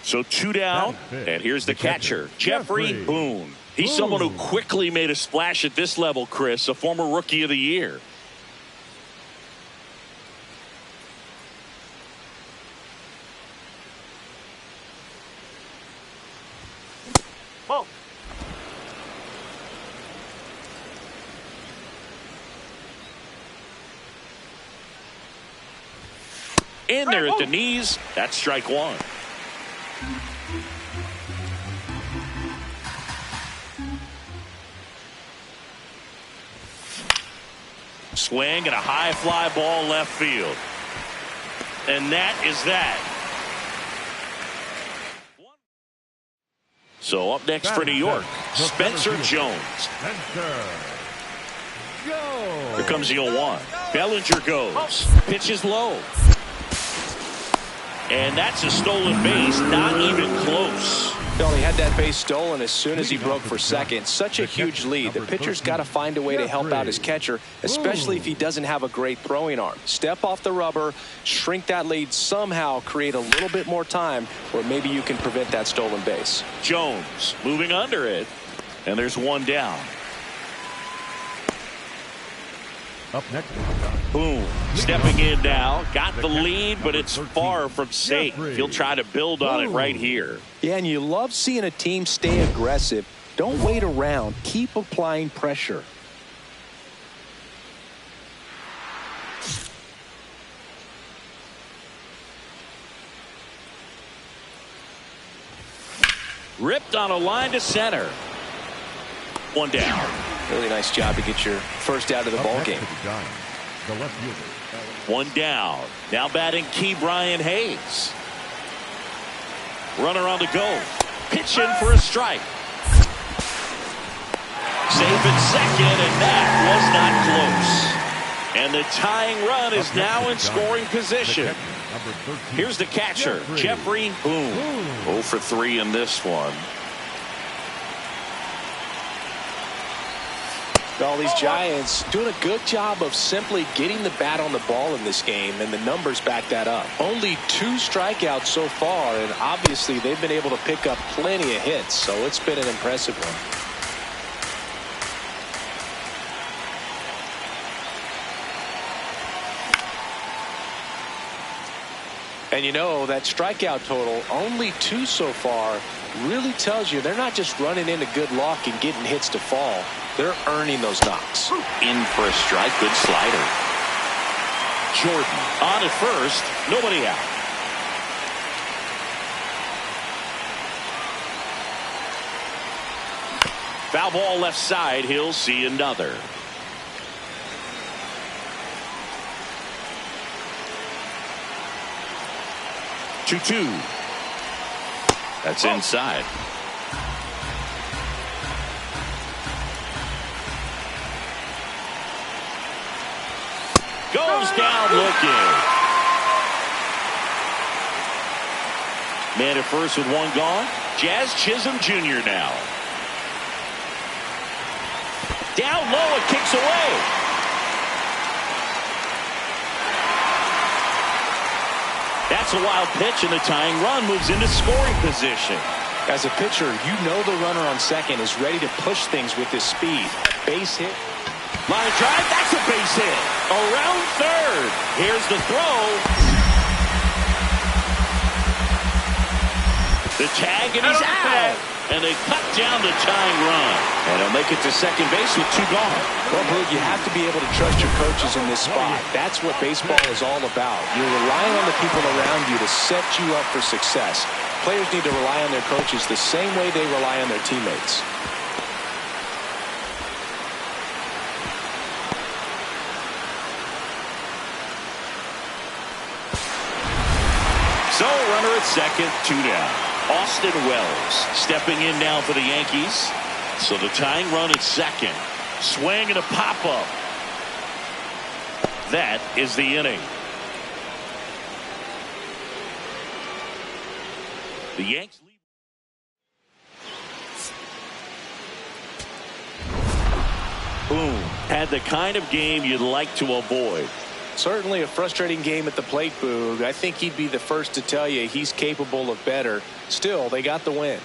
So 2 down, and here's the catcher, Jeffrey Boone. He's someone who quickly made a splash at this level, Chris, a former Rookie of the Year. Whoa. In there at the knees, that's strike one. Swing and a high fly ball left field. And that is that. So up next for New York, Spencer Jones. Here comes the 0-1. Bellinger goes. Pitches low. And that's a stolen base, not even close. Well, he had that base stolen as soon as he broke for second. Such a huge lead. The pitcher's got to find a way to help out his catcher, especially if he doesn't have a great throwing arm. Step off the rubber, shrink that lead, somehow create a little bit more time where maybe you can prevent that stolen base. Jones moving under it, and there's one down. Up next, Boom. Stepping in now. Got the lead, but it's far from safe. He'll try to build on it right here. Yeah, and you love seeing a team stay aggressive. Don't wait around. Keep applying pressure. Ripped on a line to center. One down. Really nice job to get your first out of the ball game. The left fielder. One down. Now batting Key Brian Hayes. Runner on the go. Pitch in for a strike. Safe at second, and that was not close. And the tying run is now in scoring position. Here's the catcher, Jeffrey Boone. 0 for 3 in this one. All these Giants doing a good job of simply getting the bat on the ball in this game, and the numbers back that up. Only 2 strikeouts so far, and obviously they've been able to pick up plenty of hits, so it's been an impressive one. And you know, that strikeout total, only 2 so far, really tells you they're not just running into good luck and getting hits to fall. They're earning those knocks. In for a strike. Good slider. Jordan on at first. Nobody out. Foul ball left side. He'll see another. Two. That's inside. Goes down looking. Man at first with one gone. Jazz Chisholm Jr. now. Down low and kicks away. That's a wild pitch, and the tying run moves into scoring position. As a pitcher, you know the runner on second is ready to push things with his speed. Base hit. Line drive, that's a base hit. Around third. Here's the throw. The tag, and he's out. And they cut down the tying run. And he'll make it to second base with 2 gone. Well, Blue, you have to be able to trust your coaches in this spot. That's what baseball is all about. You're relying on the people around you to set you up for success. Players need to rely on their coaches the same way they rely on their teammates. So, runner at second, 2 down. Austin Wells stepping in now for the Yankees. So the tying run at second. Swing and a pop-up. That is the inning. The Yanks lead. Boom. Had the kind of game you'd like to avoid. Certainly a frustrating game at the plate, Boog. I think he'd be the first to tell you he's capable of better. Still, they got the win.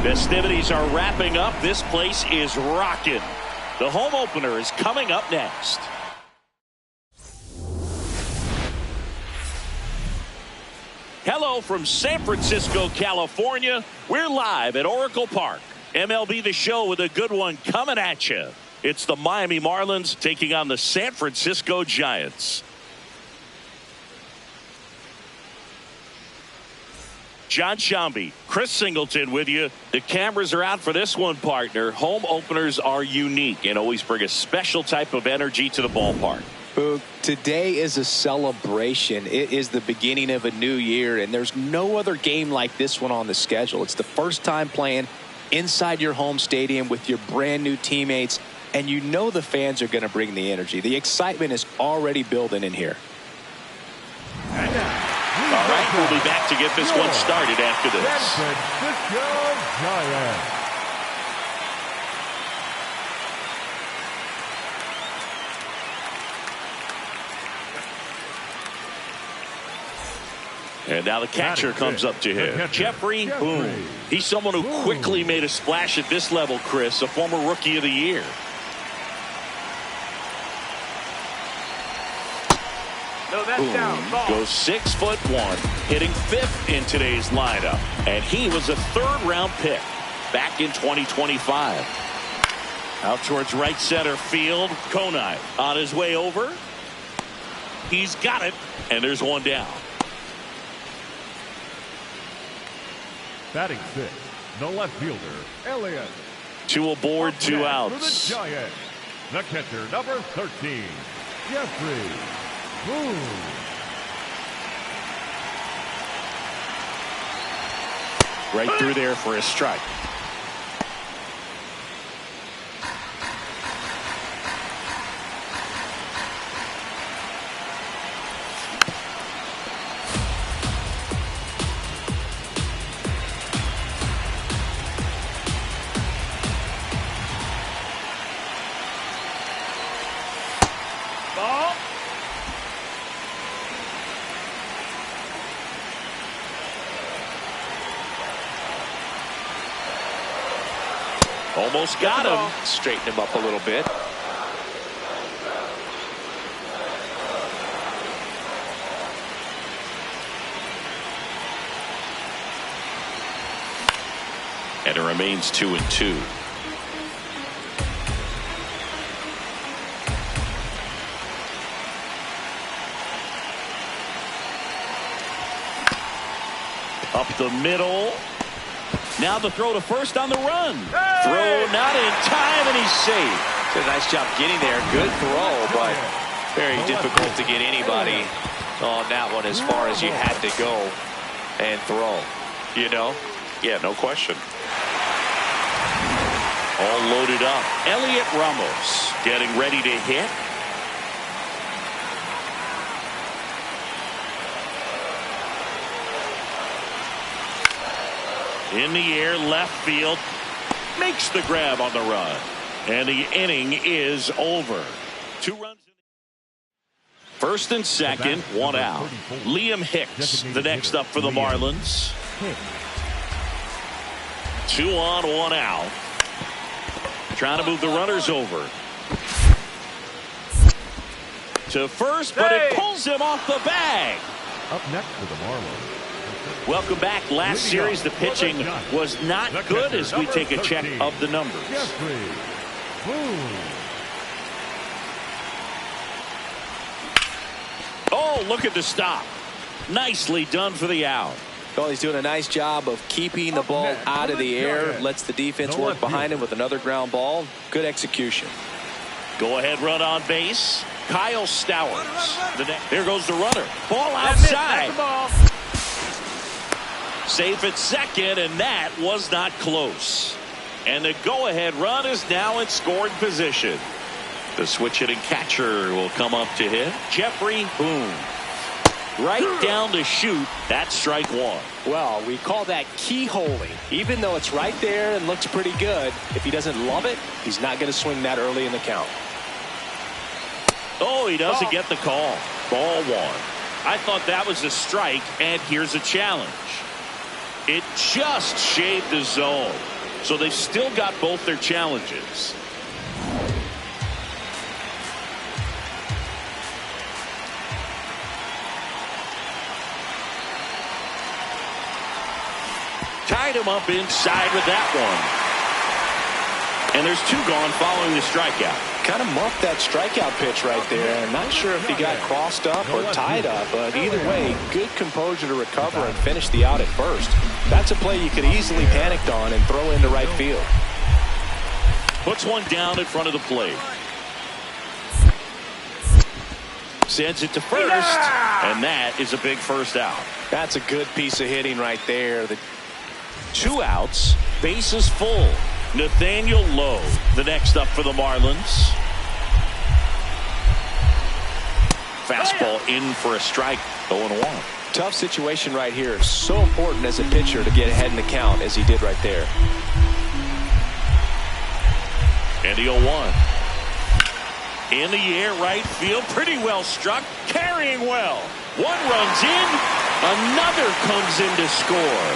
Festivities are wrapping up. This place is rocking. The home opener is coming up next. Hello from San Francisco, California. We're live at Oracle Park. MLB The Show with a good one coming at you. It's the Miami Marlins taking on the San Francisco Giants. John Shambi, Chris Singleton with you. The cameras are out for this one, partner. Home openers are unique and always bring a special type of energy to the ballpark. Boog, today is a celebration. It is the beginning of a new year, and there's no other game like this one on the schedule. It's the first time playing inside your home stadium with your brand new teammates, and you know the fans are going to bring the energy. The excitement is already building in here. All right, we'll be back to get this one started after this. San Francisco Giants. And now the catcher comes up to hit. Jeffrey Boone. He's someone who quickly made a splash at this level, Chris, a former Rookie of the Year. No, that's Boone down. Ball. goes 6'1", hitting 5th in today's lineup. And he was a 3rd-round pick back in 2025. Out towards right center field. Konai on his way over. He's got it, and there's one down. Batting 6th, the left fielder, Elliott. 2 aboard, 2 For the outs. Giants, the catcher, number 13, Jeffrey Boone. Right through there for a strike. Ball. Almost got him. Straighten him up a little bit. And it remains 2-2. Up the middle. Now the throw to first on the run. Hey! Throw not in time, and he's safe. Did a nice job getting there. Good throw, but very difficult to get anybody on that one as far as you had to go and throw. You know? Yeah, no question. All loaded up. Elliott Ramos getting ready to hit. In the air, left field. Makes the grab on the run. And the inning is over. 2 runs. First and second, one out. Liam Hicks, the next up for the Marlins. 2 on, 1 out. Trying to move the runners over. To first, but it pulls him off the bag. Up next for the Marlins. Welcome back. Last series, the pitching was not good as we take a check of the numbers. Oh, look at the stop. Nicely done for the out. Well, he's doing a nice job of keeping the ball out of the air. Lets the defense work behind him with another ground ball. Good execution. Go ahead, run on base. Kyle Stowers. There goes the runner. Ball outside. Safe at second, and that was not close. And the go-ahead run is now in scoring position. The switch-hitting catcher will come up to hit. Jeffrey Boone. Right down to shoot. That's strike one. Well, we call that keyholing. Even though it's right there and looks pretty good, if he doesn't love it, he's not going to swing that early in the count. Oh, he doesn't get the call. Ball one. I thought that was a strike, and here's a challenge. It just shaved the zone. So they've still got both their challenges. Tied him up inside with that one. And there's 2 gone following the strikeout. Kind of muffed that strikeout pitch right there. I'm not sure if he got crossed up or tied up, but either way, good composure to recover and finish the out at first. That's a play you could easily panic on and throw into right field. Puts one down in front of the plate. Sends it to first, and that is a big first out. That's a good piece of hitting right there. 2 outs, bases full. Nathaniel Lowe, the next up for the Marlins. Fastball in for a strike, 0-1. Tough situation right here. So important as a pitcher to get ahead in the count as he did right there. And the 0-1. In the air, right field, pretty well struck, carrying well. One runs in, another comes in to score.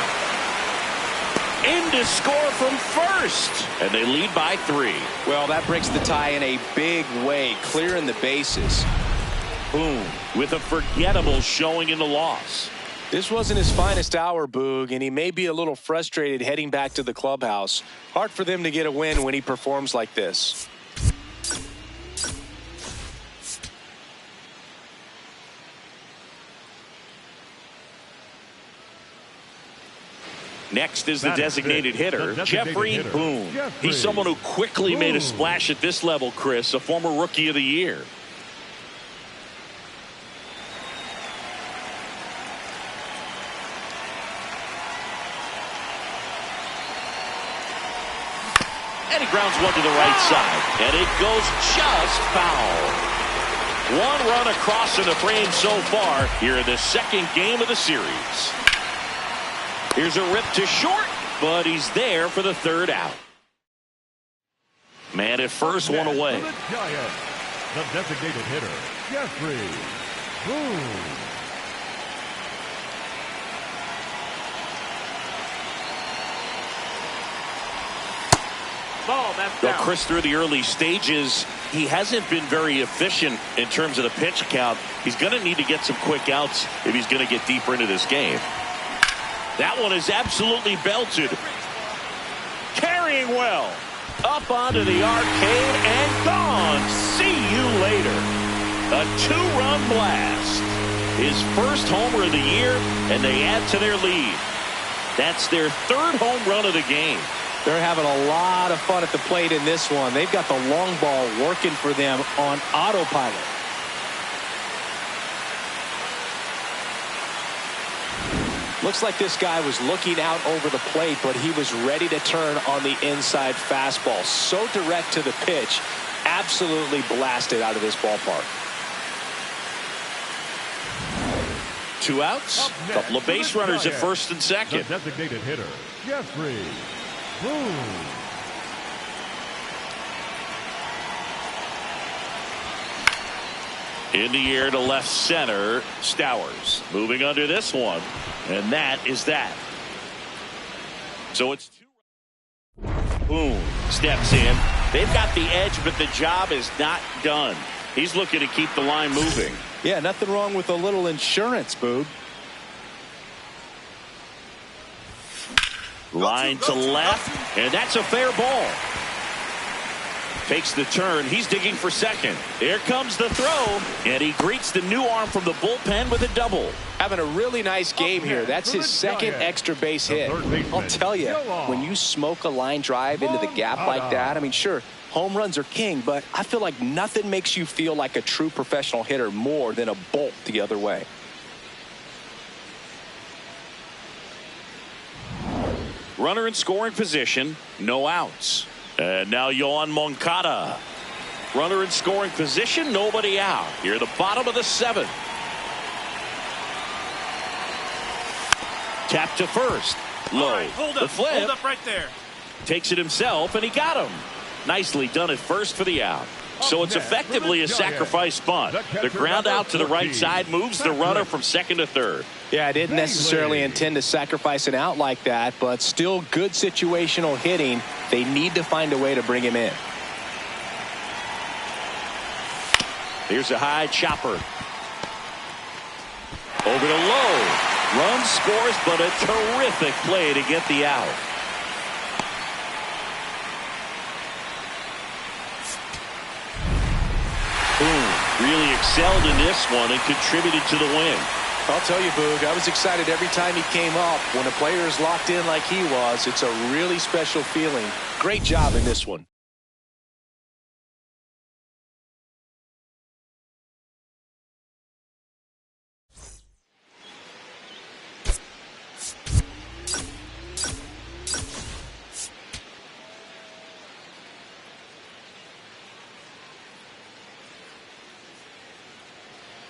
In to score from first, and they lead by 3. Well, that breaks the tie in a big way, clearing the bases. Boom, with a forgettable showing in the loss. This wasn't his finest hour, Boog, and he may be a little frustrated heading back to the clubhouse. Hard for them to get a win when he performs like this. Next is the designated hitter, Jeffrey Boone. He's someone who quickly made a splash at this level, Chris, a former Rookie of the Year. And he grounds one to the right side, and it goes just foul. 1 run across in the frame so far here in the second game of the series. Here's a rip to short, but he's there for the 3rd out. Man at first, one away. The designated hitter, Jeffrey Boone. Ball, that's Well, down. Chris, through the early stages, he hasn't been very efficient in terms of the pitch count. He's going to need to get some quick outs if he's going to get deeper into this game. That one is absolutely belted. Carrying well. Up onto the arcade and gone. See you later. A 2-run blast. His first homer of the year, and they add to their lead. That's their 3rd home run of the game. They're having a lot of fun at the plate in this one. They've got the long ball working for them on autopilot. Looks like this guy was looking out over the plate, but he was ready to turn on the inside fastball. So direct to the pitch, absolutely blasted out of this ballpark. 2 outs, a couple of base runners at first and second. The designated hitter, Jeffrey Boone. In the air to left center, Stowers moving under this one, and that is that. So it's Boone steps in. They've got the edge, but the job is not done. He's looking to keep the line moving. Yeah, nothing wrong with a little insurance, Boog. Line to left, and that's a fair ball. Takes the turn. He's digging for second. There comes the throw, and he greets the new arm from the bullpen with a double. Having a really nice game here. That's his second extra base hit. I'll tell you, when you smoke a line drive into the gap like that, I mean, sure, home runs are king, but I feel like nothing makes you feel like a true professional hitter more than a bolt the other way. Runner in scoring position, no outs. And now Yohan Moncada. Runner in scoring position, nobody out. Here at the bottom of the seventh. Tap to first. Low. Right, hold the up, flip. hold up right there. Takes it himself, and he got him. Nicely done at first for the out. So it's effectively a sacrifice bunt. The ground out to the right side moves the runner from second to third. Yeah, I didn't necessarily intend to sacrifice an out like that, but still good situational hitting. They need to find a way to bring him in. Here's a high chopper. Over to Low. Run scores, but a terrific play to get the out. Boone really excelled in this one and contributed to the win. I'll tell you, Boog, I was excited every time he came up. When a player is locked in like he was, it's a really special feeling. Great job in this one.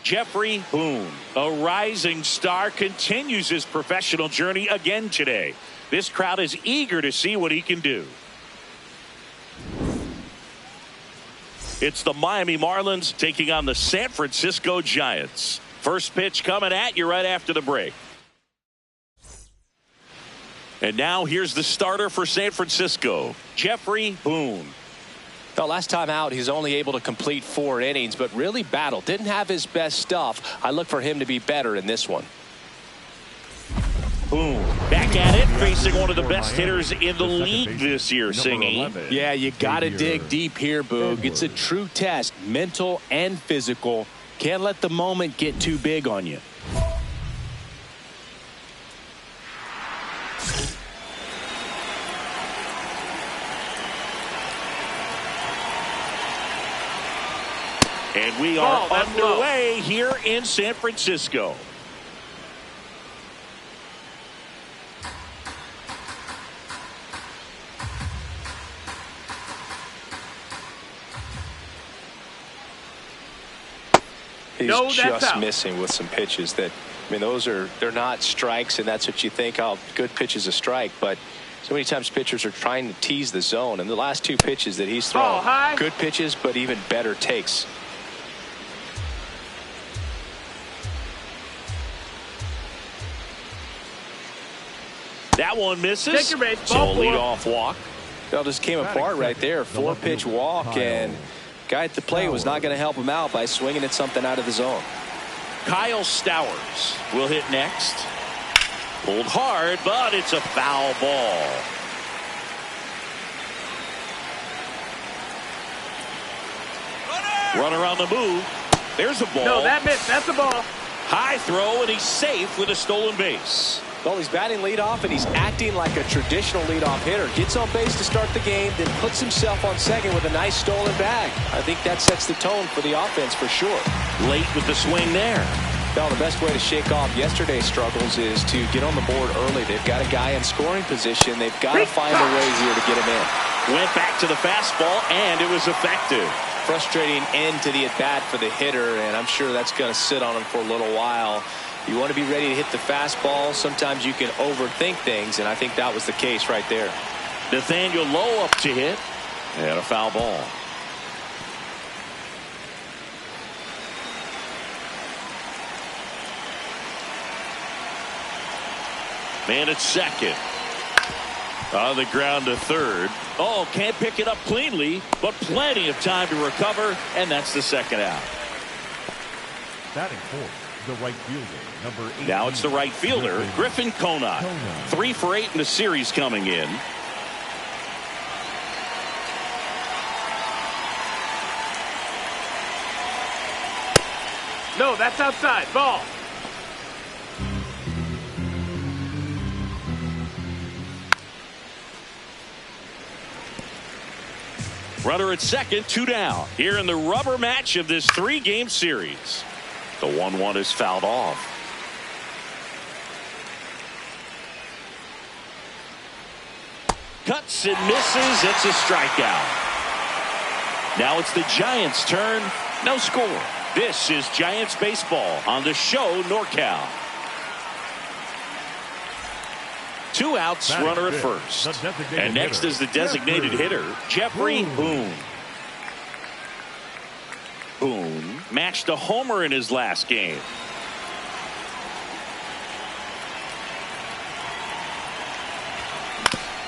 Jeffrey Boone, a rising star, continues his professional journey again today. This crowd is eager to see what he can do. It's the Miami Marlins taking on the San Francisco Giants. First pitch coming at you right after the break. And now here's the starter for San Francisco, Jeffrey Boone. Well, last time out, he's only able to complete 4 innings, but really battled. Didn't have his best stuff. I look for him to be better in this one. Boone back at it, facing one of the best hitters in the league this year, Singy. Yeah, you got to dig deep here, Boog. It's a true test, mental and physical. Can't let the moment get too big on you. And we are underway here in San Francisco. He's just missing with some pitches that, I mean, they're not strikes, and that's what you think, oh, good pitch is a strike, but so many times pitchers are trying to tease the zone, and the last 2 pitches that he's thrown, good pitches, but even better takes. That one misses. Take your base, so a leadoff walk. Well, just came apart right there. 4-pitch walk, and guy at the plate was not going to help him out by swinging at something out of the zone. Kyle Stowers will hit next. Pulled hard, but it's a foul ball. Runner on the move. There's a ball. No, that missed. That's a ball. High throw, and he's safe with a stolen base. Well, he's batting leadoff, and he's acting like a traditional leadoff hitter. Gets on base to start the game, then puts himself on second with a nice stolen bag. I think that sets the tone for the offense for sure. Late with the swing there. Well, the best way to shake off yesterday's struggles is to get on the board early. They've got a guy in scoring position. They've got to find a way here to get him in. Went back to the fastball, and it was effective. Frustrating end to the at-bat for the hitter, and I'm sure that's going to sit on him for a little while. You want to be ready to hit the fastball. Sometimes you can overthink things, and I think that was the case right there. Nathaniel Lowe up to hit, and a foul ball. Man at second. On the ground to third. Oh, can't pick it up cleanly, but plenty of time to recover, and that's the second out. Batting fourth, the right fielder, number 8. Now it's the right fielder, Griffin Conant. 3 for 8 in the series coming in. No, that's outside. Ball. Runner at second, 2 down. Here in the rubber match of this 3-game series. The 1-1 is fouled off. Cuts and misses. It's a strikeout. Now it's the Giants' turn. No score. This is Giants baseball on the show NorCal. 2 outs, runner at first. And next is the designated hitter, Jeffrey Boone. Boone matched a homer in his last game.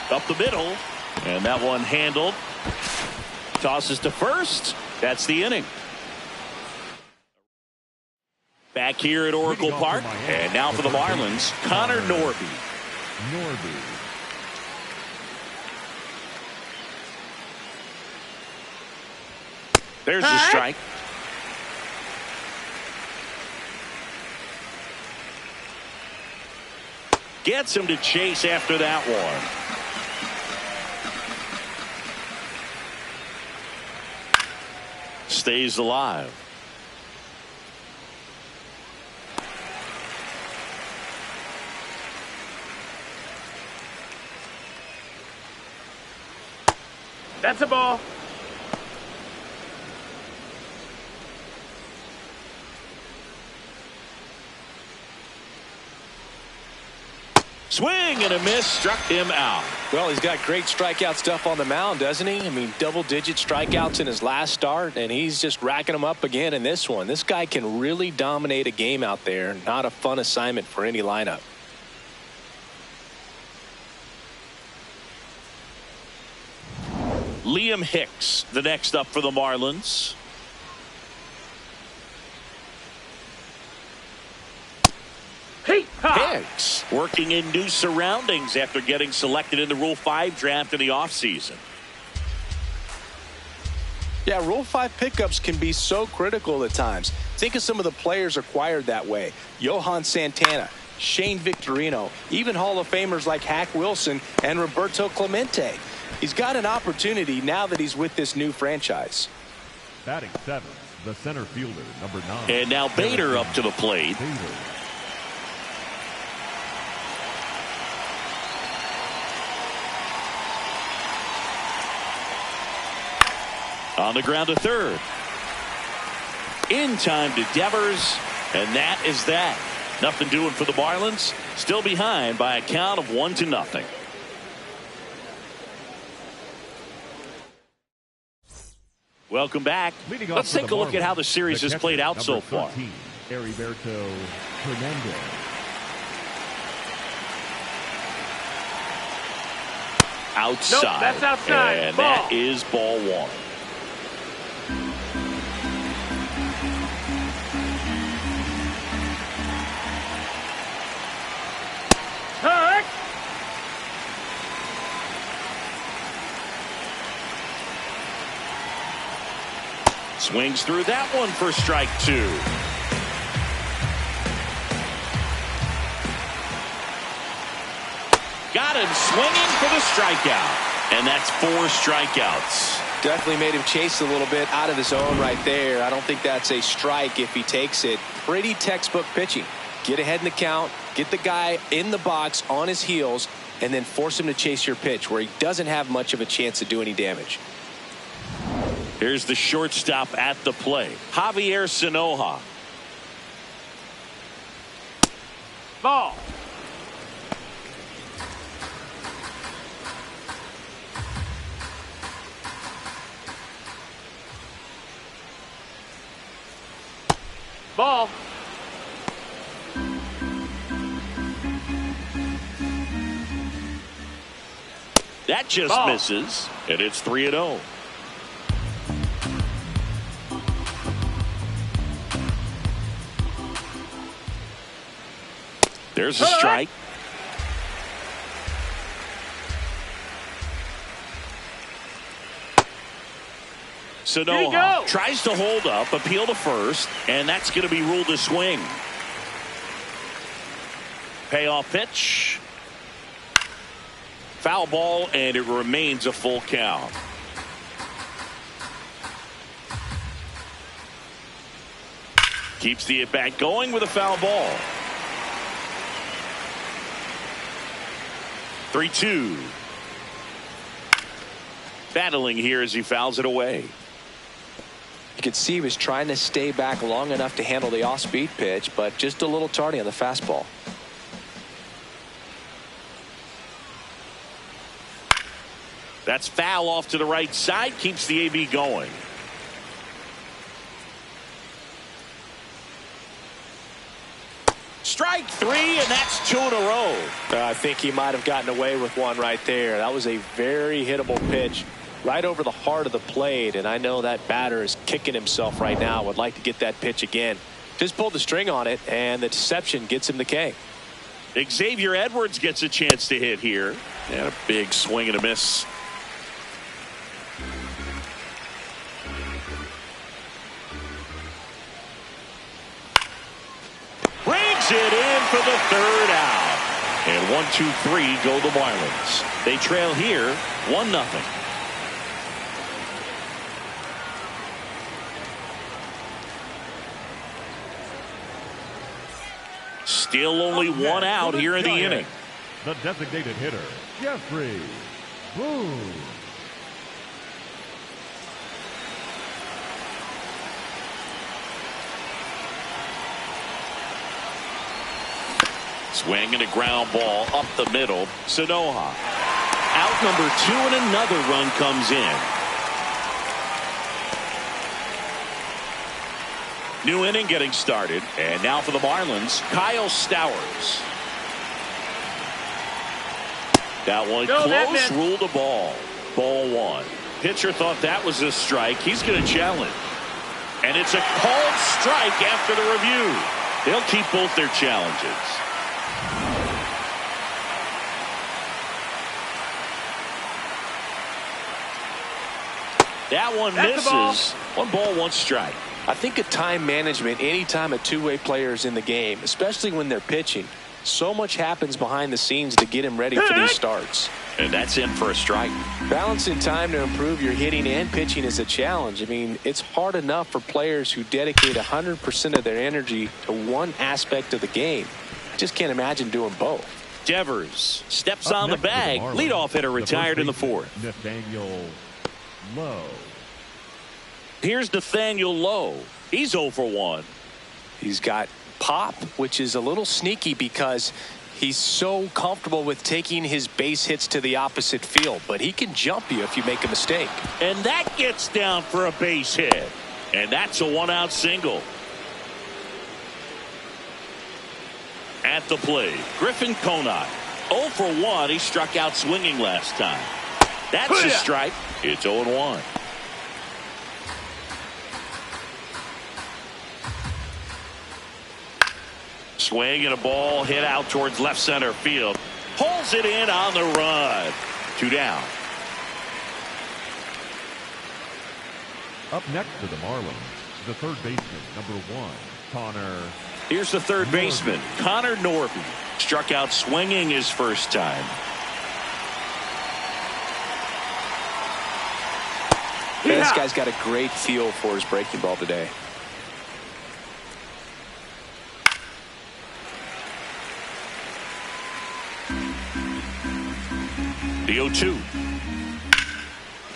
Up the middle, and that one handled. Tosses to first. That's the inning. Back here at Oracle Park, and now for the Marlins, Connor Norby. There's the strike. Gets him to chase after that one. Stays alive. That's a ball. Swing and a miss, struck him out. Well, he's got great strikeout stuff on the mound, doesn't he? I mean, double-digit strikeouts in his last start, and he's just racking them up again in this one. This guy can really dominate a game out there. Not a fun assignment for any lineup. Liam Hicks, the next up for the Marlins. Hicks working in new surroundings after getting selected in the Rule 5 draft in the offseason. Yeah, Rule 5 pickups can be so critical at times. Think of some of the players acquired that way. Johan Santana, Shane Victorino, even Hall of Famers like Hack Wilson and Roberto Clemente. He's got an opportunity now that he's with this new franchise. Batting seventh, the center fielder, number 9. And now Bader up to the plate. On the ground to third. In time to Devers, and that is that. Nothing doing for the Marlins. Still behind by a count of 1-0. Welcome back. Let's take a look at how the series has played out so far. Heriberto Hernandez. Outside. Nope, that's outside. And Ball. that is ball 1. Hurt. Swings through that one for strike 2. Got him swinging for the strikeout. And that's 4 strikeouts. Definitely made him chase a little bit out of his own right there. I don't think that's a strike if he takes it. Pretty textbook pitching. Get ahead in the count, get the guy in the box on his heels, and then force him to chase your pitch where he doesn't have much of a chance to do any damage. Here's the shortstop at the plate, Javier Sinoja. Ball. Ball. That just Ball. misses, and it's 3-0. There's a strike. Sanoha tries to hold up, appeal to first, and that's going to be ruled a swing. Payoff pitch. Foul ball, and it remains a full count. Keeps the at-bat going with a foul ball. 3-2. Battling here as he fouls it away. You could see he was trying to stay back long enough to handle the off-speed pitch, but just a little tardy on the fastball. That's foul off to the right side. Keeps the AB going. Strike three, and that's 2 in a row. I think he might have gotten away with one right there. That was a very hittable pitch right over the heart of the plate, and I know that batter is kicking himself right now. Would like to get that pitch again. Just pulled the string on it, and the deception gets him the K. Xavier Edwards gets a chance to hit here. And a big swing and a miss. Brings it in for the third out. And 1-2-3 go the Marlins. They trail here 1-0. Still only one out here in the inning. The designated hitter, Jeffrey Boone. Swing and a ground ball up the middle. Sanoha. Out number 2, and another run comes in. New inning getting started. And now for the Marlins, Kyle Stowers. That one close, ruled a ball. Ball 1. Pitcher thought that was a strike. He's going to challenge. And it's a called strike after the review. They'll keep both their challenges. That one misses. 1 ball, 1 strike. I think of time management anytime a two-way player is in the game, especially when they're pitching. So much happens behind the scenes to get him ready for these starts. And that's in for a strike. Balancing time to improve your hitting and pitching is a challenge. I mean, it's hard enough for players who dedicate 100% of their energy to one aspect of the game. Just can't imagine doing both. Devers steps on the bag. Leadoff hitter retired in the 4th. Nathaniel Lowe. Here's Nathaniel Lowe. He's 0 for 1. He's got pop, which is a little sneaky because he's so comfortable with taking his base hits to the opposite field, but he can jump you if you make a mistake. And that gets down for a base hit. And that's a 1-out single. At the plate, Griffin Conine. 0 for 1. He struck out swinging last time. That's a strike. It's 0-1. Swing and a ball hit out towards left center field. Pulls it in on the run. 2 down. Up next for the Marlins, the third baseman, number 1, Connor. Here's the third baseman, Connor Norby. Struck out swinging his first time. Yeah. This guy's got a great feel for his breaking ball today. The 0-2.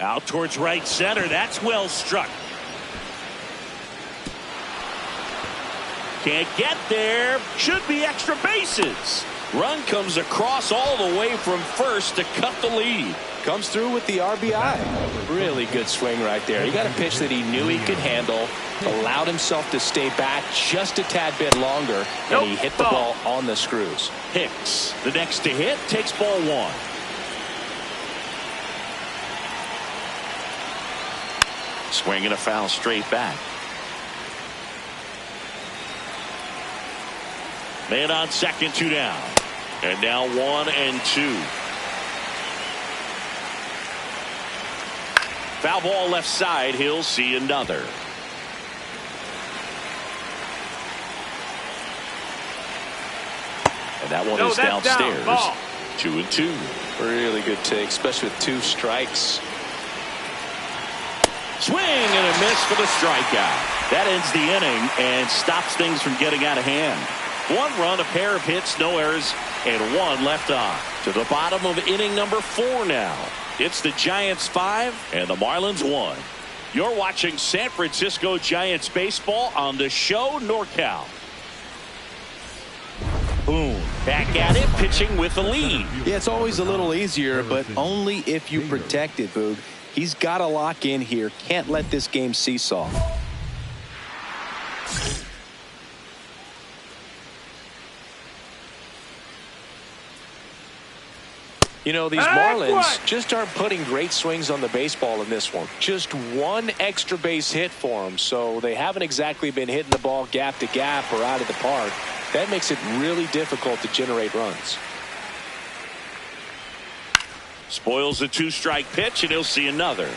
Out towards right center. That's well struck. Can't get there. Should be extra bases. Run comes across all the way from first to cut the lead. Comes through with the RBI. Really good swing right there. He got a pitch that he knew he could handle, allowed himself to stay back just a tad bit longer, and he hit the ball on the screws. Hicks, the next to hit, takes ball 1. Swing and a foul straight back. Man on second, 2 down. And now 1 and 2. Foul ball left side. He'll see another. And that one is downstairs. Down. 2 and 2. Really good take, especially with 2 strikes. Swing and a miss for the strikeout. That ends the inning and stops things from getting out of hand. 1 run, a pair of hits, no errors, and 1 left on. To the bottom of inning number 4 now. It's the Giants 5 and the Marlins 1. You're watching San Francisco Giants baseball on the show NorCal. Boom. Back at it, pitching with the lead. Yeah, it's always a little easier, but only if you protect it, Boog. He's got to lock in here. Can't let this game seesaw. You know, these Marlins just aren't putting great swings on the baseball in this one. Just 1 extra base hit for them, so they haven't exactly been hitting the ball gap to gap or out of the park. That makes it really difficult to generate runs. Spoils the 2-strike pitch, and he'll see another.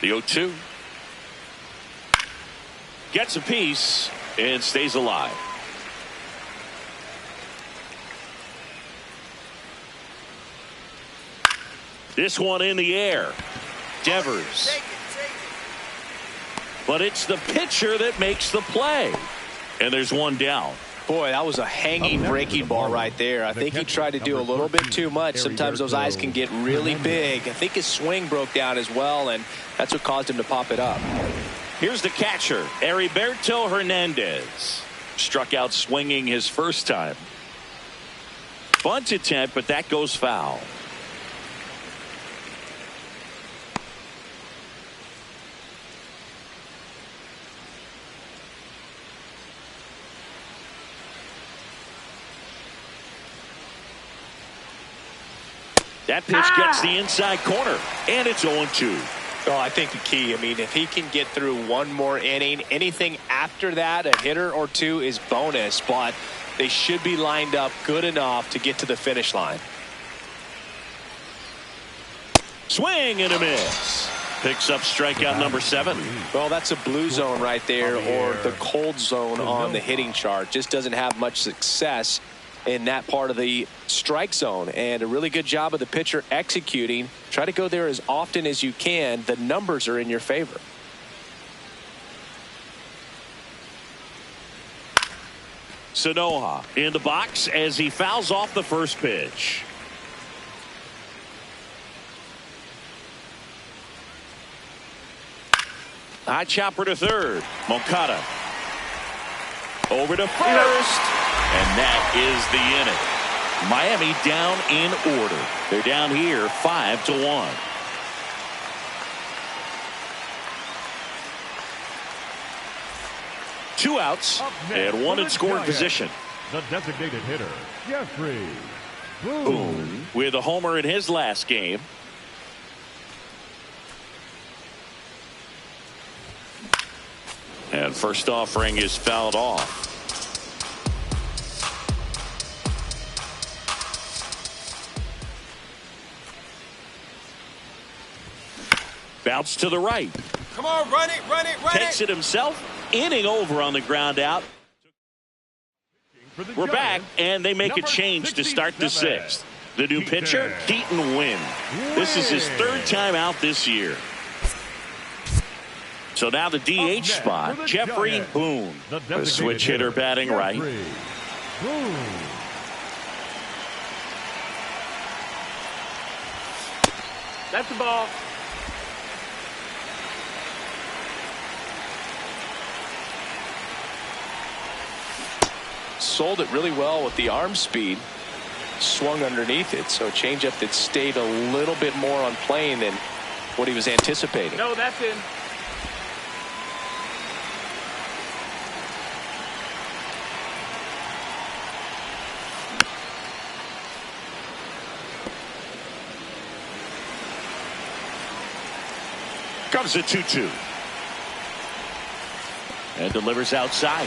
The 0-2. Gets a piece and stays alive. This one in the air. Devers. But it's the pitcher that makes the play. And there's 1 down. Boy, that was a hanging breaking ball right there. I think he tried to do a little bit too much. Sometimes those eyes can get really big. I think his swing broke down as well, and that's what caused him to pop it up. Here's the catcher, Heriberto Hernandez. Struck out swinging his first time. Bunt attempt, but that goes foul. That pitch gets the inside corner, and it's 0-2. Oh, I think the key, I mean, if he can get through 1 more inning, anything after that, a hitter or 2 is bonus, but they should be lined up good enough to get to the finish line. Swing and a miss. Picks up strikeout number 7. Well, that's a blue zone right there, or the cold zone on the hitting chart. Just doesn't have much success in that part of the strike zone, and a really good job of the pitcher executing. Try to go there as often as you can. The numbers are in your favor. Sanoja in the box as he fouls off the first pitch. High chopper to third. Moncada over to first. And that is the inning. Miami down in order. They're down here 5-1. Two outs and 1 in scoring position. The designated hitter, Jeffrey Boone with a homer in his last game. And first offering is fouled off. Bounce to the right. Come on, run it, run it, run Takes it himself. Inning over on the ground out. We're back, and they make a change to start the 6th. The new pitcher, Keaton Wynn. This is his 3rd time out this year. So now the DH spot, Jeffrey Boone. The switch hitter batting right. That's the ball. Sold it really well with the arm speed. Swung underneath it, so changeup that stayed a little bit more on plane than what he was anticipating. No, that's in. Comes a 2-2. And delivers outside.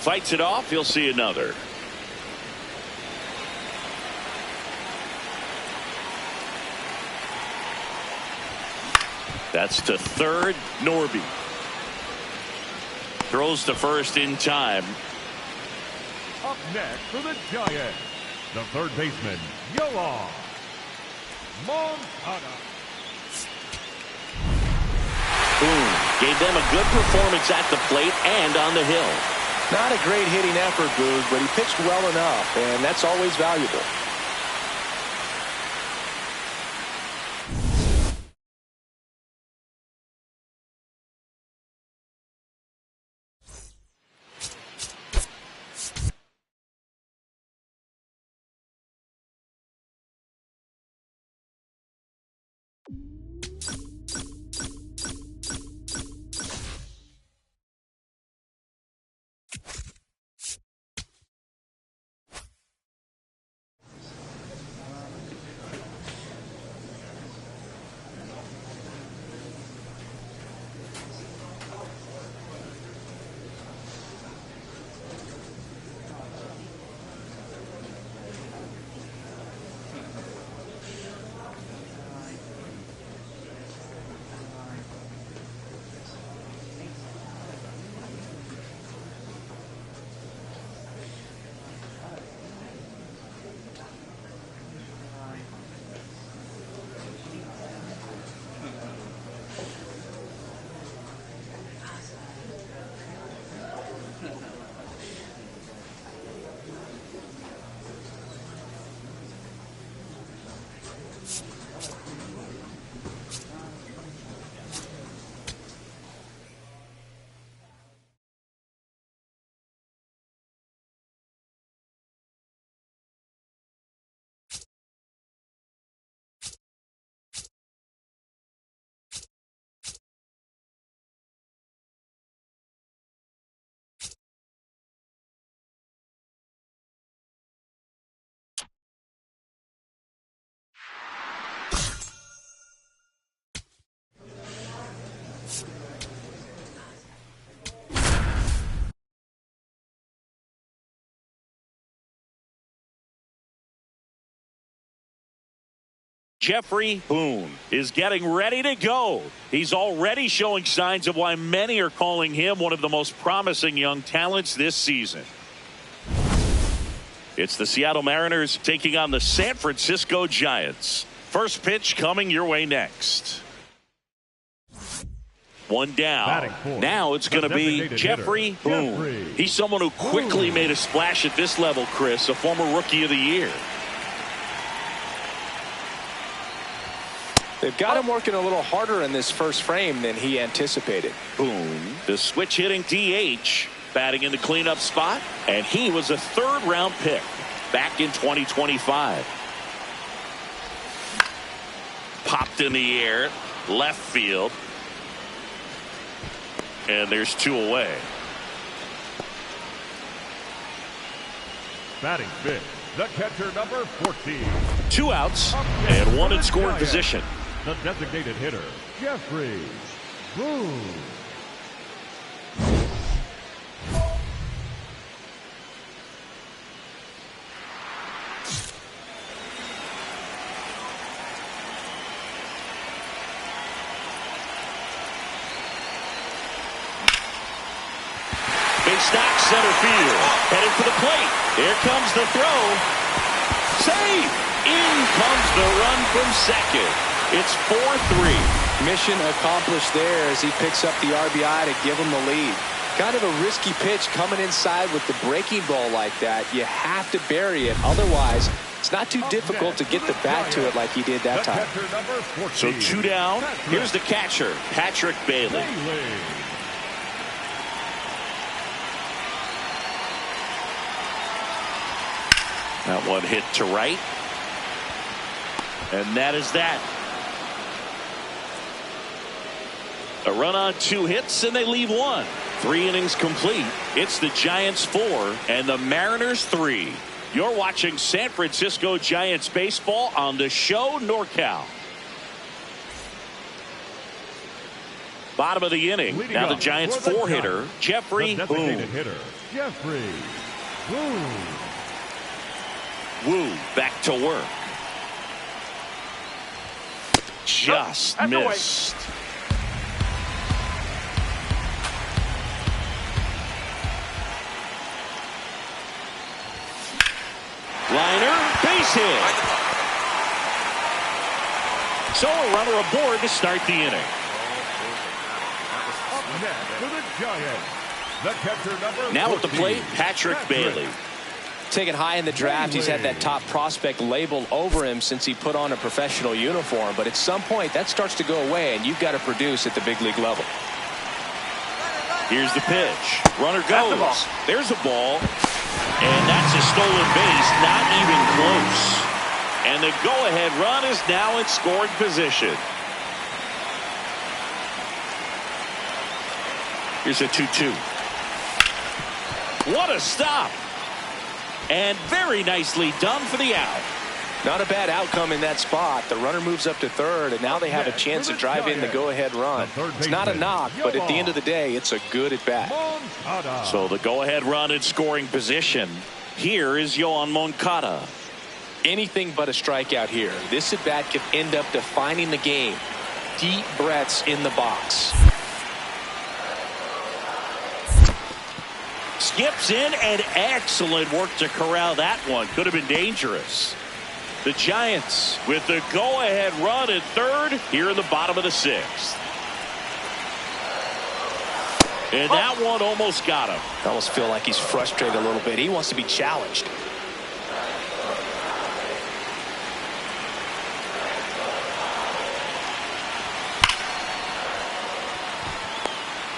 Fights it off. He'll see another. That's to third. Norby throws to first in time. Up next for the Giants, the third baseman, Yoan Moncada. Boom. Gave them a good performance at the plate and on the hill. Not a great hitting effort, Boog, but he pitched well enough, and that's always valuable. Jeffrey Boone is getting ready to go. He's already showing signs of why many are calling him one of the most promising young talents this season. It's the Seattle Mariners taking on the San Francisco Giants. First pitch coming your way next. One down. Now it's going to be Jeffrey Boone. He's someone who quickly made a splash at this level, Chris, a former Rookie of the Year. They've got him working a little harder in this first frame than he anticipated. Boone, the switch hitting DH, batting in the cleanup spot, and he was a third-round pick back in 2025. Popped in the air, left field, and there's two away. Batting fifth, the catcher number 14. Two outs and one in scoring position. The designated hitter, Jeffrey Boone. Big stack center field. Headed for the plate. Here comes the throw. Save! In comes the run from second. It's 4-3. Mission accomplished there as he picks up the RBI to give him the lead. Kind of a risky pitch coming inside with the breaking ball like that. You have to bury it. Otherwise, it's not too difficult to get the bat to it like he did that time. So two down. Here's the catcher, Patrick Bailey. That one hit to right. And that is that. A run on two hits and they leave one. 3 innings complete. It's the Giants 4 and the Mariners 3. You're watching San Francisco Giants baseball on the show NorCal. Bottom of the inning. Leading now the up Giants for the four-hitter, Giants, Jeffrey the Boone. designated hitter, Jeffrey Boone. Woo back to work. Just missed. Liner, base hit. So a runner aboard to start the inning. Up next for the Giants, the catcher number Now at the 14, plate, Patrick Bailey. Taken high in the draft, he's had that top prospect label over him since he put on a professional uniform. But at some point, that starts to go away, and you've got to produce at the big league level. Here's the pitch. Runner goes. There's a ball. And that's a stolen base, not even close. And the go-ahead run is now in scoring position. Here's a 2-2. What a stop. And very nicely done for the out. Not a bad outcome in that spot. The runner moves up to third, and now they have a chance to drive in the go-ahead run. It's not a knock, but at the end of the day, it's a good at-bat. So the go-ahead run in scoring position. Here is Yoan Moncada. Anything but a strikeout here. This at-bat could end up defining the game. Deep breaths in the box. Skips in, and excellent work to corral that one. Could have been dangerous. The Giants with the go-ahead run at third here in the bottom of the sixth. And that one almost got him. I almost feel like he's frustrated a little bit. He wants to be challenged.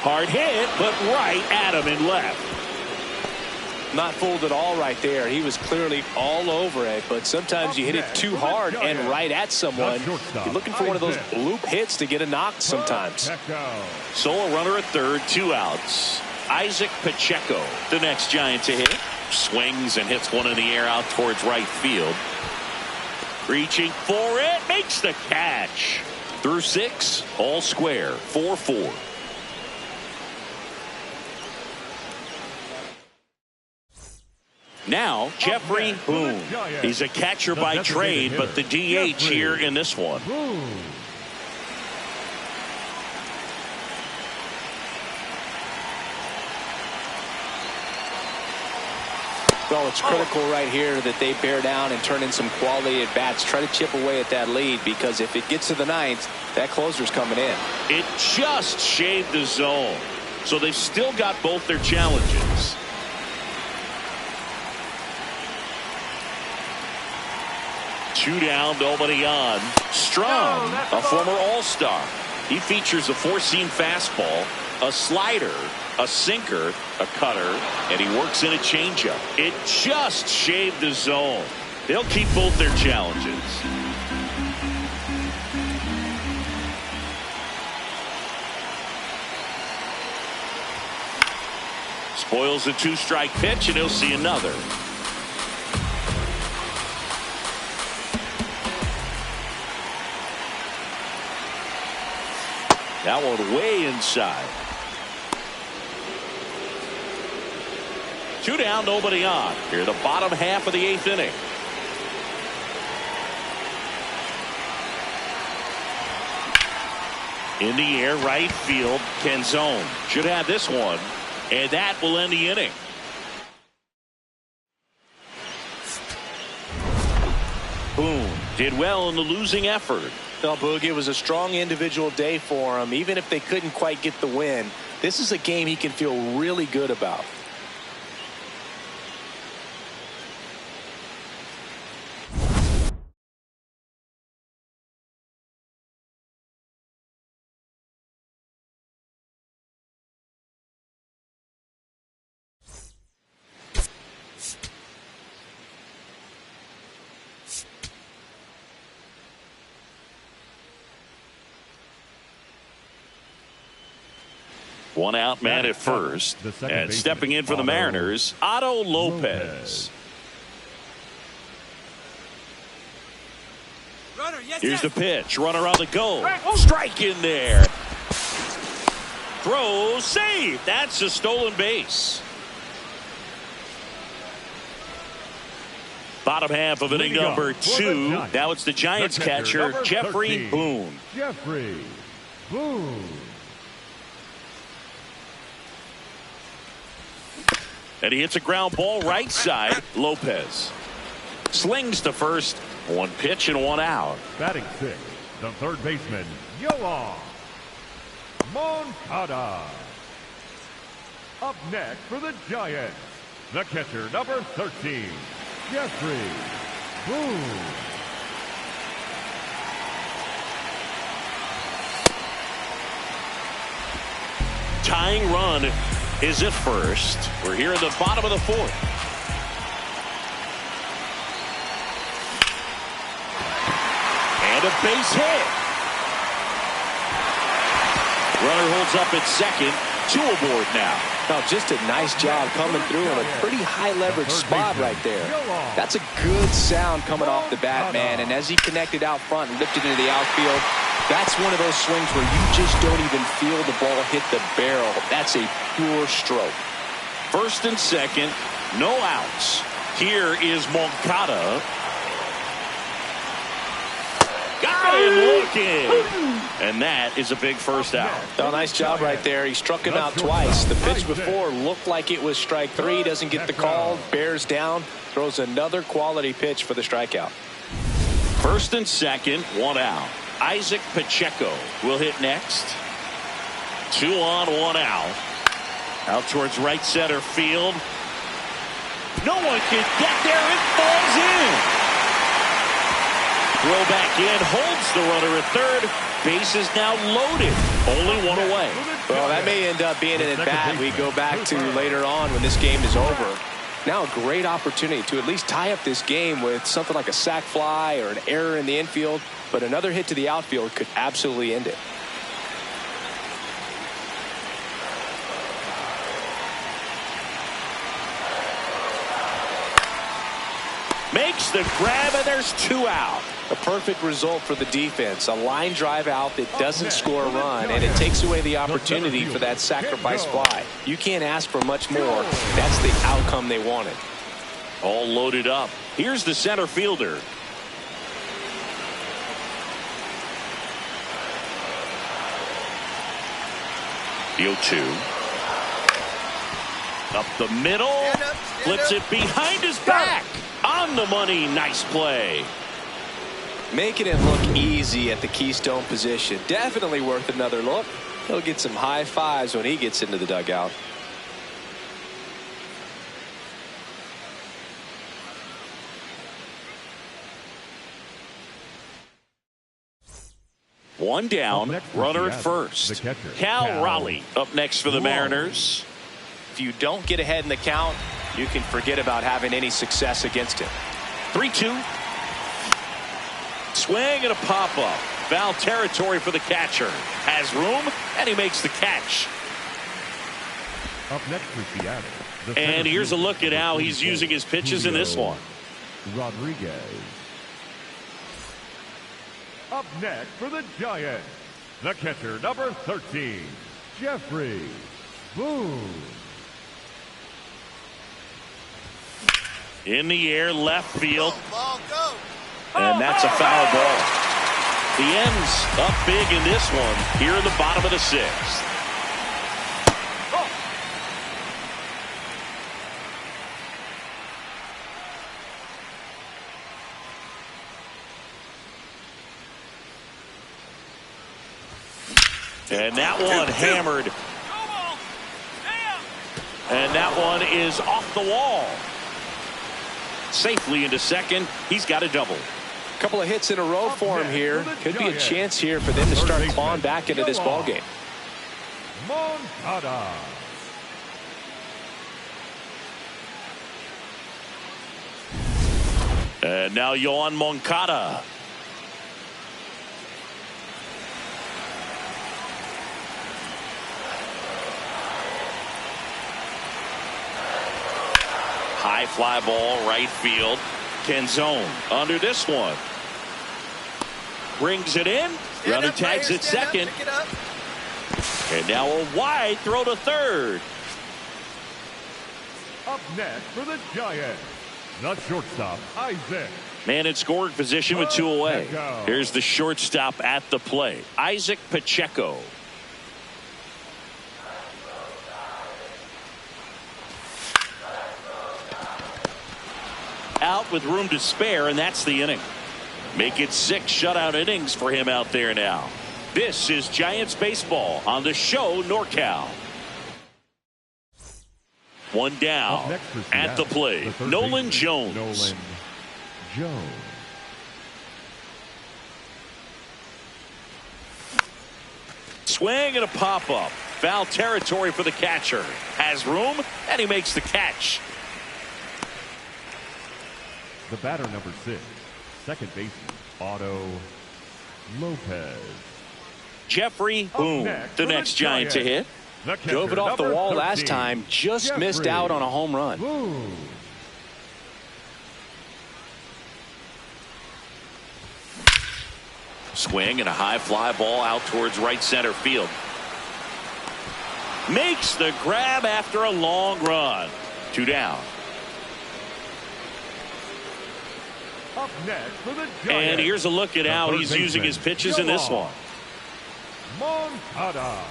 Hard hit, but right at him and left. Not fooled at all right there. He was clearly all over it, but sometimes you hit it too hard and right at someone. You're looking for one of those bloop hits to get a knock sometimes. So a runner at third, 2 outs. Isaac Pacheco, the next Giant to hit. Swings and hits one in the air out towards right field. Reaching for it, makes the catch. Through 6, all square, 4-4. Now, Jeffrey Boone. He's a catcher by trade, but the DH here in this one. Well, it's critical right here that they bear down and turn in some quality at bats. Try to chip away at that lead, because if it gets to the ninth, that closer's coming in. It just shaved the zone. So they've still got both their challenges. Two down, nobody on. Strong, a former All-Star. He features a 4-seam fastball, a slider, a sinker, a cutter, and he works in a changeup. It just shaved the zone. They'll keep both their challenges. Spoils a 2-strike pitch, and he'll see another. That one way inside. 2 down, nobody on. Here, the bottom half of the 8th inning. In the air, right field, Canzone should have this one, and that will end the inning. Boone did well in the losing effort. No, Boog, it was a strong individual day for him. Even if they couldn't quite get the win, this is a game he can feel really good about. One out man at first, and stepping in for the Mariners, Otto Lopez. Here's the pitch. Runner on the go. Strike in there. Throw, save. That's a stolen base. Bottom half of inning number 2. Now it's the Giants catcher, Jeffrey Boone. Jeffrey Boone. And he hits a ground ball right side. Lopez slings to first. 1 pitch and 1 out. Batting 6, the third baseman, Yoan Moncada. Up next for the Giants, the catcher, number 13, Jeffrey Boone. Tying run is at first. We're here in the bottom of the 4th. And a base hit. Runner holds up at second. 2 aboard now. Now, just a nice job coming through in a pretty high leverage spot right there. That's a good sound coming off the bat, man. And as he connected out front and lifted into the outfield, that's one of those swings where you just don't even feel the ball hit the barrel. That's a pure stroke. First and second, no outs. Here is Moncada. Got him looking. And that is a big first out. Oh, nice job right there. He struck him out twice. The pitch before looked like it was strike 3. Doesn't get the call. Bears down. Throws another quality pitch for the strikeout. First and second, 1 out. Isaac Pacheco will hit next. 2 on, 1 out. Out towards right center field. No one can get there. It falls in. Throw back in, holds the runner at third. Base is now loaded. Only 1 away. Well, that may end up being an at-bat we go back to later on when this game is over. Now a great opportunity to at least tie up this game with something like a sac fly or an error in the infield. But another hit to the outfield could absolutely end it. Makes the grab, and there's 2 out. A perfect result for the defense. A line drive out that doesn't score a run, and it takes away the opportunity for that sacrifice fly. You can't ask for much more. That's the outcome they wanted. All loaded up. Here's the center fielder. The 0-2. Up the middle. Flips it behind his back. On the money. Nice play. Making it look easy at the Keystone position. Definitely worth another look. He'll get some high fives when he gets into the dugout. One down, runner at first. Cal Raleigh up next for the Mariners. If you don't get ahead in the count, you can forget about having any success against him. 3-2. Swing and a pop-up. Foul territory for the catcher. Has room, and he makes the catch. Up next for Seattle. And here's a look at how he's using his pitches in this one. Rodriguez. Up next for the Giants, the catcher, number 13, Jeffrey Boone. In the air, left field. And that's a foul ball. The M's up big in this one here in the bottom of the 6th. And that one hammered. And that one is off the wall. Safely into second. He's got a double. A couple of hits in a row for him here. Could be a chance here for them to start clawing back into this ball game. Moncada. And now Yoan Moncada. High fly ball, right field. Canzone under this one. brings it in. Runner tags at second. And now a wide throw to third. Up next for the Giants, the shortstop, Isaac. Man in scoring position with 2 away. Here's the shortstop at the plate, Isaac Pacheco. Out with room to spare, and that's the inning. Make it 6 shutout innings for him out there now. This is Giants baseball on the show NorCal. One down at the plate, Nolan Jones. Nolan Jones. Swing and a pop-up. Foul territory for the catcher. Has room, and he makes the catch. The batter, number 6, second baseman, Otto Lopez. Jeffrey Boone, the next Giant to hit. Drove it off the wall last time, just missed out on a home run. Boone. Swing and a high fly ball out towards right center field. Makes the grab after a long run. 2 down. Up next for the Giants. And here's a look at how he's using his pitches in this one. Moncada.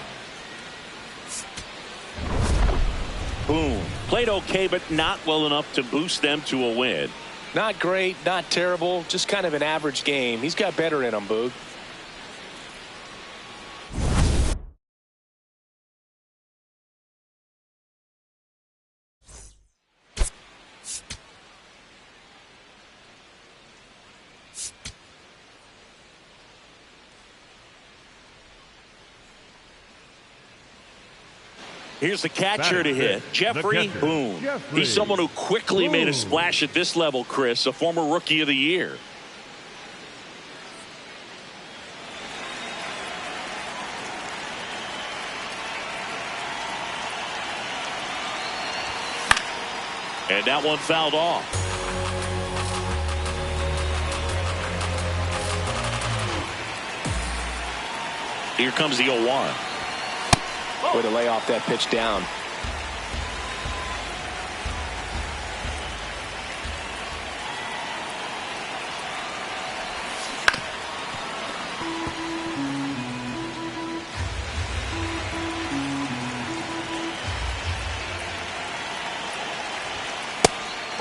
Boom. Played okay, but not well enough to boost them to a win. Not great, not terrible, just kind of an average game. He's got better in him, Boog. Here's the catcher to hit, Jeffrey Boone. He's someone who quickly made a splash at this level, Chris, a former Rookie of the Year. And that one fouled off. Here comes the 0-1. Way to lay off that pitch down.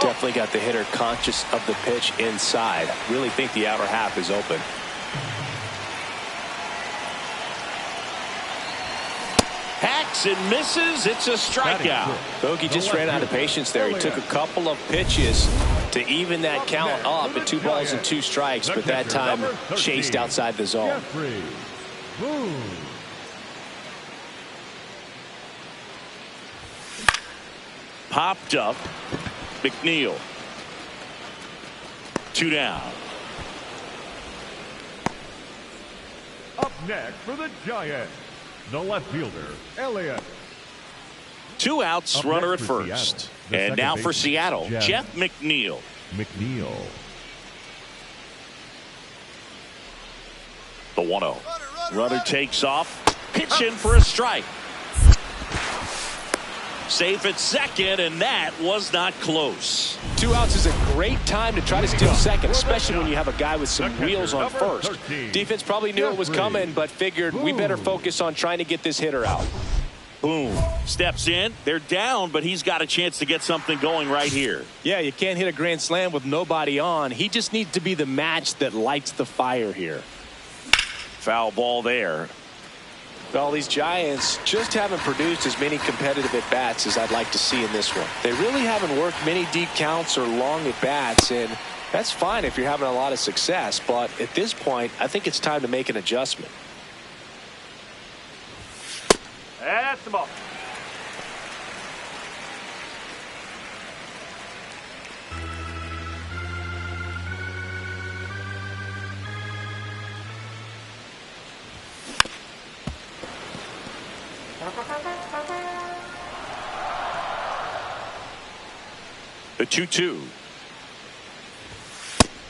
Definitely got the hitter conscious of the pitch inside. Really think the outer half is open. Hacks and misses. It's a strikeout. Bogey just ran out of patience there. He took a couple of pitches to even that count up at 2 balls and 2 strikes, but that time chased outside the zone. Popped up. McNeil. 2 down. Up next for the Giants, the left fielder, Elliott. 2 outs, runner at first. And now for Seattle, Jeff McNeil. The 1-0. Runner takes off. Pitch in for a strike. Safe at second, and that was not close. 2 outs is a great time to try to steal second, especially when you have a guy with some wheels on first. Defense probably knew it was coming, but figured we better focus on trying to get this hitter out. Boom. Steps in. They're down, but he's got a chance to get something going right here. Yeah, you can't hit a grand slam with nobody on. He just needs to be the match that lights the fire here. Foul ball there. Well, these Giants just haven't produced as many competitive at-bats as I'd like to see in this one. They really haven't worked many deep counts or long at-bats, and that's fine if you're having a lot of success. But at this point, I think it's time to make an adjustment. That's the ball. The 2-2.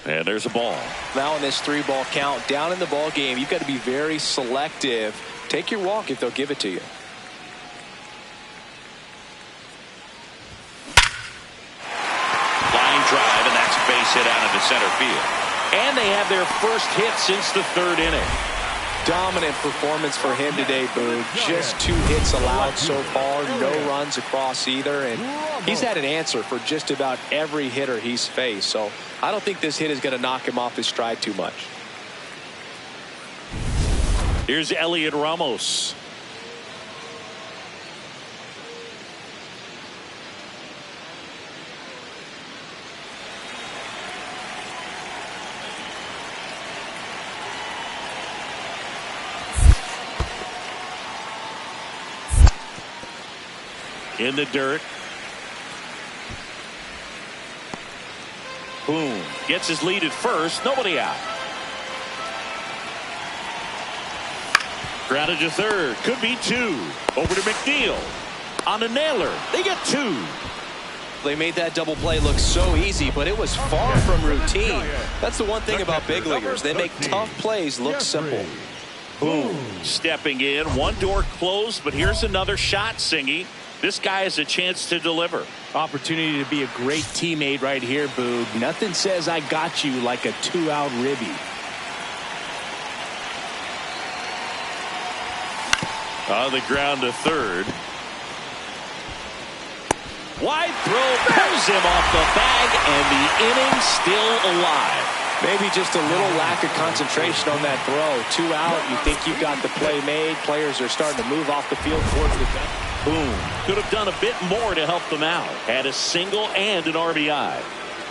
And there's a ball. Now in this 3-ball count, down in the ball game, you've got to be very selective. Take your walk if they'll give it to you. Line drive, and that's a base hit out into center field. And they have their first hit since the 3rd inning. Dominant performance for him today, Boog. Just 2 hits allowed so far, no runs across either, and he's had an answer for just about every hitter he's faced. So I don't think this hit is going to knock him off his stride too much. Here's Elliot Ramos. In the dirt. Boom. Gets his lead at first. Nobody out. Grounded to third. Could be 2. Over to McNeil. On a nailer. They get 2. They made that double play look so easy, but it was far from routine. That's the one thing about big leaguers. They make tough plays look simple. Boom. Stepping in. One door closed, but here's another shot, Singy. This guy has a chance to deliver. Opportunity to be a great teammate right here, Boog. Nothing says I got you like a 2-out ribby. On the ground to third. Wide throw pulls him off the bag, and the inning still alive. Maybe just a little lack of concentration on that throw. 2 out, you think you've got the play made. Players are starting to move off the field towards the gun. Boom. Could have done a bit more to help them out. Had a single and an RBI.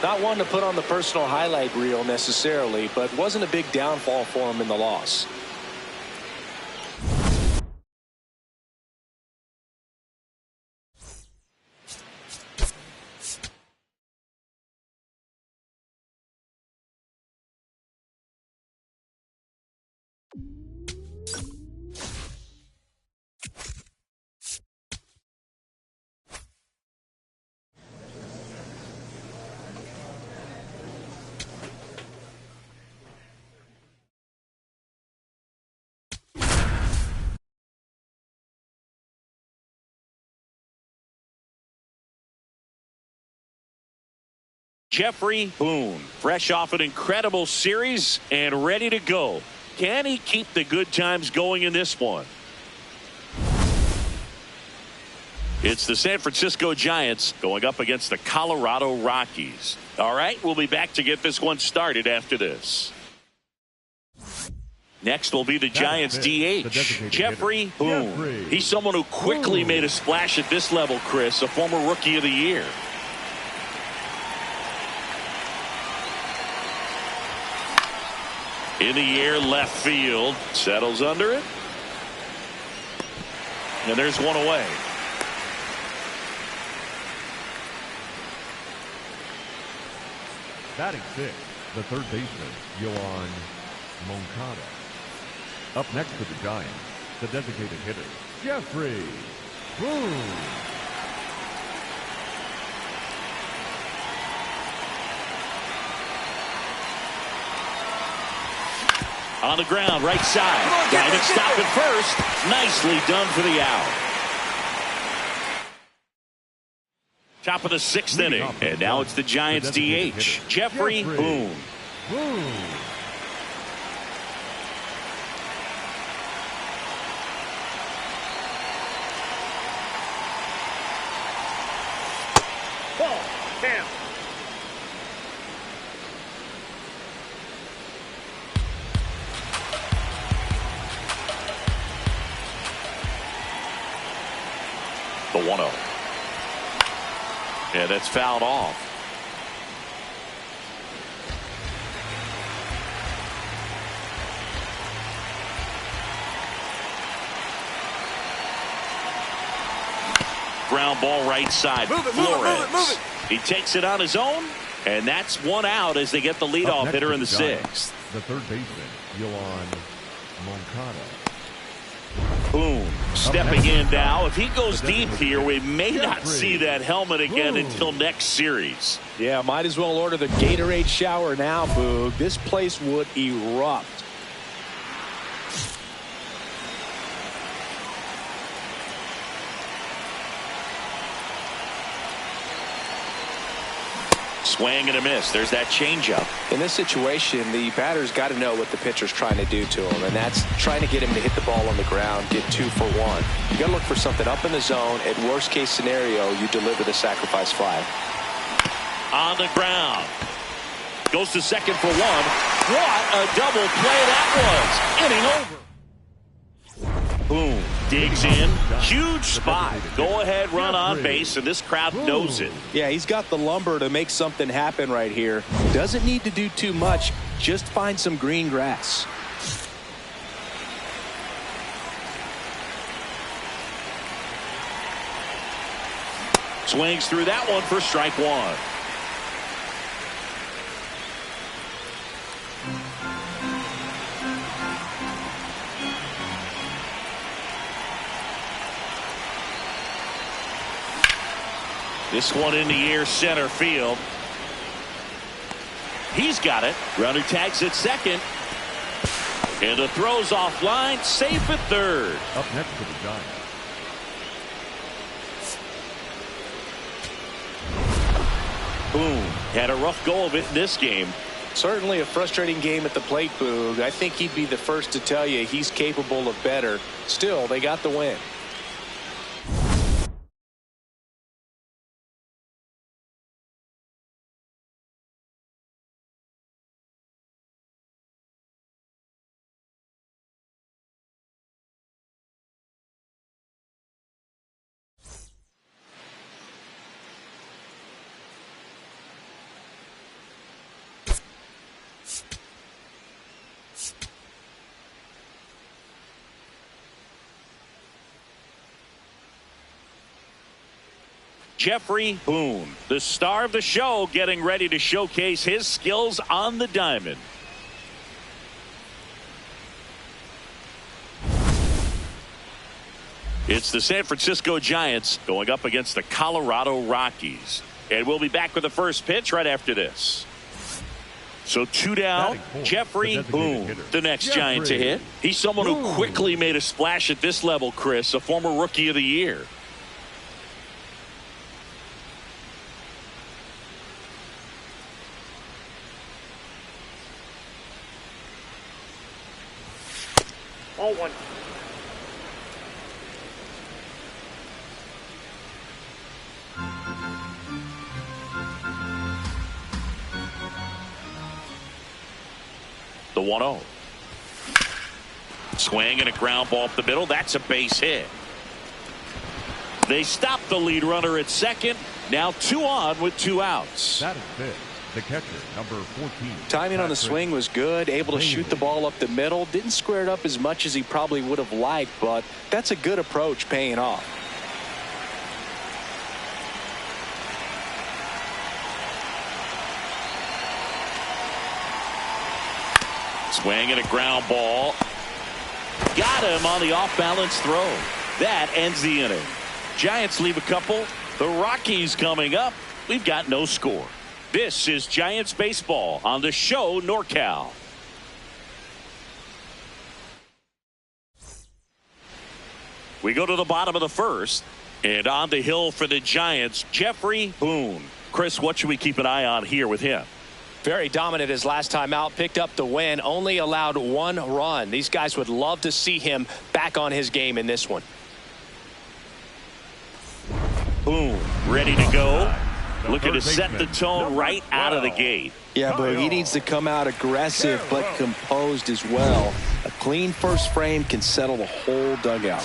Not one to put on the personal highlight reel necessarily, but wasn't a big downfall for him in the loss. Jeffrey Boone, fresh off an incredible series and ready to go. Can he keep the good times going in this one? It's the San Francisco Giants going up against the Colorado Rockies. All right, we'll be back to get this one started after this. Next will be the Giants DH, Jeffrey Boone. He's someone who quickly made a splash at this level, Chris, a former Rookie of the Year. In the air, left field, settles under it. And there's one away. Batting 6, the third baseman, Yohan Moncada. Up next for the Giants, the designated hitter, Jeffrey Boone. On the ground, right side. Diving stop at first. Nicely done for the out. Top of the 6th inning. And now it's the Giants DH, Jeffrey Boone. Ball. Down. The 1-0. Yeah, that's fouled off. Ground ball right side. Move it, Flores. move it. He takes it on his own, and that's one out as they get the leadoff hitter in the 6th. The third baseman, Yohan Moncada. Boom. Stepping in now. If he goes deep here, we may not see that helmet again until next series. Yeah, might as well order the Gatorade shower now, Boog. This place would erupt. Swing and a miss. There's that changeup. In this situation, the batter's got to know what the pitcher's trying to do to him, and that's trying to get him to hit the ball on the ground, get 2 for 1. You got to look for something up in the zone. At worst case scenario, you deliver the sacrifice fly. On the ground. Goes to second for 1. What a double play that was. Inning over. Boom. Digs in. Huge spot. Go ahead, run on base, and this crowd knows it. Yeah, he's got the lumber to make something happen right here. Doesn't need to do too much. Just find some green grass. Swings through that one for strike 1. This one in the air, center field. He's got it. Runner tags at second. And the throw's offline. Safe at third. Up next for the Giants. Boom. Had a rough go of it in this game. Certainly a frustrating game at the plate, Boog. I think he'd be the first to tell you he's capable of better. Still, they got the win. Jeffrey Boone, the star of the show, getting ready to showcase his skills on the diamond. It's the San Francisco Giants going up against the Colorado Rockies. And we'll be back with the first pitch right after this. So 2 down, Jeffrey Boone, the next Giant to hit. He's someone who quickly made a splash at this level, Chris, a former Rookie of the Year. Oh, 1. The 1-0. Swing and a ground ball up the middle. That's a base hit. They stop the lead runner at second. Now 2 on with 2 outs. That is it. The catcher, number 14. Timing on the swing was good. Able to shoot the ball up the middle. Didn't square it up as much as he probably would have liked, but that's a good approach paying off. Swing and a ground ball. Got him on the off-balance throw. That ends the inning. Giants leave a couple. The Rockies coming up. We've got no score. This is Giants baseball on the show NorCal. We go to the bottom of the first, and on the hill for the Giants, Jeffrey Boone. Chris, what should we keep an eye on here with him? Very dominant his last time out, picked up the win, only allowed 1 run. These guys would love to see him back on his game in this one. Boone, ready to go. Looking to set the tone right out of the gate. Yeah, but he needs to come out aggressive but composed as well. A clean first frame can settle the whole dugout.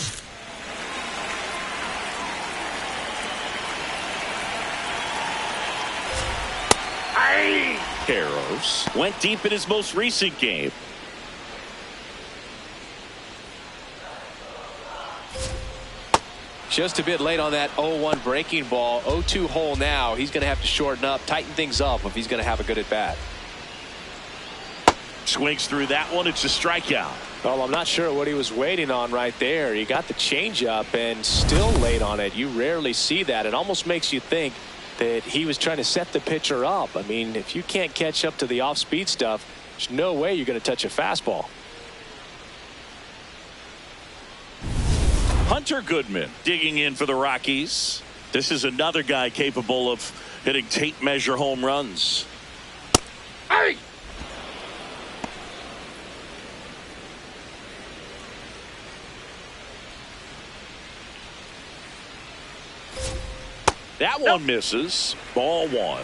Carros went deep in his most recent game. Just a bit late on that 0-1 breaking ball. 0-2 hole now. He's going to have to shorten up, tighten things up if he's going to have a good at bat. Swings through that one. It's a strikeout. Well, I'm not sure what he was waiting on right there. He got the changeup and still late on it. You rarely see that. It almost makes you think that he was trying to set the pitcher up. I mean, if you can't catch up to the off-speed stuff, there's no way you're going to touch a fastball. Hunter Goodman digging in for the Rockies. This is another guy capable of hitting tape measure home runs. Hey! That one misses. Ball one.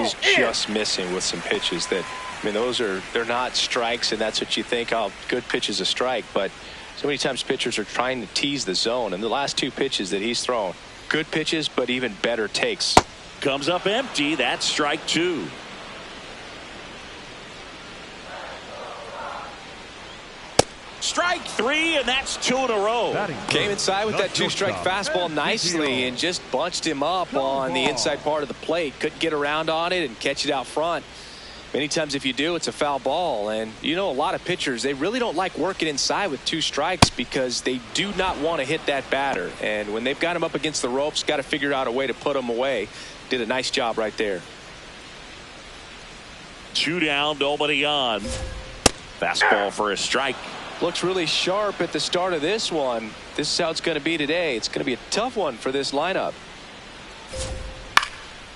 He's just missing with some pitches that, I mean, they're not strikes, and that's what you think, oh, good pitch is a strike. But so many times pitchers are trying to tease the zone, and the last two pitches that he's thrown, good pitches, but even better takes. Comes up empty. That's strike two. Strike three, and that's two in a row. Came inside with that two-strike fastball nicely and just bunched him up on the inside part of the plate. Couldn't get around on it and catch it out front. Many times if you do, it's a foul ball. And you know, a lot of pitchers, they really don't like working inside with two strikes because they do not want to hit that batter. And when they've got him up against the ropes, got to figure out a way to put him away. Did a nice job right there. Two down, nobody on. Fastball for a strike. Looks really sharp at the start of this one. This is how it's going to be today. It's going to be a tough one for this lineup.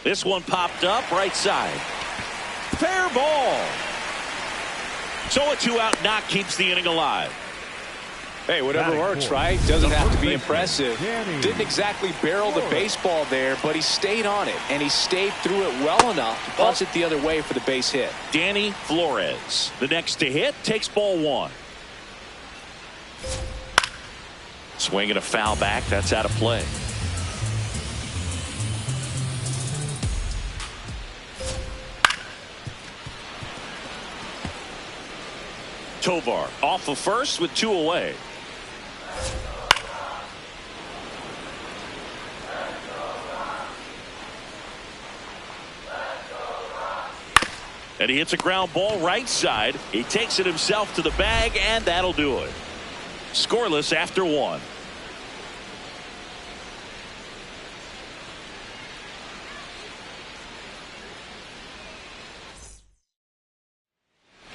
This one popped up right side. Fair ball. So a two-out knock keeps the inning alive. Hey, whatever works, right? Doesn't have to be impressive. Didn't exactly barrel the baseball there, but he stayed on it, and he stayed through it well enough to punch it the other way for the base hit. Danny Flores, the next to hit, takes ball one. Swinging a foul back. That's out of play. Tovar off of first with two away. And he hits a ground ball right side. He takes it himself to the bag, and that'll do it. Scoreless after one.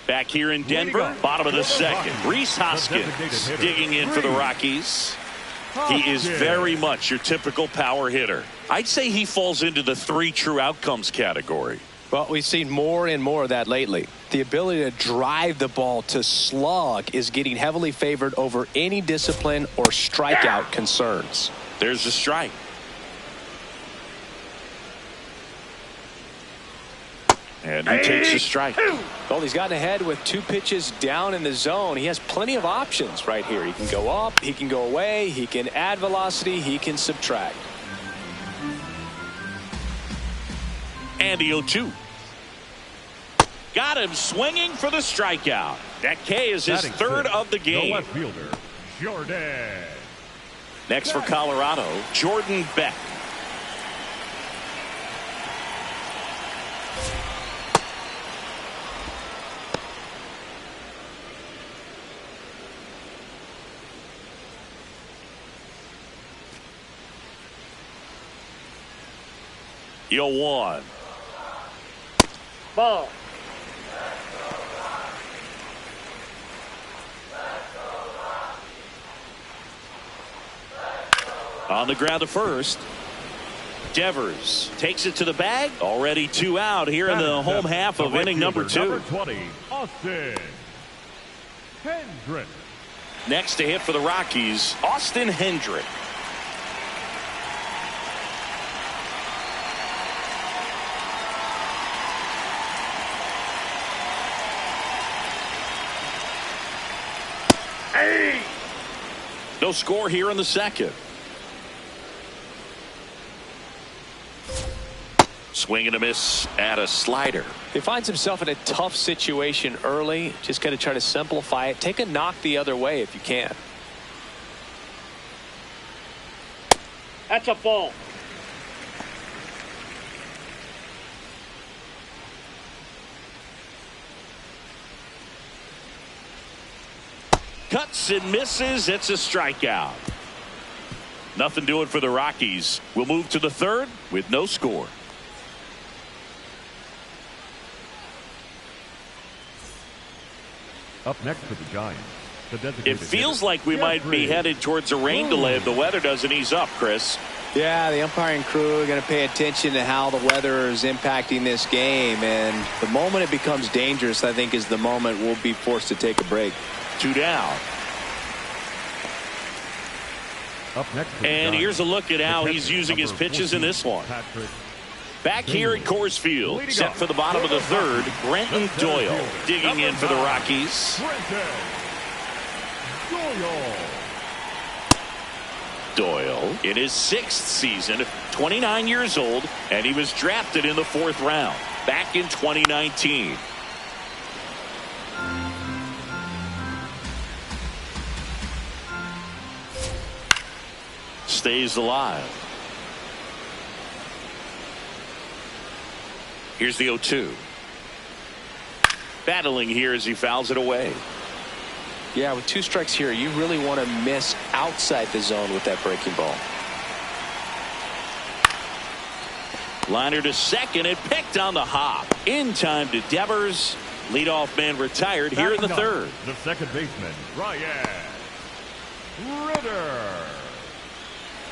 Back here in Denver, bottom of the second. Rhys Hoskins digging in for the Rockies. He is very much your typical power hitter. I'd say he falls into the three true outcomes category. Well, we've seen more and more of that lately. The ability to drive the ball to slug is getting heavily favored over any discipline or strikeout concerns. There's a strike. And he takes a strike. Well, he's gotten ahead with two pitches down in the zone. He has plenty of options right here. He can go up, he can go away, he can add velocity, he can subtract. And the 0-2. Got him swinging for the strikeout. That K is his third of the game. The left fielder, Jordan. Next for Colorado, Jordan Beck. Yo one. Ball. On the ground to first. Devers takes it to the bag. Already two out here in the home half of inning number 2. Number 20, Austin Hendrick. Next to hit for the Rockies, Austin Hendrick. Hey! No score here in the second. Swing and a miss at a slider. He finds himself in a tough situation early. Just got to try to simplify it. Take a knock the other way if you can. That's a ball. Cuts and misses. It's a strikeout. Nothing doing for the Rockies. We'll move to the third with no score. Up next for the Giants, the It designated feels hitter, like we might be Jeffrey. headed towards a rain delay if the weather doesn't ease up, Chris. Yeah, the umpiring crew are going to pay attention to how the weather is impacting this game. And the moment it becomes dangerous, I think, is the moment we'll be forced to take a break. 2 down. Up next for the And Giants, here's a look at how the he's catcher, using his number pitches in 14, this one. Patrick. Back here at Coors Field, set for the bottom of the third, Brenton Doyle digging in for the Rockies. Brenton Doyle. Doyle in his 6th season, 29 years old, and he was drafted in the 4th round back in 2019. Stays alive. Here's the 0-2. Battling here as he fouls it away. Yeah, with 2 strikes here, you really want to miss outside the zone with that breaking ball. Liner to second and picked on the hop. In time to Devers. Leadoff man retired here in the Backing up, third. The second baseman, Ryan Ritter.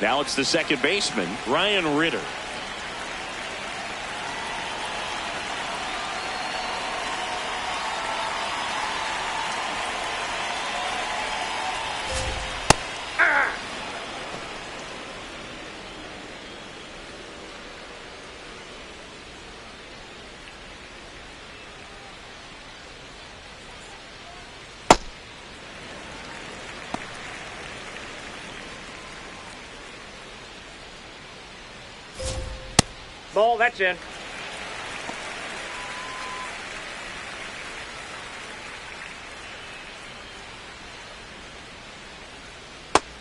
Now it's the second baseman, Ryan Ritter. Ball, that's in.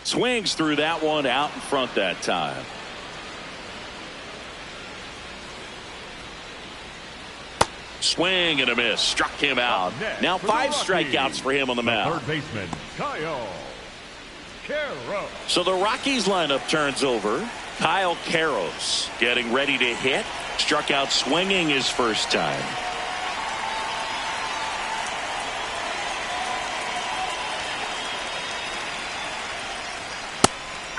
Swings through that one out in front that time. Swing and a miss. Struck him out. Now 5 strikeouts for him on the mound. Third baseman, Kyle Carroll. So the Rockies lineup turns over. Kyle Carros getting ready to hit. Struck out swinging his first time.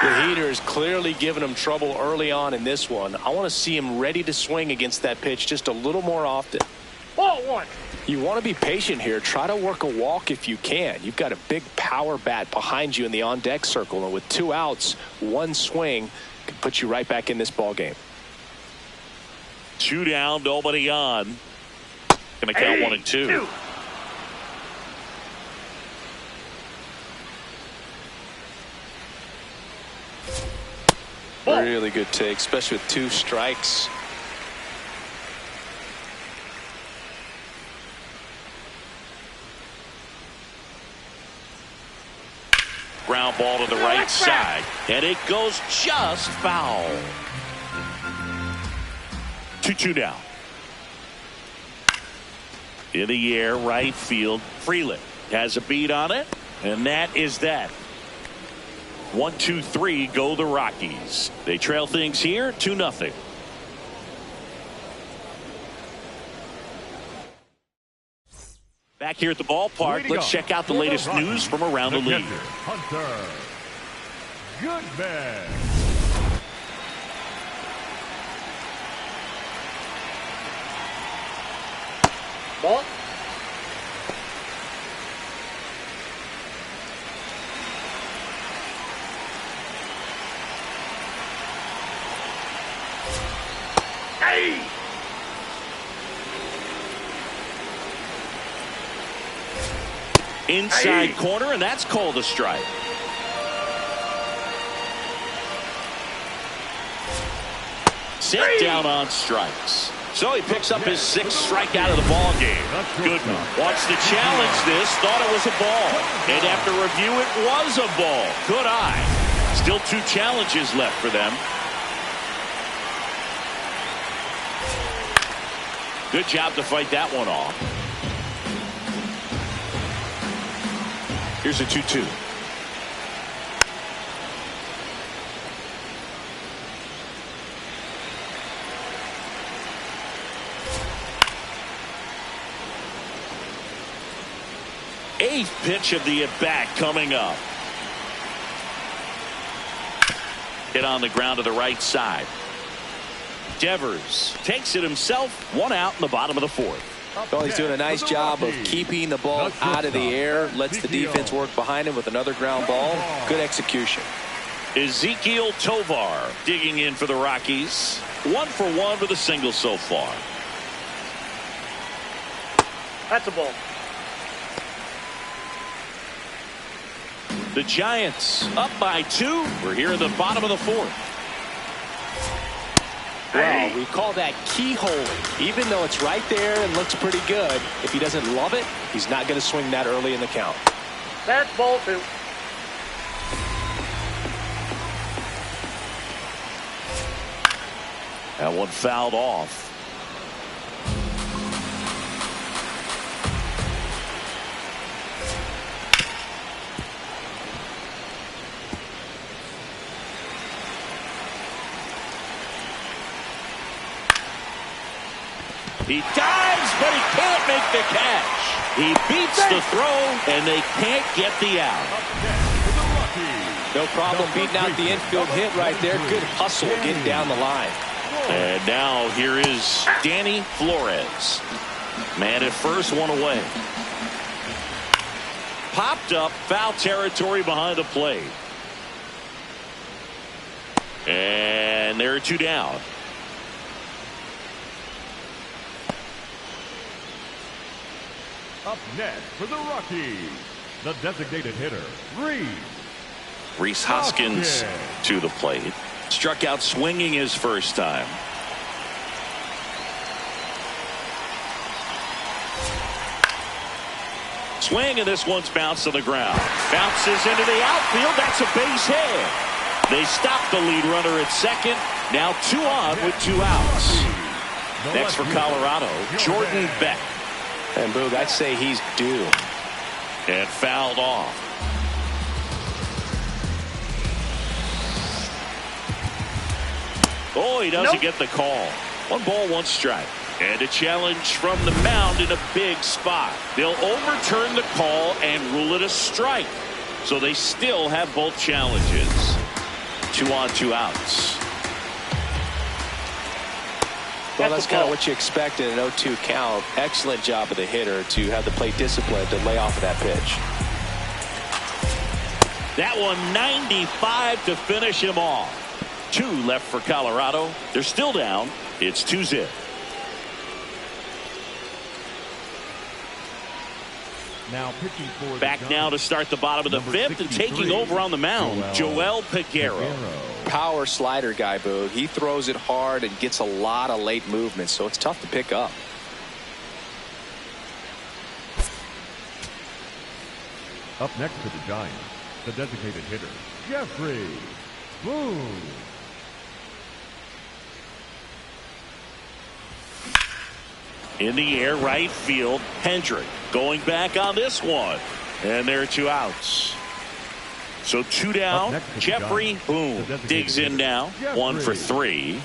The heater is clearly giving him trouble early on in this one. I want to see him ready to swing against that pitch just a little more often. Ball 1. You want to be patient here. Try to work a walk if you can. You've got a big power bat behind you in the on-deck circle, and with 2 outs, 1 swing can put you right back in this ball game. 2 down, nobody on. Gonna count 1 and 2. Really good take, especially with 2 strikes. Ground ball to the right side, and it goes just foul. 2-2 now. In the air, right field. Freeland has a beat on it, and that is that. 1, 2, 3 go the Rockies. They trail things here 2-0. Back here at the ballpark, let's check out the latest news from around the league. Hunter Goodman. Ball. Hey! Inside corner, and that's called a strike. Set down on strikes. So he picks up his 6th strikeout of the ball game. Goodman wants to challenge this, thought it was a ball. And after review, it was a ball. Good eye. Still 2 challenges left for them. Good job to fight that one off. Here's a 2-2. Eighth pitch of the at-bat coming up. Hit on the ground to the right side. Devers takes it himself. 1 out in the bottom of the 4th. Well, he's doing a nice job of keeping the ball out of the air. Lets the defense work behind him with another ground ball. Good execution. Ezekiel Tovar digging in for the Rockies. 1 for 1 with a single so far. That's a ball. The Giants up by 2. We're here in the bottom of the 4th. Well, we call that keyholing. Even though it's right there and looks pretty good, if he doesn't love it, he's not going to swing that early in the count. That's ball 2. That one fouled off. He dives, but he can't make the catch. He beats the throw, and they can't get the out. No problem beating out the infield hit right there. Good hustle getting down the line. And now here is Danny Flores. Man at first, 1 away. Popped up, foul territory behind the plate. And there are 2 down. Up next for the Rockies, the designated hitter, Rhys Hoskins to the plate. Struck out swinging his first time. Swing, and this one's bounced to the ground. Bounces into the outfield. That's a base hit. They stop the lead runner at second. Now 2 on with 2 outs. Next for Colorado, Jordan Beck. And Boog, I'd say he's due. And fouled off. Oh, he doesn't get the call. 1 ball, 1 strike. And a challenge from the mound in a big spot. They'll overturn the call and rule it a strike. So they still have both challenges. 2 on, 2 outs. Well, that's kind of what you expect in an 0-2 count. Excellent job of the hitter to have the plate discipline to lay off of that pitch. That one 95 to finish him off. 2 left for Colorado. They're still down. It's 2-0. Now pitching for back now to start the bottom of the 5th and taking over on the mound, Joel Peguero. Power slider guy, Boog. He throws it hard and gets a lot of late movement, so it's tough to pick up. Up next to the Giants, the designated hitter, Jeffrey Boone. In the air, right field, Hendrick going back on this one. And there are 2 outs. So 2 down. Jeffrey Boone digs in now. 1 for 3.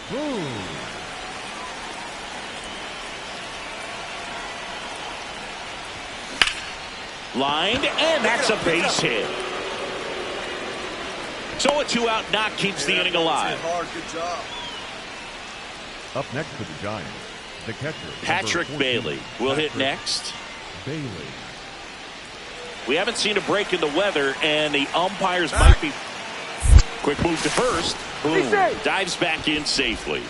Lined, and that's a base hit. So a 2-out knock keeps the inning alive. Good job. Up next to the Giants, the catcher, Patrick Bailey will hit next. Bailey. We haven't seen a break in the weather, and the umpires might be. Quick move to first. Boom. Dives back in safely.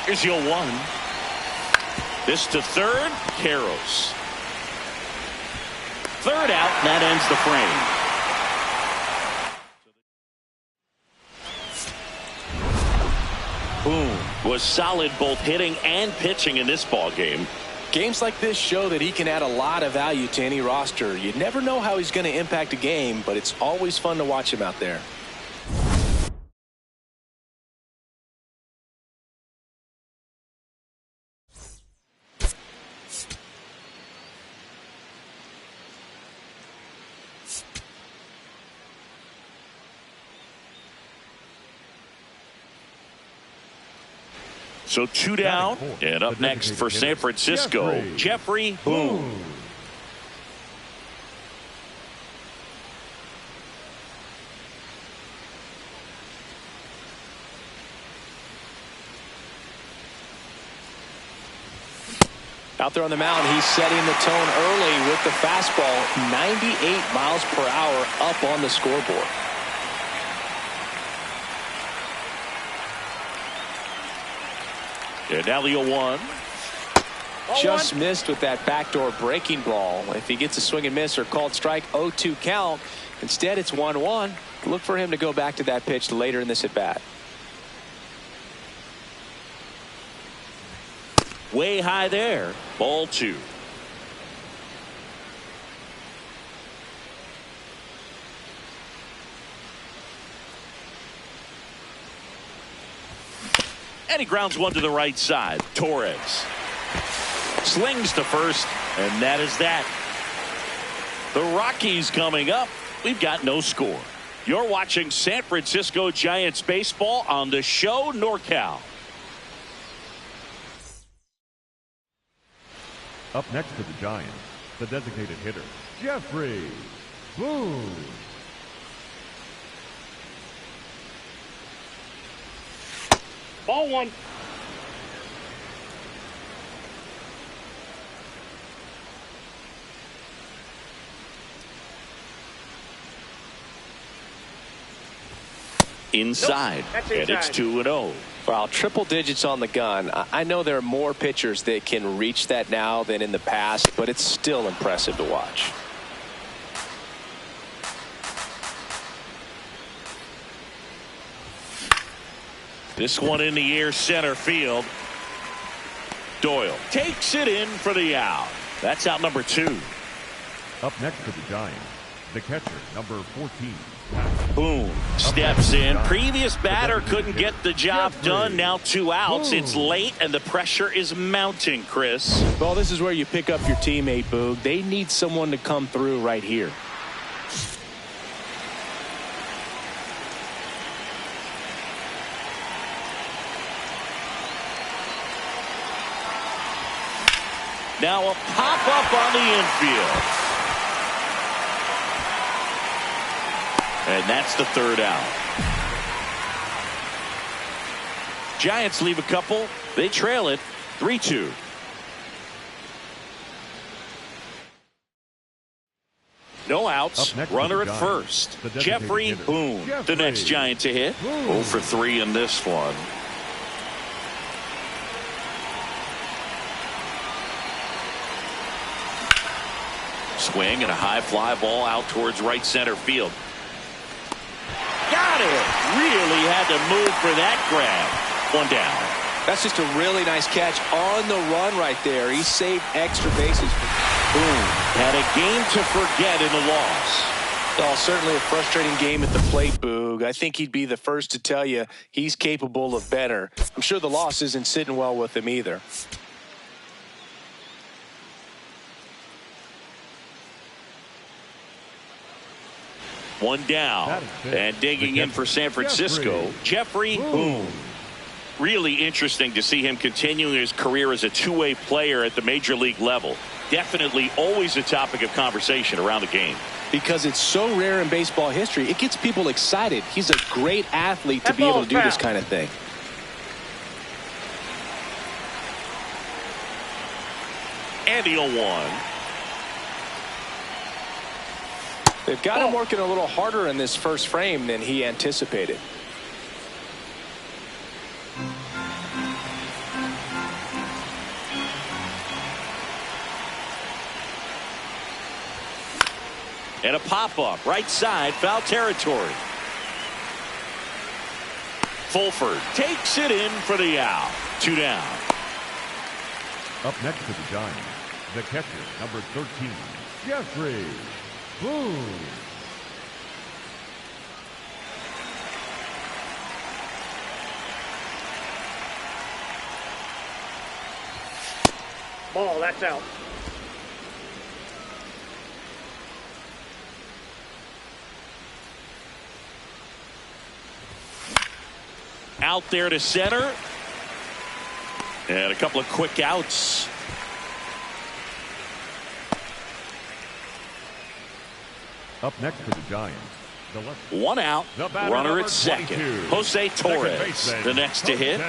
Here's your 1. This to third. Karros. 3rd out, and that ends the frame. Boone was solid both hitting and pitching in this ball game. Games like this show that he can add a lot of value to any roster. You never know how he's going to impact a game, but it's always fun to watch him out there. So 2 down, and up next for San Francisco, Jeffrey Boone. Out there on the mound, he's setting the tone early with the fastball, 98 miles per hour up on the scoreboard. And now the 0-1. Just missed with that backdoor breaking ball. If he gets a swing and miss or called strike, 0-2 count. Instead, it's 1-1. Look for him to go back to that pitch later in this at bat. Way high there. Ball 2. And he grounds one to the right side. Torres slings to first, and that is that. The Rockies coming up. We've got no score. You're watching San Francisco Giants baseball on the show NorCal. Up next to the Giants, the designated hitter, Jeffrey Boone. Ball 1. Inside, Nope, and it's 2-0. Well, triple digits on the gun. I know there are more pitchers that can reach that now than in the past, but it's still impressive to watch. This one in the air, center field. Doyle takes it in for the out. That's out number 2. Up next to the Giants, the catcher, number 14. Boone steps in. Previous batter couldn't get the job done. Now 2 outs. It's late, and the pressure is mounting, Chris. Well, this is where you pick up your teammate, Boog. They need someone to come through right here. Now a pop-up on the infield. And that's the 3rd out. Giants leave a couple. They trail it 3-2. No outs. Runner at first. Jeffrey Boone, the next Giant to hit. 0 for 3 in this one. Swing and a high fly ball out towards right center field. Got it. Really had to move for that grab. 1 down. That's just a really nice catch on the run right there. He saved extra bases. Boom. Had a game to forget in the loss. Well, certainly a frustrating game at the plate, Boog. I think he'd be the first to tell you he's capable of better. I'm sure the loss isn't sitting well with him either. One down, and digging in for San Francisco, Jeffrey Boone. Really interesting to see him continuing his career as a two-way player at the major league level. Definitely always a topic of conversation around the game. Because it's so rare in baseball history, it gets people excited. He's a great athlete to be able to do this kind of thing. And the 0-1. They've got him working a little harder in this first frame than he anticipated. And a pop-up, right side, foul territory. Fulford takes it in for the out. 2 down. Up next for the Giants, the catcher, number 13, Jeffrey Boone. Ball, that's out. Out there to center. And a couple of quick outs. Up next for the Giants, the left. One out. Runner at second. Jose Torres, the next to hit.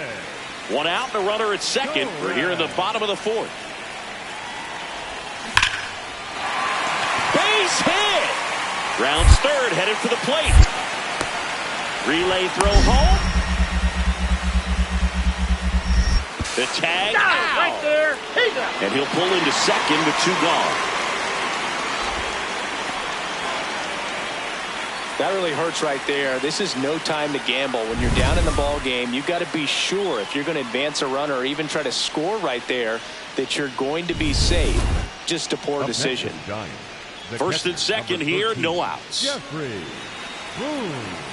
One out and a runner at second. We're here in the bottom of the fourth. Base hit. Rounds third, headed for the plate. Relay throw home. The tag out. Right there. And he'll pull into second with two gone. That really hurts right there. This is no time to gamble. When you're down in the ball game, you've got to be sure if you're going to advance a runner or even try to score right there that you're going to be safe. Just a poor decision. First and second here, no outs. Jeffrey Boone.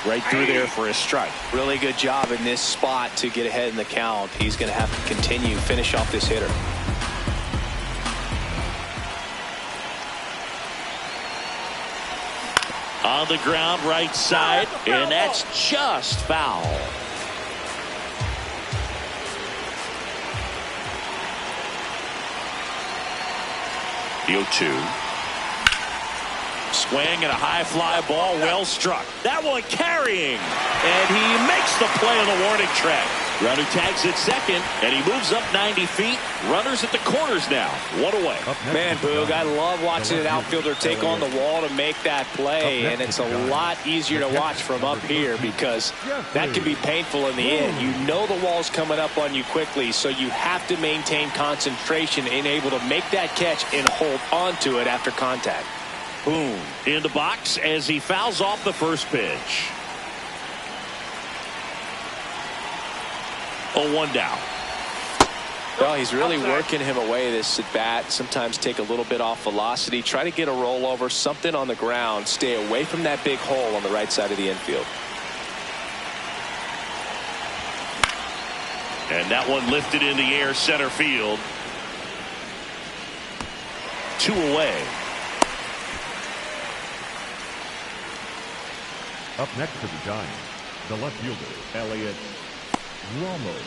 Right through there for a strike. Really good job in this spot to get ahead in the count. He's going to have to continue, finish off this hitter. On the ground, right side, and that's just foul. The 0-2. Swing and a high fly ball, well struck. That one carrying, and he makes the play on the warning track. Runner tags at second, and he moves up 90 feet. Runners at the corners now. One away. Man, Boog, I love watching an outfielder take on the wall to make that play, and it's a lot easier to watch from up here because that can be painful in the end. You know the wall's coming up on you quickly, so you have to maintain concentration and able to make that catch and hold onto it after contact. Boom. In the box as he fouls off the first pitch. 0-1 down. Well, he's really working him away this at bat. Sometimes take a little bit off velocity. Try to get a rollover, something on the ground. Stay away from that big hole on the right side of the infield. And that one lifted in the air, center field. 2 away. Up next for the Giants, the left fielder, Elliot Ramos.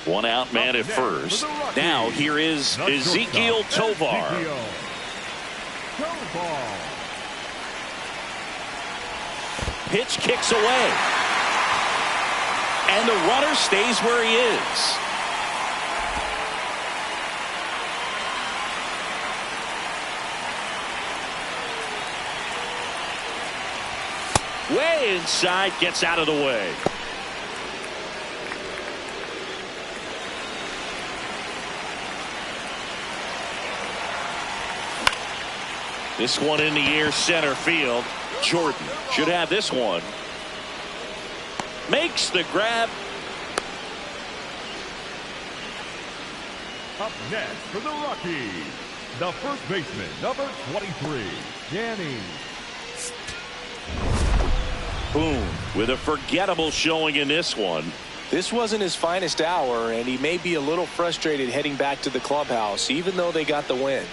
One out, man at first. Now here is Ezequiel Tovar. Pitch kicks away. And the runner stays where he is. Way inside, gets out of the way. This one in the air, center field. Jordan should have this one. Makes the grab. Up next for the Rockies, the first baseman, number 23, Danny. Boom, with a forgettable showing in this one. This wasn't his finest hour, and he may be a little frustrated heading back to the clubhouse, even though they got the win.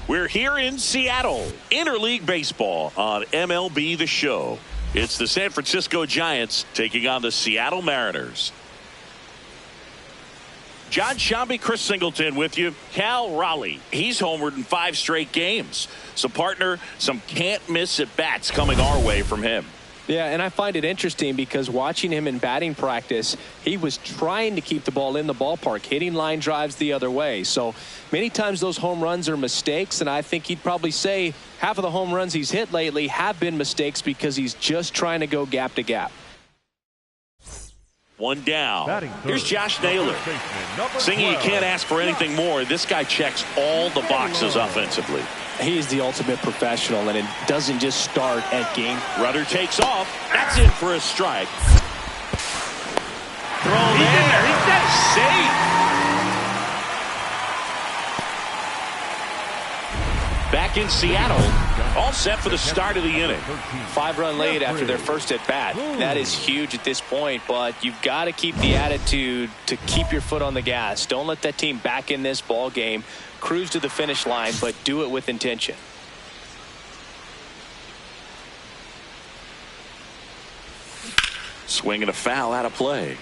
We're here in Seattle. Interleague Baseball on MLB The Show. It's the San Francisco Giants taking on the Seattle Mariners. John Shambi, Chris Singleton with you. Cal Raleigh, he's homered in 5 straight games. So, partner, some can't-miss at-bats coming our way from him. Yeah, and I find it interesting because watching him in batting practice, he was trying to keep the ball in the ballpark, hitting line drives the other way. So many times those home runs are mistakes, and I think he'd probably say half of the home runs he's hit lately have been mistakes because he's just trying to go gap to gap. One down. Here's Josh Naylor. Singy, you can't ask for anything more. This guy checks all the boxes offensively. He is the ultimate professional, and it doesn't just start at game. Rudder takes off. That's in for a strike. Thrown there. He's got a save. Back in Seattle, all set for the start of the inning. 5-run lead after their first at bat. That is huge at this point, but you've got to keep the attitude to keep your foot on the gas. Don't let that team back in this ball game. Cruise to the finish line, but do it with intention. Swing and a foul out of play.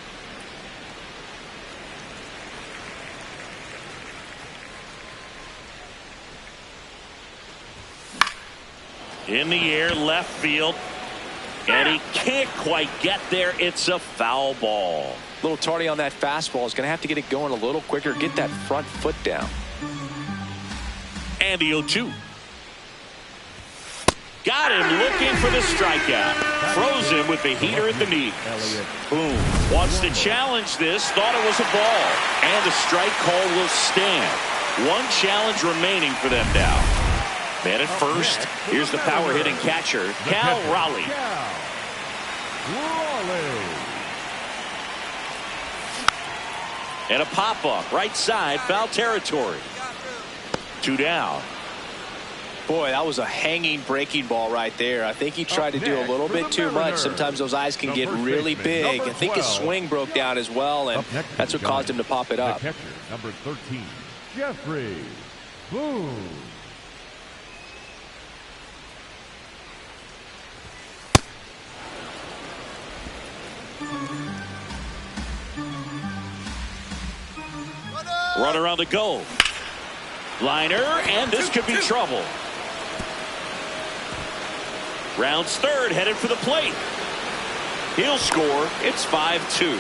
In the air, left field. And he can't quite get there. It's a foul ball. A little tardy on that fastball. He's going to have to get it going a little quicker. Get that front foot down. And the 0-2. Got him looking for the strikeout. Throws him with the heater at the knees. Boom. Wants to challenge this. Thought it was a ball. And the strike call will stand. One challenge remaining for them now. Man at first. Here's the power hitting catcher, Cal Raleigh. And a pop-up. Right side. Foul territory. 2 down. Boy, that was a hanging breaking ball right there. I think he tried to do a little bit too much. Sometimes those eyes can get really big. I think his swing broke down as well, and that's what caused him to pop it up. Catcher, number 13, Jeffrey Boone. Runner on the go. Liner, and this could be trouble. Rounds third, headed for the plate. He'll score. It's 5-2.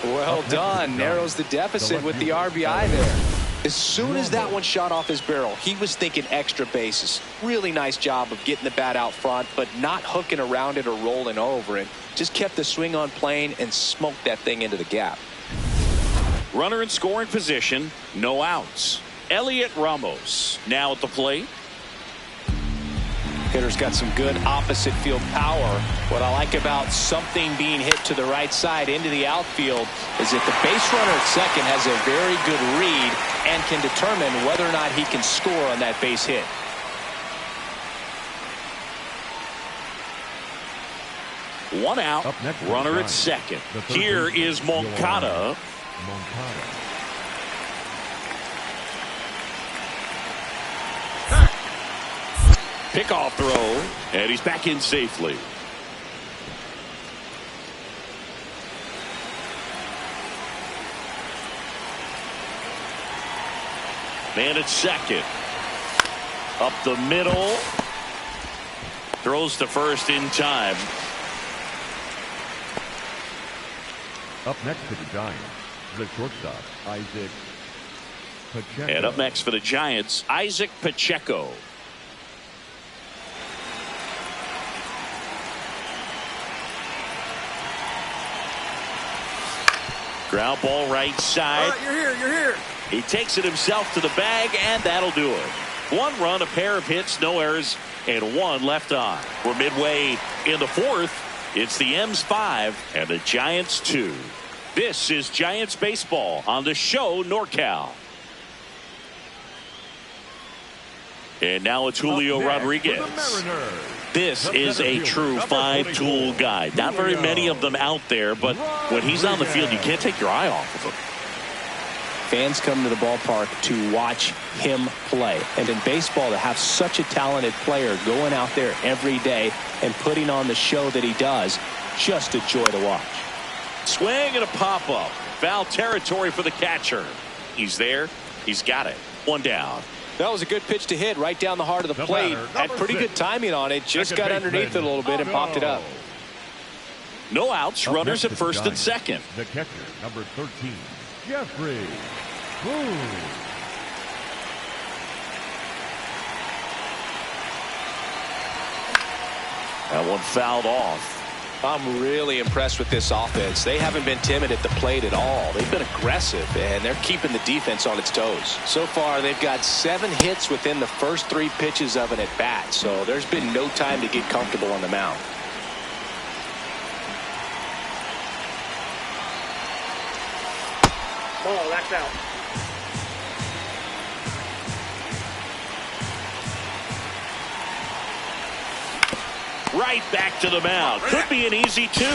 Well done. Narrows the deficit with the RBI there. As soon as that one shot off his barrel, he was thinking extra bases. Really nice job of getting the bat out front, but not hooking around it or rolling over it. Just kept the swing on plane and smoked that thing into the gap. Runner in scoring position, no outs. Elliot Ramos now at the plate. Hitter's got some good opposite field power. What I like about something being hit to the right side into the outfield is that the base runner at second has a very good read and can determine whether or not he can score on that base hit. One out, runner at second. Here is Moncada. Pickoff throw, and he's back in safely. Man at second. Up the middle. Throws to first in time. Up next for the Giants, the shortstop, Isaac Pacheco. And up next for the Giants, Isaac Pacheco. Ground ball right side. You're here. He takes it himself to the bag, and that'll do it. 1 run, a pair of hits, no errors, and 1 left on. We're midway in the 4th. It's the M's 5 and the Giants 2. This is Giants baseball on the show NorCal. And now it's Julio Rodriguez. This is a true 5-tool guy. Not very many of them out there, but when he's on the field, you can't take your eye off of him. Fans come to the ballpark to watch him play. And in baseball, to have such a talented player going out there every day and putting on the show that he does, just a joy to watch. Swing and a pop-up. Foul territory for the catcher. He's there. He's got it. One down. That was a good pitch to hit right down the heart of the plate. Had pretty good timing on it. Just got underneath it a little bit and popped it up. No outs. Runners at first and second. The catcher, number 13, Jeffrey. Boom. That one fouled off. I'm really impressed with this offense. They haven't been timid at the plate at all. They've been aggressive, and they're keeping the defense on its toes. So far, they've got 7 hits within the first 3 pitches of an at-bat, so there's been no time to get comfortable on the mound. Oh, that's out. Right back to the mound. Could be an easy 2.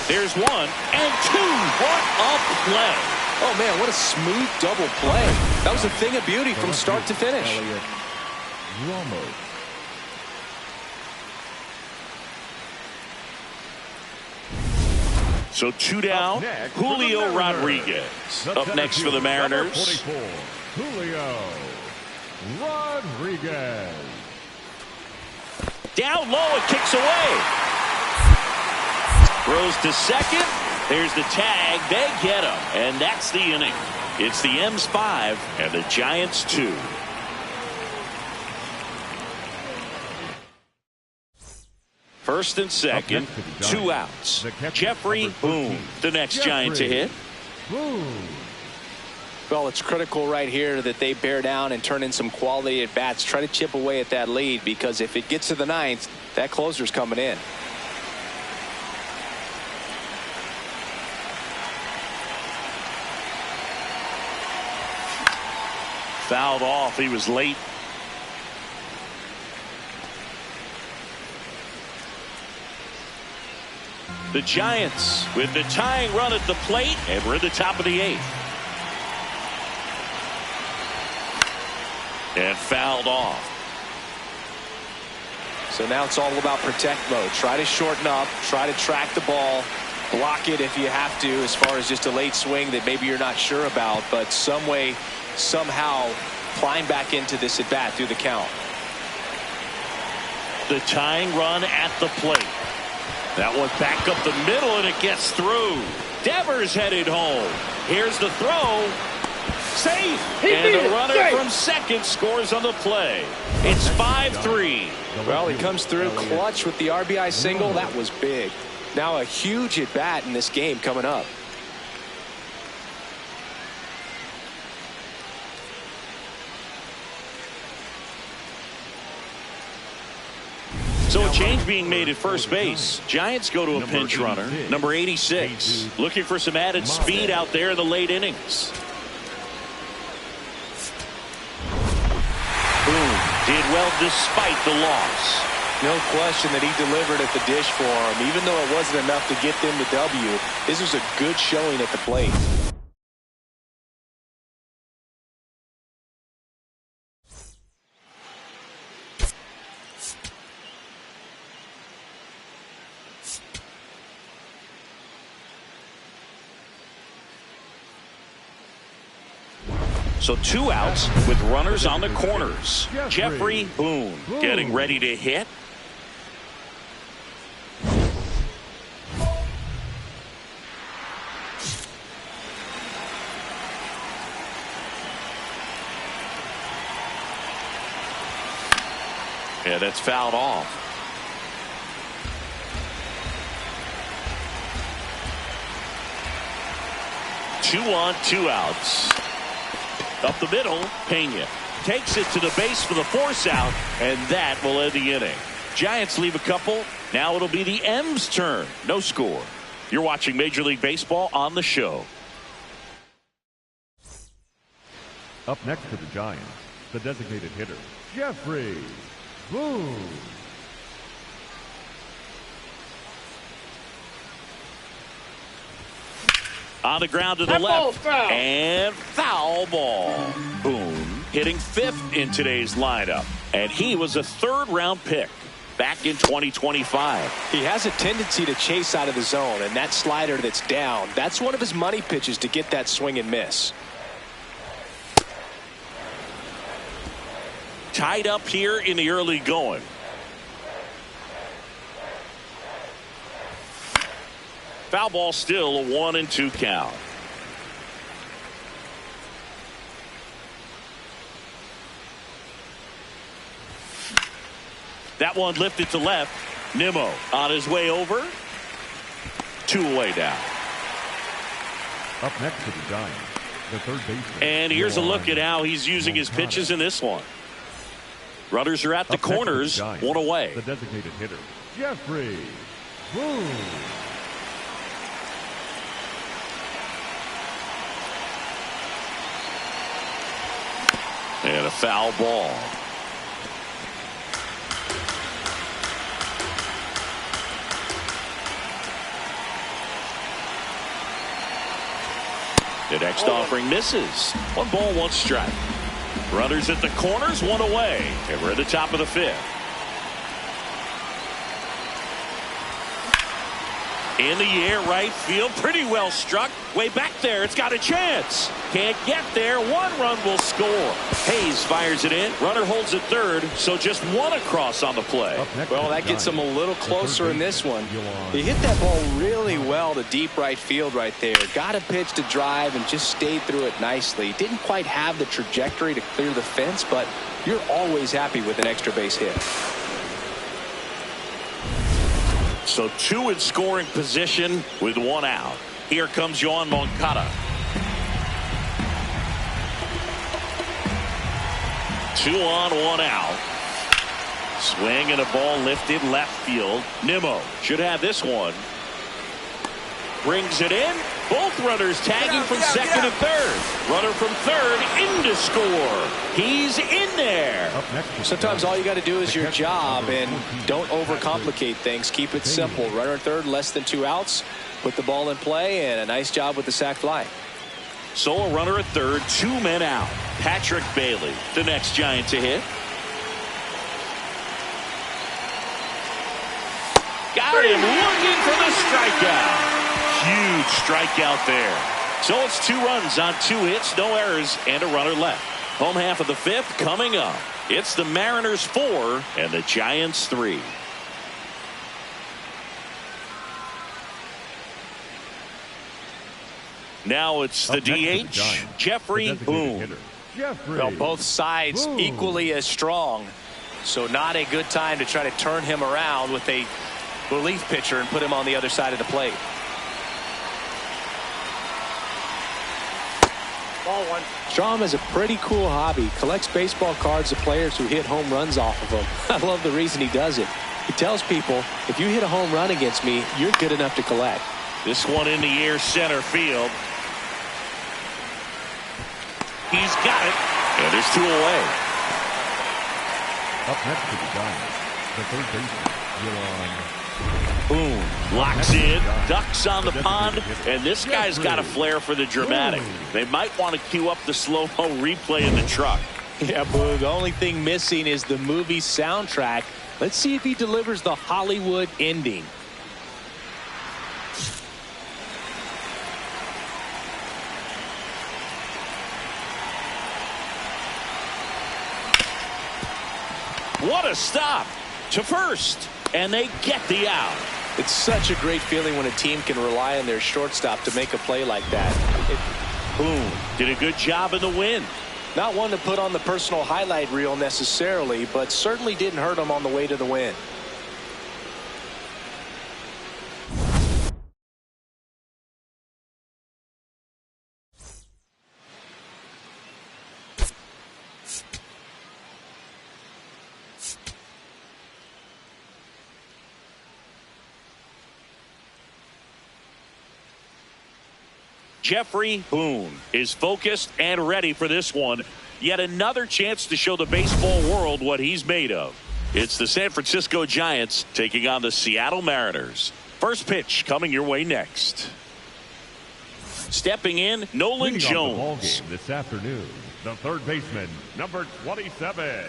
There's 1 and 2. What a play. Oh, man, what a smooth double play. That was a thing of beauty from start to finish. Ramos. So 2 down. Julio Rodriguez. Up next for the Mariners. 44, Julio Rodriguez. Down low and kicks away. Throws to second. There's the tag. They get him. And that's the inning. It's the M's 5 and the Giants 2. First and second. 2 outs. Jeffrey Boone, the next Giant to hit. Boom. Well, it's critical right here that they bear down and turn in some quality at bats. Try to chip away at that lead, because if it gets to the 9th, that closer's coming in. Fouled off. He was late. The Giants with the tying run at the plate, and we're at the top of the 8th. And fouled off. So now it's all about protect mode. Try to shorten up, try to track the ball, block it if you have to, as far as just a late swing that maybe you're not sure about, but some way, somehow climb back into this at bat through the count. The tying run at the plate. That one back up the middle, and it gets through. Devers headed home. Here's the throw. Safe. And the runner from second scores on the play. It's 5-3. Well, he comes through clutch with the RBI single. That was big. Now a huge at bat in this game coming up. So a change being made at first base. Giants go to a pinch runner, number 86, looking for some added speed out there in the late innings. Boone did well despite the loss. No question that he delivered at the dish for him. Even though it wasn't enough to get them the W, this was a good showing at the plate. So 2 outs with runners on the corners. Jeffrey Boone getting ready to hit. Yeah, that's fouled off. Two on, 2 outs. Up the middle, Pena takes it to the base for the force out, and that will end the inning. Giants leave a couple. Now it'll be the M's turn. No score. You're watching Major League Baseball on the show. Up next to the Giants, the designated hitter, Jeffrey Boone. On the ground to the left. Foul. And foul ball. Boone hitting 5th in today's lineup. And he was a 3rd-round pick back in 2025. He has a tendency to chase out of the zone, and that slider that's down, that's one of his money pitches to get that swing and miss. Tied up here in the early going. Foul ball, still a 1-2 count. That one lifted to left. Nimmo on his way over. 2 away down. Up next to the Giants, the third baseman. And here's a look at how he's using his pitches in this one. Runners are at the corners, 1 away. The designated hitter, Jeffrey Boone. And a foul ball. The next offering misses. 1 ball, 1 strike. Runners at the corners, 1 away. And we're at the top of the 5th. In the air, right field, pretty well struck. Way back there, it's got a chance. Can't get there. 1 run will score. Hayes fires it in. Runner holds at 3rd, so just 1 across on the play. Well, that gets him a little closer in this one. He hit that ball really well to deep right field right there. Got a pitch to drive and just stayed through it nicely. Didn't quite have the trajectory to clear the fence, but you're always happy with an extra base hit. So 2 in scoring position with 1 out. Here comes Yoan Moncada. 2 on, 1 out. Swing and a ball lifted left field. Nimmo should have this one. Brings it in. Both runners tagging from 2nd and 3rd. Runner from 3rd in to score. He's in there. Sometimes all you got to do is your job and don't overcomplicate things. Keep it simple. Runner at 3rd, less than 2 outs. Put the ball in play, and a nice job with the sac fly. So a runner at 3rd, 2 men out. Patrick Bailey, the next Giant to hit. Got him looking for the strikeout. Huge strikeout there. So it's 2 runs on 2 hits, no errors, and a runner left. Home half of the 5th coming up. It's the Mariners 4 and the Giants 3. Now it's the DH, Jeffrey Boone. Well, both sides equally as strong. So not a good time to try to turn him around with a relief pitcher and put him on the other side of the plate. Ball 1. Strom has a pretty cool hobby. Collects baseball cards of players who hit home runs off of him. I love the reason he does it. He tells people, if you hit a home run against me, you're good enough to collect. This one in the air, center field. He's got it. And there's 2 away. Up next to the Giants, the third baseman, Yoan. Boone locks in, ducks on the pond, and this guy's got a flair for the dramatic. They might want to cue up the slow-mo replay in the truck. Yeah, Boone, the only thing missing is the movie soundtrack. Let's see if he delivers the Hollywood ending. What a stop to first, and they get the out. It's such a great feeling when a team can rely on their shortstop to make a play like that. Boone did a good job in the win. Not one to put on the personal highlight reel necessarily, but certainly didn't hurt him on the way to the win. Jeffrey Boone is focused and ready for this one. Yet another chance to show the baseball world what he's made of. It's the San Francisco Giants taking on the Seattle Mariners. First pitch coming your way next. Stepping in, Nolan Leading off the ball Jones. game this afternoon, the third baseman, number 27,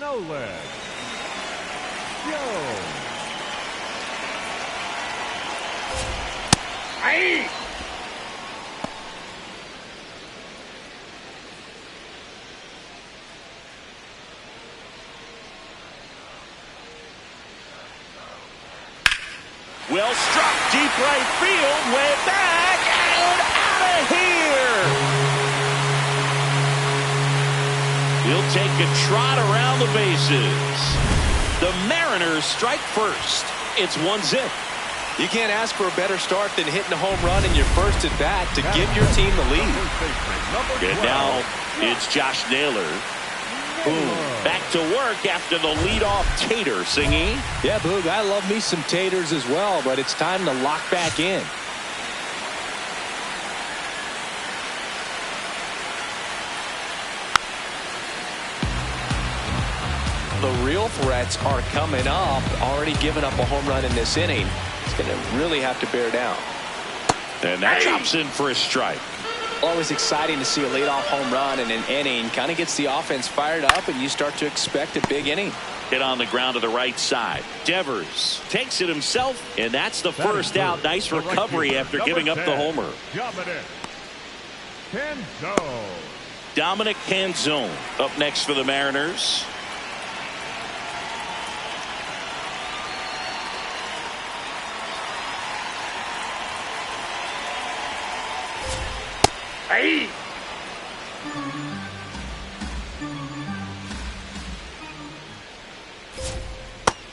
Nolan Jones. Aye. Well struck, deep right field, way back, and out of here. He'll take a trot around the bases. The Mariners strike first. It's 1-0. You can't ask for a better start than hitting a home run in your first at bat to give your team the lead. And now it's Josh Naylor. Boom. Back to work after the leadoff tater singing. Yeah, Boog, I love me some taters as well, but it's time to lock back in. The real threats are coming up. Already given up a home run in this inning. It's going to really have to bear down. And that drops in for a strike. Always exciting to see a leadoff home run in an inning. Kind of gets the offense fired up, and you start to expect a big inning. Hit on the ground to the right side. Devers takes it himself, and that's the first out. Nice recovery after giving up the homer. Dominic Canzone up next for the Mariners. Aye.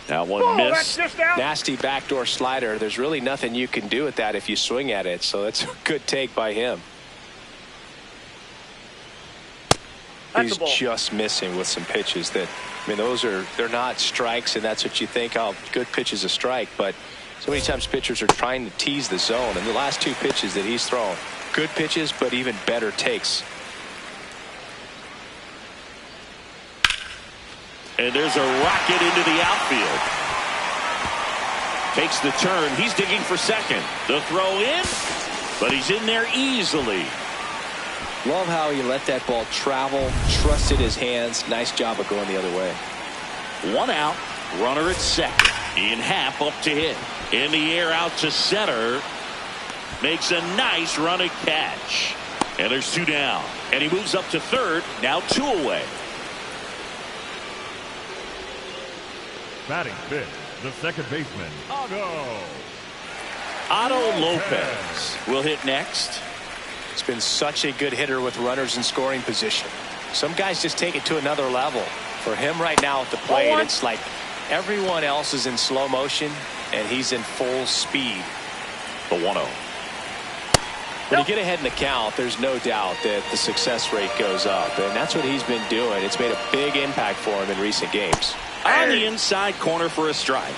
That one Oh, missed. that's just out. Nasty backdoor slider. There's really nothing you can do with that if you swing at it. So that's a good take by him. That's He's a ball. just missing with some pitches that, I mean, they're not strikes, and that's what you think, oh, good pitch is a strike. But so many times pitchers are trying to tease the zone, and the last two pitches that he's thrown, good pitches, but even better takes. And there's a rocket into the outfield. Takes the turn. He's digging for second. The throw in, but he's in there easily. Love how he let that ball travel, trusted his hands. Nice job of going the other way. One out, runner at second. Ian Happ up to hit. In the air out to center. Makes a nice running catch. And there's two down. And he moves up to third. Now two away. Batting fifth, the second baseman, Otto Lopez will hit next. He's been such a good hitter with runners in scoring position. Some guys just take it to another level. For him right now at the plate, it's like everyone else is in slow motion, and he's in full speed. The 1-0. When you get ahead in the count, there's no doubt that the success rate goes up, and that's what he's been doing. It's made a big impact for him in recent games. On the inside corner for a strike.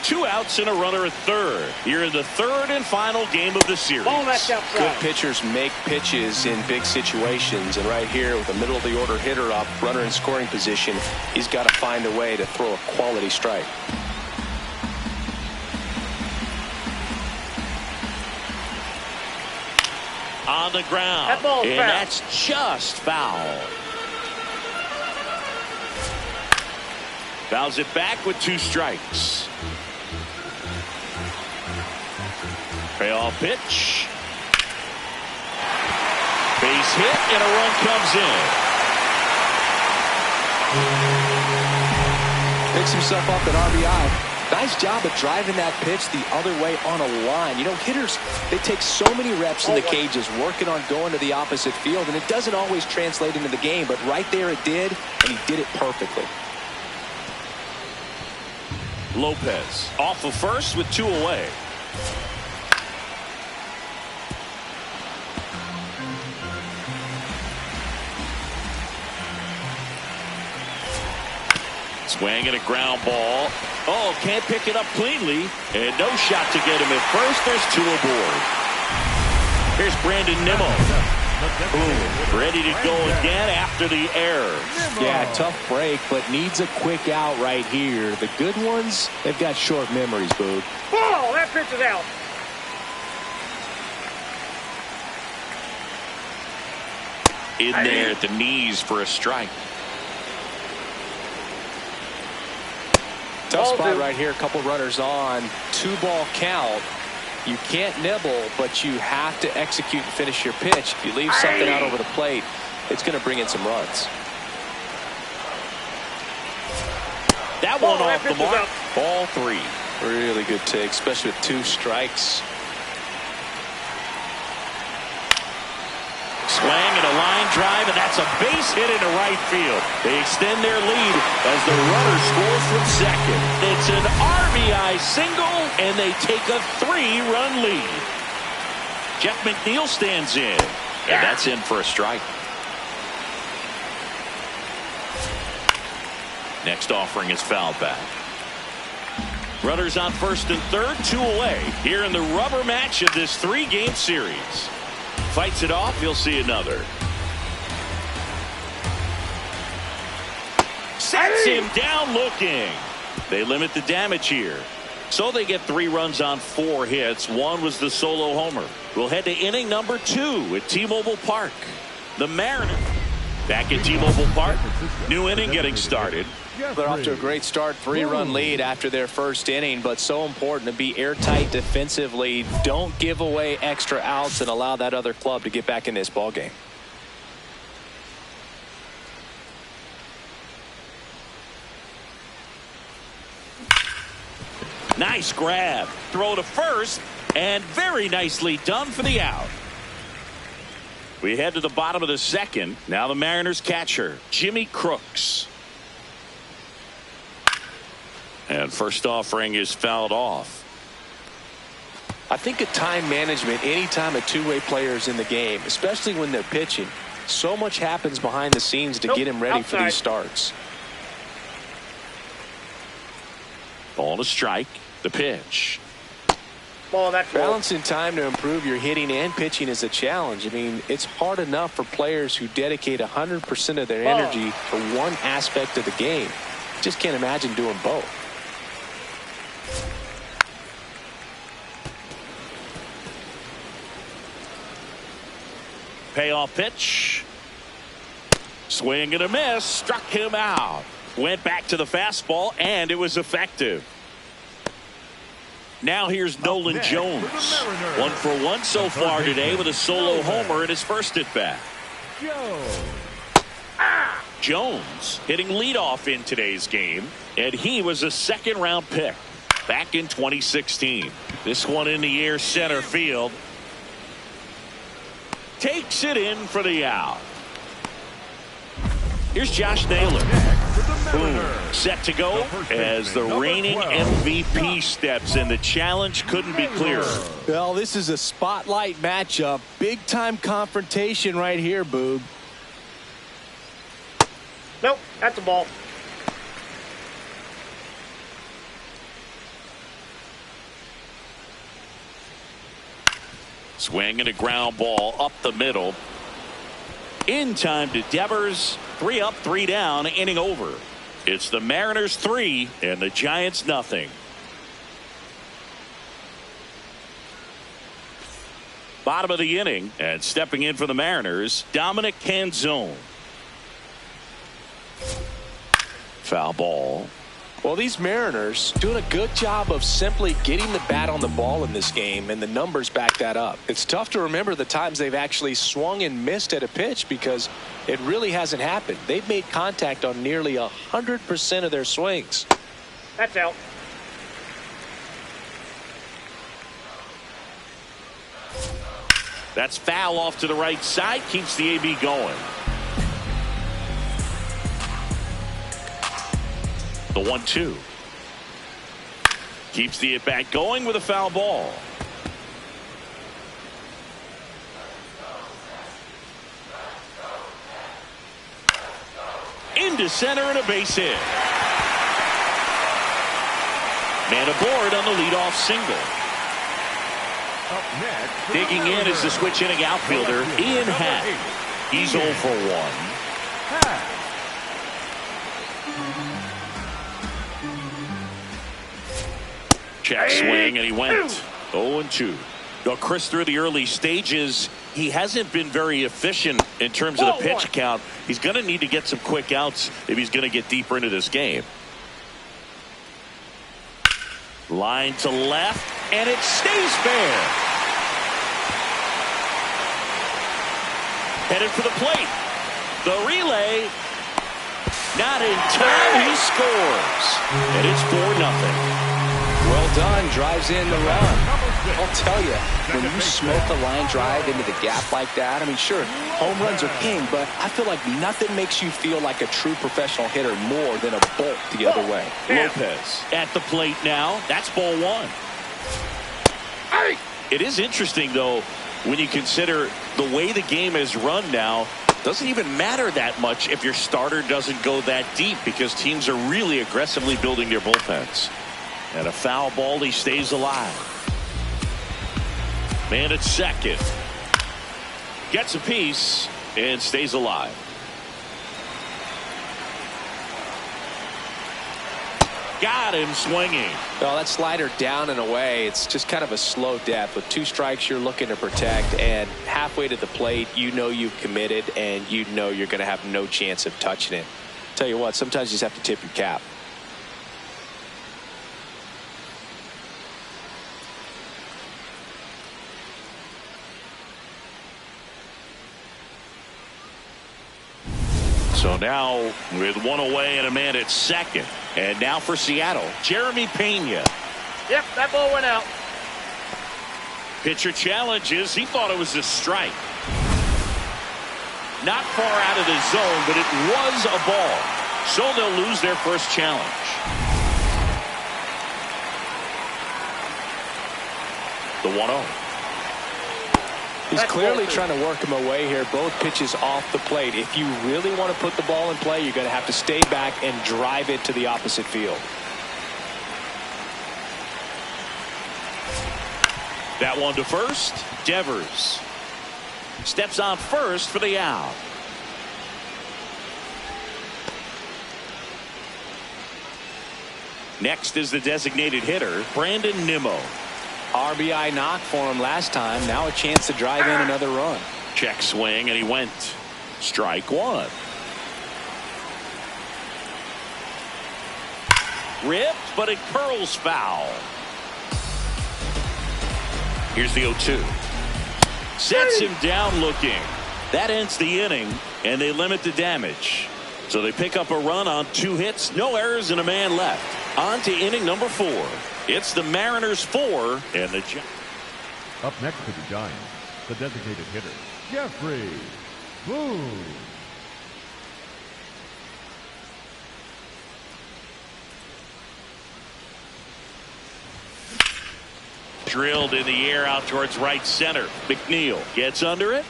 Two outs and a runner at third. You're in the third and final game of the series. Ball that's outside. Good pitchers make pitches in big situations, and right here with a middle of the order hitter up, runner in scoring position, he's got to find a way to throw a quality strike. On the ground. That ball's and foul. that's just foul. Fouls it back with two strikes. Payoff pitch. Base hit and a run comes in. Picks himself up at RBI. Nice job of driving that pitch the other way on a line. You know, hitters, they take so many reps in the cages working on going to the opposite field, and it doesn't always translate into the game, but right there it did, and he did it perfectly. Lopez off of first with two away. Swing and a ground ball. Oh, can't pick it up cleanly. And no shot to get him at first. There's two aboard. Here's Brandon Nimmo. Boom. Ready to go again after the error. Yeah, tough break, but needs a quick out right here. The good ones, they've got short memories, Boog. Ball, that pitch is out. in there at the knees for a strike. Tough spot right here. A couple runners on. 2-ball count. You can't nibble, but you have to execute and finish your pitch. If you leave something out over the plate, it's going to bring in some runs. That one off the mark. Ball 3. Really good take, especially with 2 strikes. Swing and a line drive, and that's a base hit into right field. They extend their lead as the runner scores from second. It's an RBI single, and they take a 3-run lead. Jeff McNeil stands in, and that's in for a strike. Next offering is fouled back. Runners on first and third, 2 away here in the rubber match of this 3-game series. Fights it off, you'll see another. Sets him down looking. They limit the damage here. So they get 3 runs on 4 hits. 1 was the solo homer. We'll head to inning number 2 at T-Mobile Park. The Mariners back at T-Mobile Park. New inning getting started. They're off to a great start. 3-run lead after their first inning, but so important to be airtight defensively. Don't give away extra outs and allow that other club to get back in this ball game. Nice grab. Throw to first, and very nicely done for the out. We head to the bottom of the second. Now the Mariners catcher, Jimmy Crooks. And first offering is fouled off. I think of time management anytime a two-way player is in the game, especially when they're pitching. So much happens behind the scenes to get him ready for these starts. Ball to strike. The pitch. Balancing time to improve your hitting and pitching is a challenge. I mean, it's hard enough for players who dedicate 100% of their energy for one aspect of the game. Just can't imagine doing both. Payoff pitch. Swing and a miss. Struck him out. Went back to the fastball, and it was effective. Now here's Nolan Jones. 1 for 1 so far today with a solo homer in his first at bat. Jones hitting leadoff in today's game, and he was a second-round pick back in 2016. This one in the air center field. Takes it in for the out. Here's Josh Naylor. Boom. Set to go as the reigning MVP steps in. The challenge couldn't be clearer. Well, this is a spotlight matchup. Big time confrontation right here, Boob. Nope, that's a ball. Swing and a ground ball up the middle. In time to Devers. 3 up, 3 down, inning over. It's the Mariners 3 and the Giants nothing. Bottom of the inning, and stepping in for the Mariners, Dominic Canzone. Foul ball. Well, these Mariners doing a good job of simply getting the bat on the ball in this game, and the numbers back that up. It's tough to remember the times they've actually swung and missed at a pitch because it really hasn't happened. They've made contact on nearly 100% of their swings. That's out. That's foul off to the right side. Keeps the AB going. The 1-2. Keeps the at-bat going with a foul ball. Into center and a base hit. Man aboard on the leadoff single. Up next, Digging in is the switch inning outfielder, Ian Happ. He's 0 for 1. Check swing, and he went 0-2. Well, Chris, through the early stages, he hasn't been very efficient in terms of the pitch count. He's going to need to get some quick outs if he's going to get deeper into this game. Line to left, and it stays fair. Headed for the plate. The relay. Not in time. He scores. And it's 4-0. Well done. Drives in the run. I'll tell you, when you smoke a line drive into the gap like that, I mean, sure, home runs are king, but I feel like nothing makes you feel like a true professional hitter more than a bolt the other way. Lopez at the plate now. That's ball one. It is interesting, though, when you consider the way the game is run now. Doesn't even matter that much if your starter doesn't go that deep, because teams are really aggressively building their bullpens. And a foul ball, he stays alive. Man at second. Gets a piece and stays alive. Got him swinging. Well, that slider down and away, it's just kind of a slow death. With 2 strikes, you're looking to protect, and halfway to the plate, you know you've committed, and you know you're going to have no chance of touching it. Tell you what, sometimes you just have to tip your cap. So now with 1 away and a man at second. And now for Seattle, Jeremy Pena. Yep, that ball went out. Pitcher challenges. He thought it was a strike. Not far out of the zone, but it was a ball. So they'll lose their first challenge. The 1-0. He's clearly trying to work him away here. Both pitches off the plate. If you really want to put the ball in play, you're going to have to stay back and drive it to the opposite field. That one to first. Devers steps on first for the out. Next is the designated hitter, Brandon Nimmo. RBI knock for him last time. Now a chance to drive in another run. Check swing, and he went. Strike one. Ripped, but it curls foul. Here's the 0-2. Sets him down looking. That ends the inning, and they limit the damage. So they pick up a run on 2 hits, no errors, and a man left. On to inning number 4. It's the Mariners 4 and the Giants. Up next to the Giants, the designated hitter, Jeffrey Boone. Drilled in the air out towards right center. McNeil gets under it.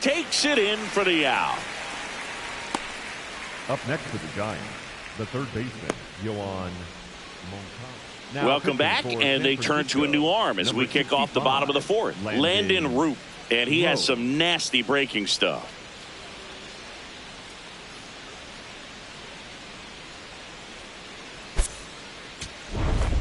Takes it in for the out. Up next to the Giants, the third baseman, Yohan Moncada. Welcome back, and they turn to a new arm as we kick off the bottom of the 4th. Landon Root, and he has some nasty breaking stuff.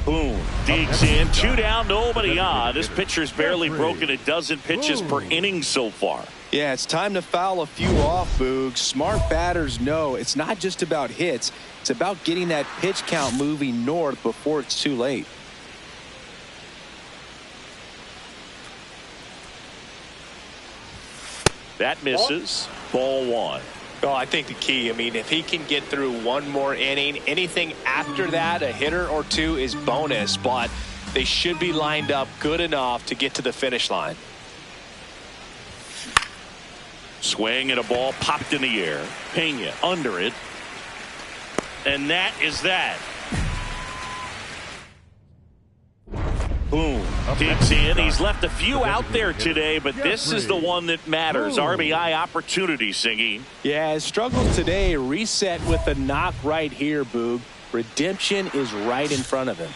Boom. Digs in. 2 down, nobody on. This pitcher's barely broken a dozen pitches per inning so far. Yeah, it's time to foul a few off, Boog. Smart batters know it's not just about hits. It's about getting that pitch count moving north before it's too late. That misses. Ball 1. Well, I think the key, I mean, if he can get through one more inning, anything after that, a hitter or 2 is bonus, but they should be lined up good enough to get to the finish line. Swing and a ball popped in the air. Pena under it. And that is that. Boom. Digs in. He's left a few out there today, but this is the one that matters. RBI opportunity, Singy. Yeah, his struggles today reset with a knock right here, Boog. Redemption is right in front of him.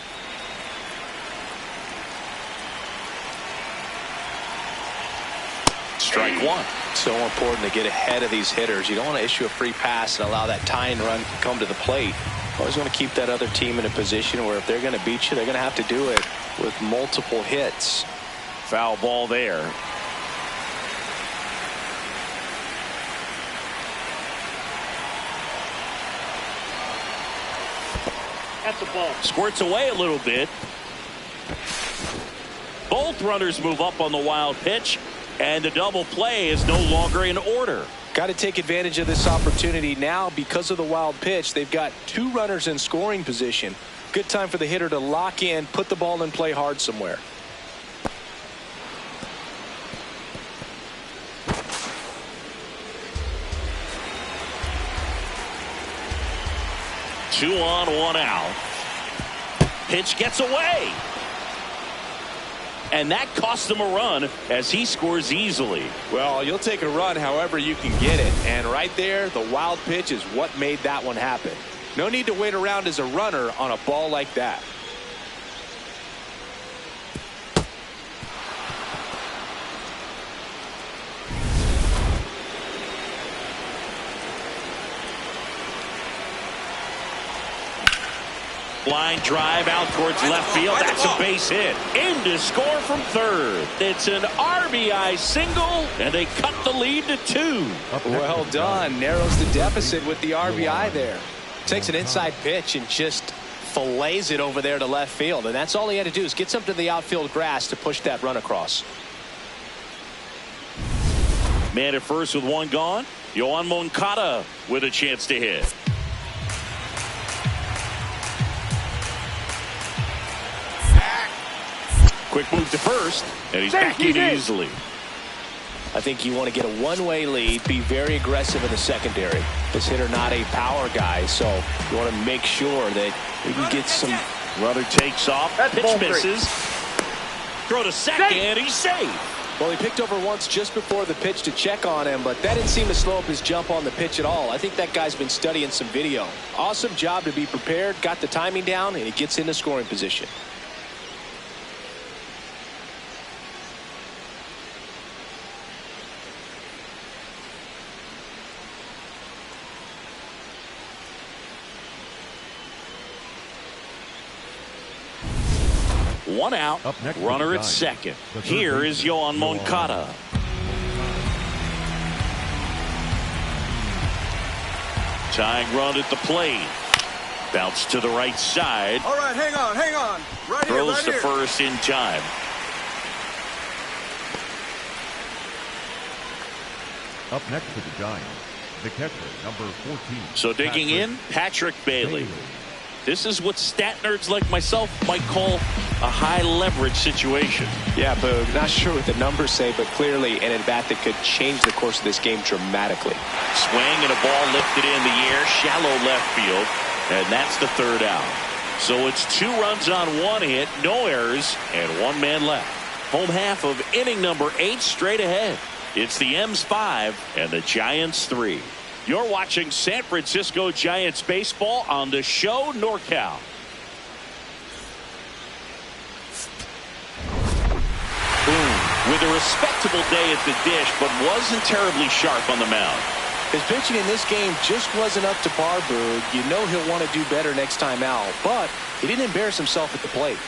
Strike 1. So important to get ahead of these hitters. You don't want to issue a free pass and allow that tying run to come to the plate. Always want to keep that other team in a position where if they're going to beat you, they're going to have to do it with multiple hits. Foul ball there. That's a ball. Squirts away a little bit. Both runners move up on the wild pitch, and the double play is no longer in order. Got to take advantage of this opportunity now because of the wild pitch. They've got two runners in scoring position. Good time for the hitter to lock in, put the ball in play hard somewhere. Two on, one out. Pitch gets away. And that cost him a run as he scores easily. Well, you'll take a run however you can get it. And right there, the wild pitch is what made that one happen. No need to wait around as a runner on a ball like that. Line drive out towards left field. That's a base hit. In to score from third. It's an RBI single, and they cut the lead to 2. Well done. Narrows the deficit with the RBI there. Takes an inside pitch and just fillets it over there to left field. And that's all he had to do is get something to the outfield grass to push that run across. Man at first with one gone. Yoan Moncada with a chance to hit. Quick move to first, and he's back in easily. I think you want to get a one-way lead, be very aggressive in the secondary. This hitter not a power guy, so you want to make sure that you can get some. Runner takes off, pitch misses. Throw to second, he's safe. Well, he picked over once just before the pitch to check on him, but that didn't seem to slow up his jump on the pitch at all. I think that guy's been studying some video. Awesome job to be prepared, got the timing down, and he gets into scoring position. One out, runner at second. Here is Yoan Moncada. Tying run at the plate. Bounce to the right side. All right, hang on. Right here, Throws right to here. first in time. Up next to the Giants, the catcher, number 14. So digging in, Patrick Bailey. This is what stat nerds like myself might call a high leverage situation. Yeah, Boog, not sure what the numbers say, but clearly an at-bat that could change the course of this game dramatically. Swing and a ball lifted in the air, shallow left field, and that's the third out. So it's 2 runs on 1 hit, no errors, and 1 man left. Home half of inning number 8 straight ahead. It's the M's 5 and the Giants 3. You're watching San Francisco Giants baseball on the show NorCal. Boom. With a respectable day at the dish, but wasn't terribly sharp on the mound. His pitching in this game just wasn't up to par, Boog. You know he'll want to do better next time out, but he didn't embarrass himself at the plate.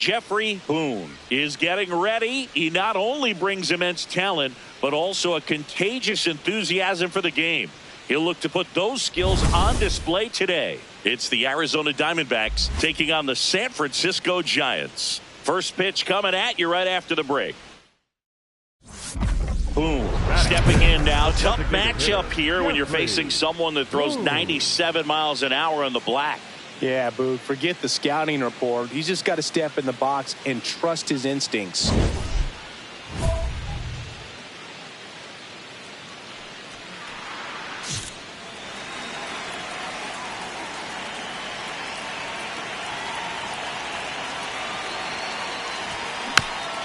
Jeffrey Boone is getting ready. He not only brings immense talent, but also a contagious enthusiasm for the game. He'll look to put those skills on display today. It's the Arizona Diamondbacks taking on the San Francisco Giants. First pitch coming at you right after the break. Boone stepping in now. Tough matchup here when you're facing someone that throws 97 miles an hour on the black. Yeah, Boog, forget the scouting report. He's just got to step in the box and trust his instincts.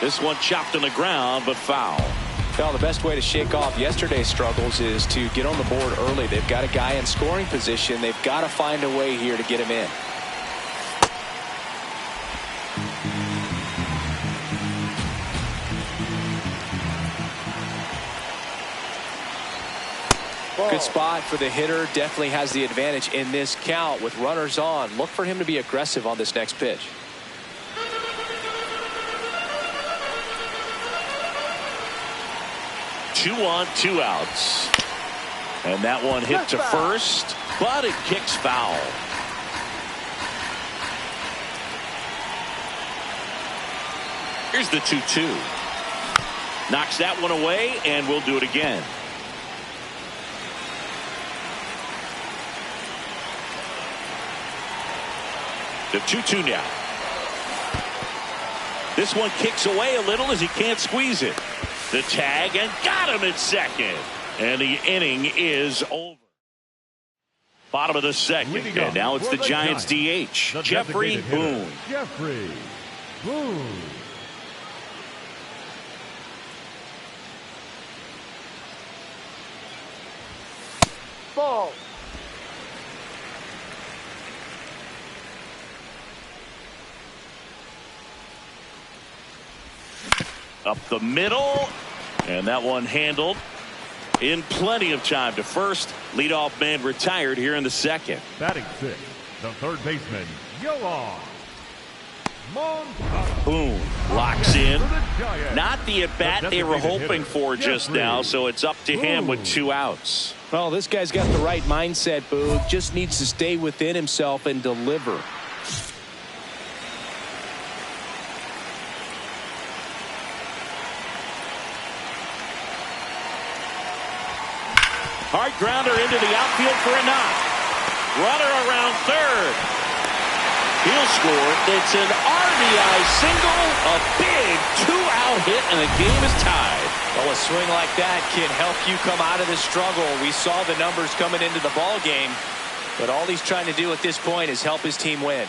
This one chopped on the ground, but foul. Well, the best way to shake off yesterday's struggles is to get on the board early. They've got a guy in scoring position. They've got to find a way here to get him in. Good spot for the hitter. Definitely has the advantage in this count with runners on. Look for him to be aggressive on this next pitch. 2 on, 2 outs. And that one hit to first, but it kicks foul. Here's the 2-2. Knocks that one away, and we'll do it again. The 2-2 now. This one kicks away a little as he can't squeeze it. The tag, and got him at second. And the inning is over. Bottom of the second. And now it's the Giants DH, Jeffrey Boone. Jeffrey Boone. Ball. Up the middle, and that one handled in plenty of time to first. Leadoff man retired here in the second. Batting 6, the third baseman, Yoan. Boone locks in. Not the at-bat they were hoping for just now, so it's up to him with 2 outs. Well, this guy's got the right mindset, Boog. Just needs to stay within himself and deliver. Hard grounder into the outfield for a knock. Runner around third. He'll score. It's an RBI single, a big 2-out hit, and the game is tied. Well, a swing like that can help you come out of the struggle. We saw the numbers coming into the ball game, but all he's trying to do at this point is help his team win.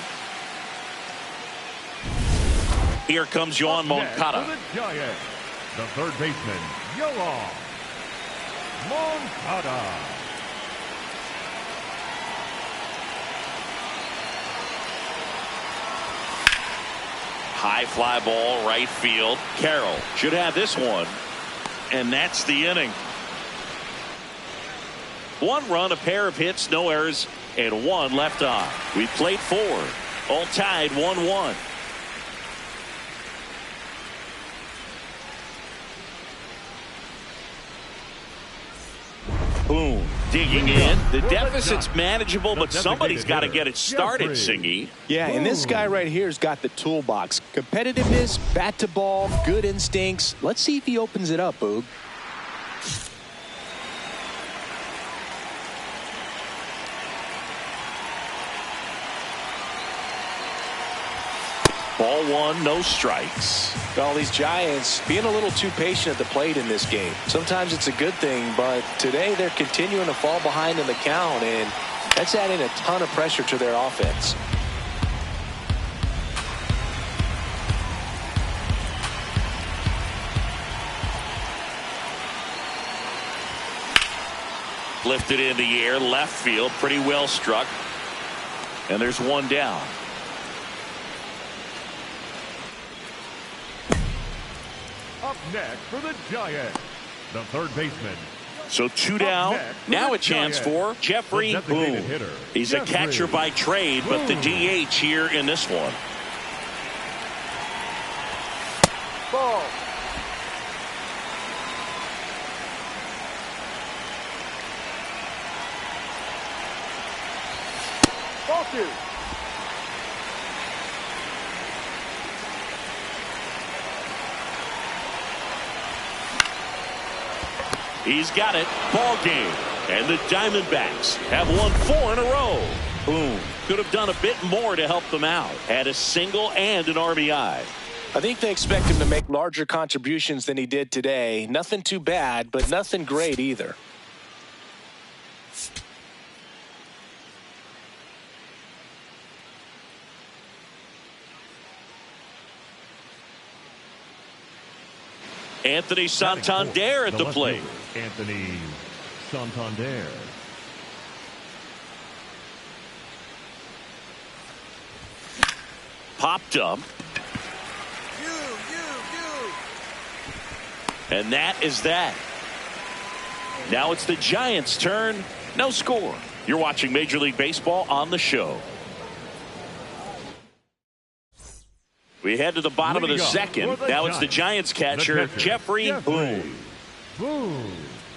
Here comes Yoan Moncada. The third baseman, Yoan Moncada. High fly ball, right field. Carroll should have this one. And that's the inning. 1 run, a pair of hits, no errors, and 1 left on. We played 4. All tied 1-1. Boone digging in. The deficit's manageable, but somebody's got to get it started, Singy. Yeah, and this guy right here has got the toolbox. Competitiveness, bat to ball, good instincts. Let's see if he opens it up, Boog. Ball 1, no strikes. Well, these Giants being a little too patient at the plate in this game. Sometimes it's a good thing, but today they're continuing to fall behind in the count, and that's adding a ton of pressure to their offense. Lifted in the air, left field, pretty well struck. And there's 1 down. Up next for the Giants, the third baseman. So 2 down. Now a chance for Jeffrey Boone. He's a catcher by trade, but the DH here in this one. Ball 2. He's got it. Ball game. And the Diamondbacks have won 4 in a row. Boom. Could have done a bit more to help them out. Had a single and an RBI. I think they expect him to make larger contributions than he did today. Nothing too bad, but nothing great either. Anthony Santander at the plate. Anthony Santander. Popped up. And that is that. Now it's the Giants' turn. No score. You're watching Major League Baseball on the show. We head to the bottom of the second. Now it's the Giants catcher, Jeffrey Boone.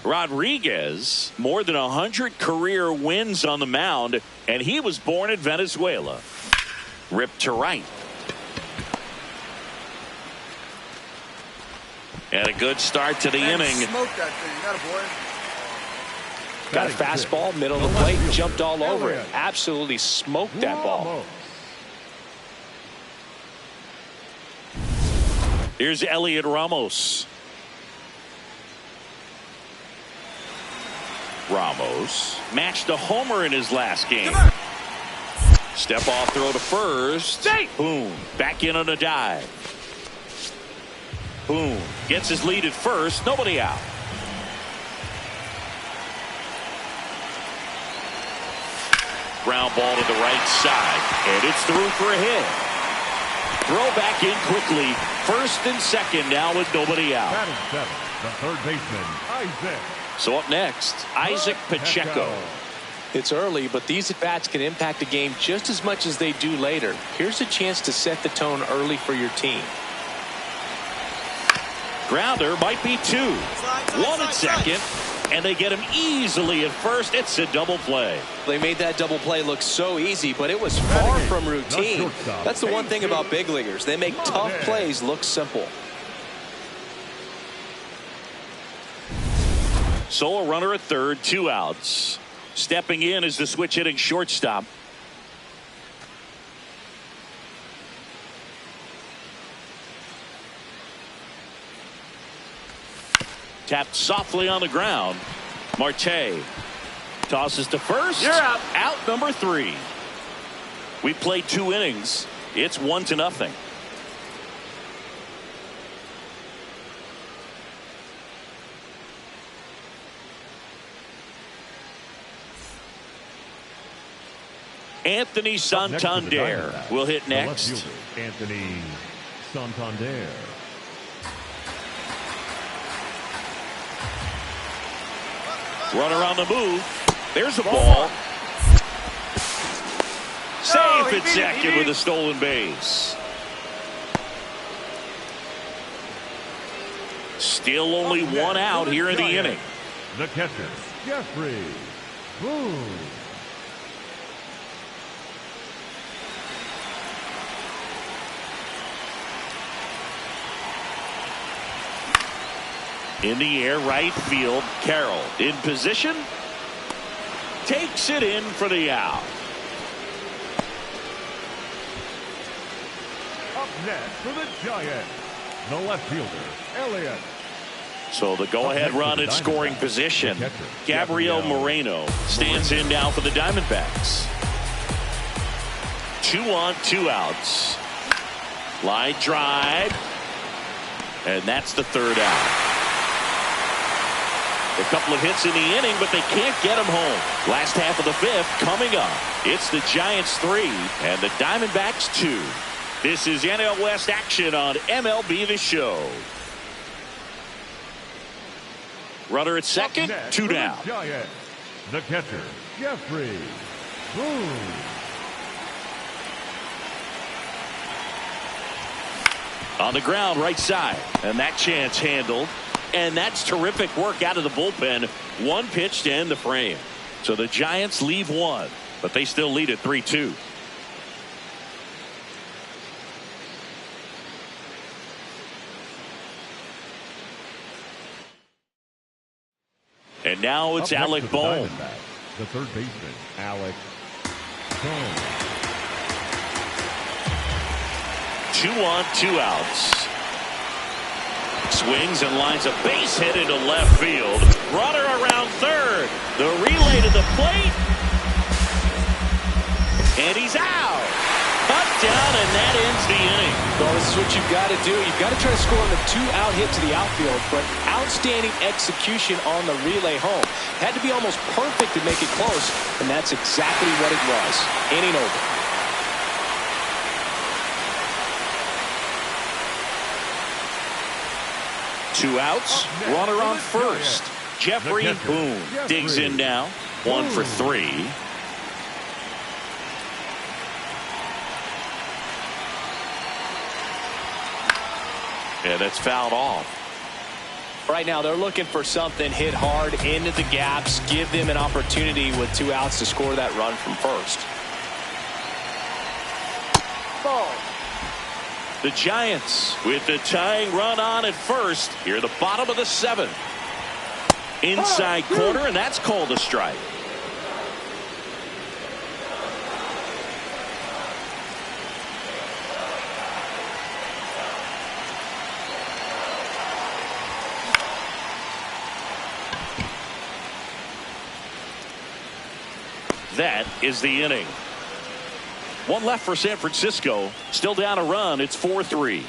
Rodriguez, more than 100 career wins on the mound, and he was born in Venezuela. Ripped to right. And a good start to the inning. Smoke that thing. Got a boy. Got a fastball, middle of the plate, jumped all over it. Absolutely smoked that ball. Here's Elliot Ramos. Ramos matched a homer in his last game. Step off throw to first. Boom. Back in on a dive. Boom. Gets his lead at first. Nobody out. Ground ball to the right side. And it's through for a hit. Throw back in quickly. First and second now with nobody out. The third baseman, Isaac. So up next, Isaac Pacheco. It's early, but these at-bats can impact a game just as much as they do later. Here's a chance to set the tone early for your team. Grounder might be 2. One at second, and they get him easily at first. It's a double play. They made that double play look so easy, but it was far from routine. That's the one thing about big leaguers. They make tough plays look simple. So a runner at third, 2 outs. Stepping in is the switch hitting shortstop. Tapped softly on the ground. Marte tosses to first. You're out. Out number 3. We played 2 innings. It's 1-0. Anthony Santander will hit next. Anthony Santander. Runner on the move. There's a ball. Safe at second with a stolen base. Still only 1 out here in the inning. The catcher, Jeffrey Boone. In the air, right field. Carroll in position. Takes it in for the out. Up next for the Giants, the left fielder, Elliott. So the go-ahead run at scoring position. Gabriel Moreno stands in now for the Diamondbacks. 2 on, 2 outs. Line drive. And that's the 3rd out. A couple of hits in the inning, but they can't get him home. Last half of the 5th coming up. It's the Giants 3 and the Diamondbacks 2. This is NL West action on MLB The Show. Runner at second, 2 down. Giants, the catcher, Jeffrey Boone. On the ground, right side. And that chance handled. And that's terrific work out of the bullpen. 1 pitch to end the frame. So the Giants leave 1. but they still lead at 3-2. And now it's Alec Bohm. The third baseman, Alec Bohm. 2 on, 2 outs. Swings and lines a base hit into left field. Runner around third. The relay to the plate. And he's out. Cut down, and that ends the inning. Well, this is what you've got to do. You've got to try to score on the 2-out hit to the outfield, but outstanding execution on the relay home. Had to be almost perfect to make it close, and that's exactly what it was. Inning over. Two outs, runner on first. Jeffrey Boone digs in now. 1 for 3. And that's fouled off. Right now, they're looking for something hit hard into the gaps, give them an opportunity with 2 outs to score that run from first. Ball. The Giants with the tying run on at first. Here, the bottom of the 7th. Inside corner, and that's called a strike. That is the inning. 1 left for San Francisco. Still down a run. It's 4-3.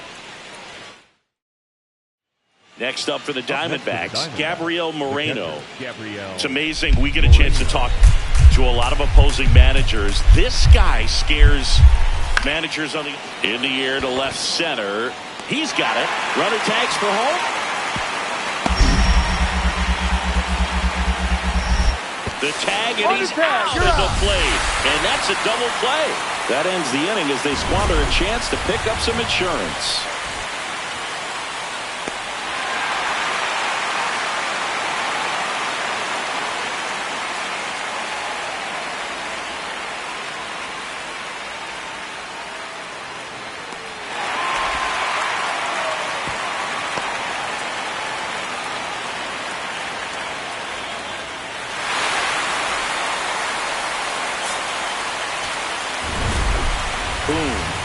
Next up for the Diamondbacks, Gabriel Moreno. It's amazing. We get a chance to talk to a lot of opposing managers. This guy scares managers on in the air to left center. He's got it. Runner tags for home. The tag, and he's out at the plate. And that's a double play. That ends the inning as they squander a chance to pick up some insurance.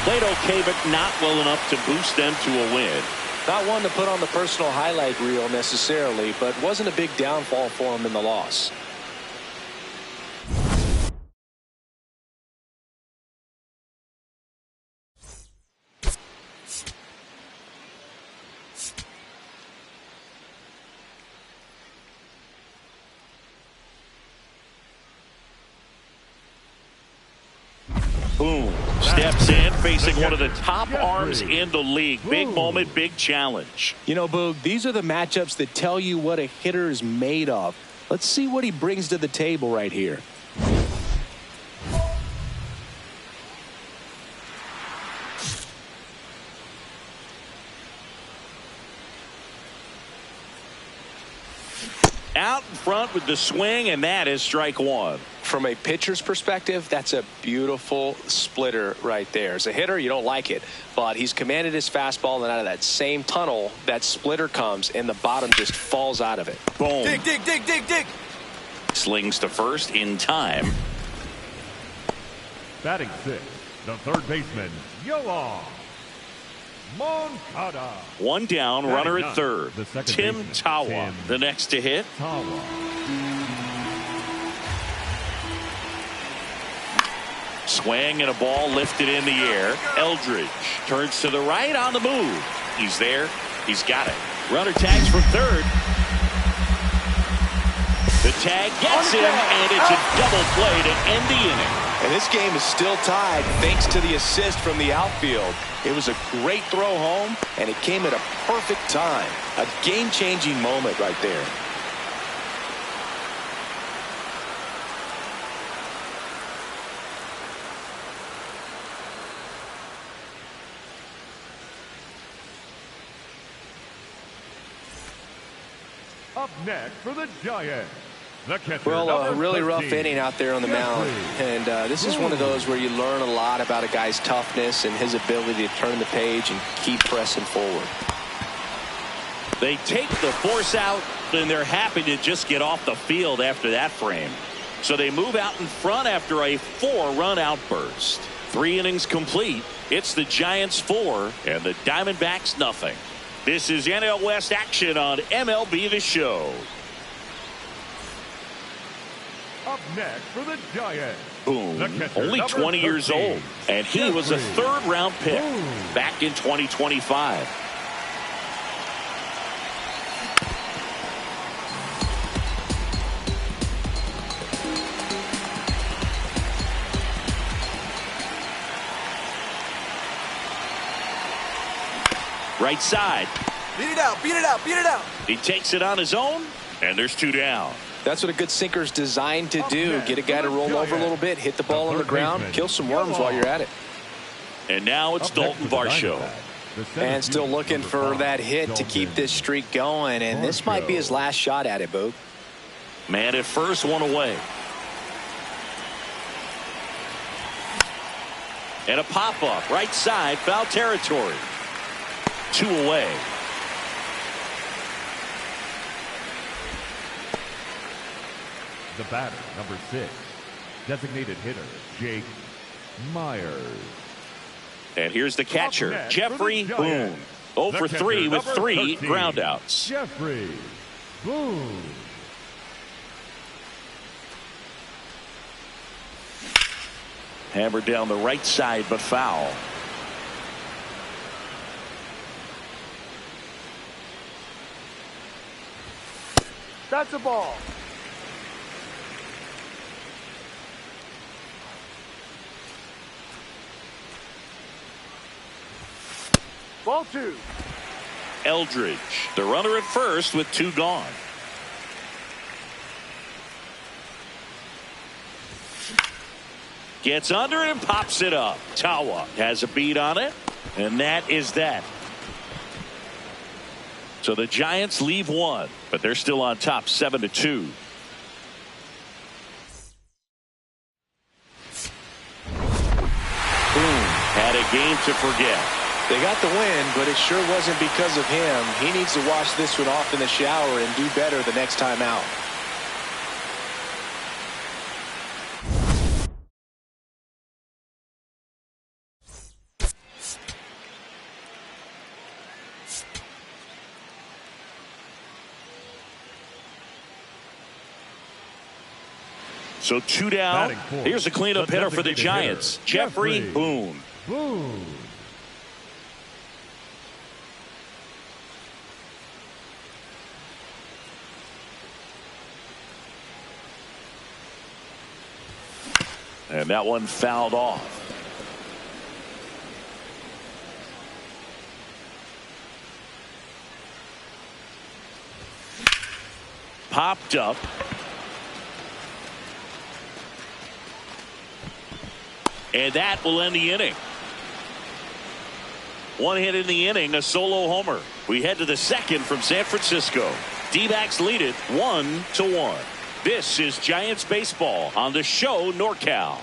Played okay, but not well enough to boost them to a win. Not one to put on the personal highlight reel necessarily, but wasn't a big downfall for him in the loss. Boom. Steps in, facing one of the top arms in the league. Big moment, big challenge. You know, Boog, these are the matchups that tell you what a hitter is made of. Let's see what he brings to the table right here. Out in front with the swing, and that is strike 1. From a pitcher's perspective, that's a beautiful splitter right there. As a hitter, you don't like it, but he's commanded his fastball, and out of that same tunnel, that splitter comes, and the bottom just falls out of it. Boom. Dig, dig, dig, dig, dig. Slings to first in time. Batting 6, the third baseman, Yoan Moncada. 1 down, runner at third. Tim Tawa, the next to hit. Swing and a ball lifted in the air. Eldridge turns to the right on the move. He's there. He's got it. Runner tags from third. The tag gets him, and it's a double play to end the inning. And this game is still tied thanks to the assist from the outfield. It was a great throw home, and it came at a perfect time. A game-changing moment right there. Up next for the Giants, The catcher, Well, a really rough 15. inning out there on the mound. And this is one of those where you learn a lot about a guy's toughness and his ability to turn the page and keep pressing forward. They take the force out, and they're happy to just get off the field after that frame. So they move out in front after a 4-run outburst. 3 innings complete. It's the Giants 4 and the Diamondbacks nothing. This is NL West action on MLB The Show. Up next for the Giants. Boone, The catcher, only number 20 years 13. old, and he was a Jeffrey. 3rd-round pick Boone. back in 2025. Right side. Beat it out, beat it out, beat it out. He takes it on his own, and there's 2 down. That's what a good sinker's designed to do. next Get a guy to roll over a little bit, hit the ball on the ground, kill some worms while you're at it. And now it's Up next Dalton for the Varsho. Diamondbacks, the center And still fielder, looking number for 5, that hit to keep Dalton this streak going. And this might be his last shot at it, Boog. Man at first, 1 away. And a pop-up, right side, foul territory. 2 away. The batter, number 6, designated hitter, Jake Myers. And here's the catcher, Up next Jeffrey for the Boone. Giants, 0 the for catcher, 3 with number 3 13, groundouts. Jeffrey Boone. Hammered down the right side, but foul. That's a ball. Ball 2. Eldridge, the runner at first with 2 gone. Gets under it and pops it up. Tawa has a beat on it, and that is that. So the Giants leave 1, but they're still on top 7-2. Boone had a game to forget. They got the win, but it sure wasn't because of him. He needs to wash this one off in the shower and do better the next time out. So 2 down. Batting fourth, Here's a cleanup the hitter for the designated Giants, hitter, Jeffrey Jeffrey Boone. Boone. And that one fouled off. Popped up. And that will end the inning. 1 hit in the inning, a solo homer. We head to the 2nd from San Francisco. D-backs lead it 1-1. This is Giants baseball on the show NorCal.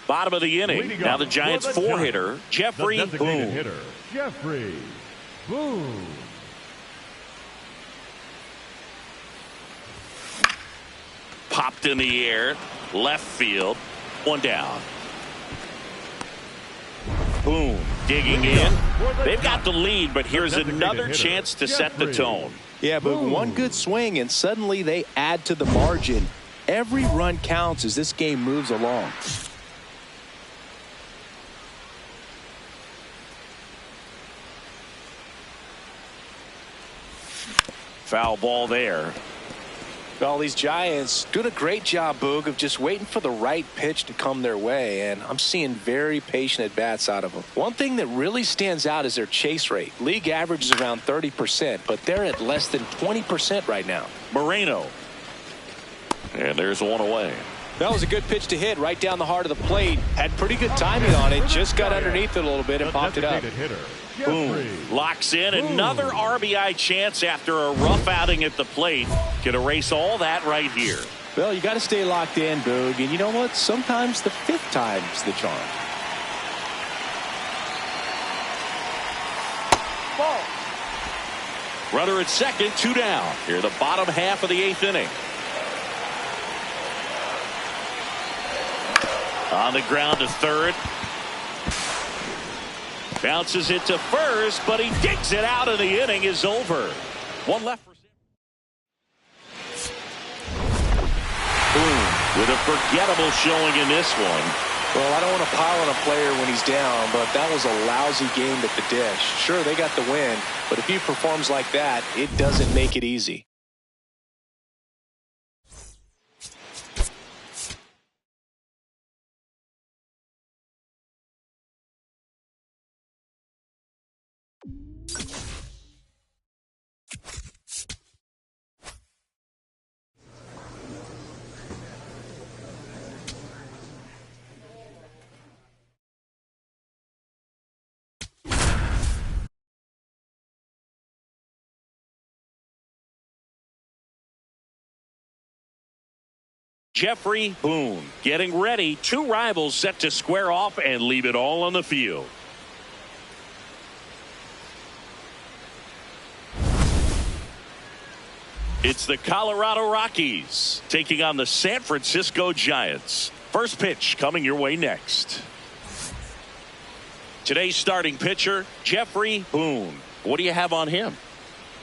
Bottom of the inning. Leading Now off the Giants for the 4-hitter, Giants, Jeffrey the designated Boone. hitter, Jeffrey Boone. Popped in the air, left field, 1 down. Boone digging in. They've got the lead, but here's another chance to set the tone. Yeah, but Boom. one good swing and suddenly they add to the margin. Every run counts as this game moves along. Foul ball there. Well, these Giants doing a great job, Boog, of just waiting for the right pitch to come their way, and I'm seeing very patient at-bats out of them. One thing that really stands out is their chase rate. League average is around 30%, but they're at less than 20% right now. Moreno. And there's 1 away. That was a good pitch to hit right down the heart of the plate. Had pretty good timing on it. Just got underneath it a little bit and popped it up. Boom. Locks in another RBI chance after a rough outing at the plate. Can erase all that right here. Well, you got to stay locked in, Boog. And you know what? Sometimes the fifth time's the charm. Ball. Runner at second, 2 down. Here the bottom half of the 8th inning. On the ground to third. Bounces it to first, but he digs it out, and the inning is over. One left for Boom, with a forgettable showing in this one. Well, I don't want to pile on a player when he's down, but that was a lousy game at the dish. Sure, they got the win, but if he performs like that, it doesn't make it easy. Jeffrey Boone getting ready. 2 rivals set to square off and leave it all on the field. It's the Colorado Rockies taking on the San Francisco Giants. First pitch coming your way next. Today's starting pitcher, Jeffrey Boone. What do you have on him?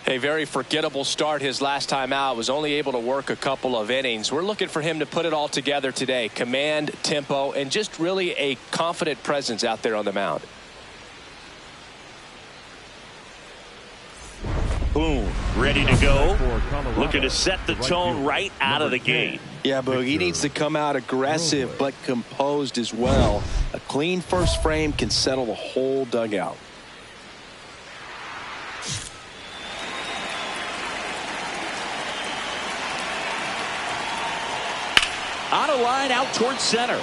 A very forgettable start his last time out. Was only able to work a couple of innings. We're looking for him to put it all together today. Command, tempo, and just really a confident presence out there on the mound. Boone ready to go. Looking to set the tone right out of the gate. Yeah, but he needs to come out aggressive but composed as well. A clean first frame can settle the whole dugout. On a line out towards center.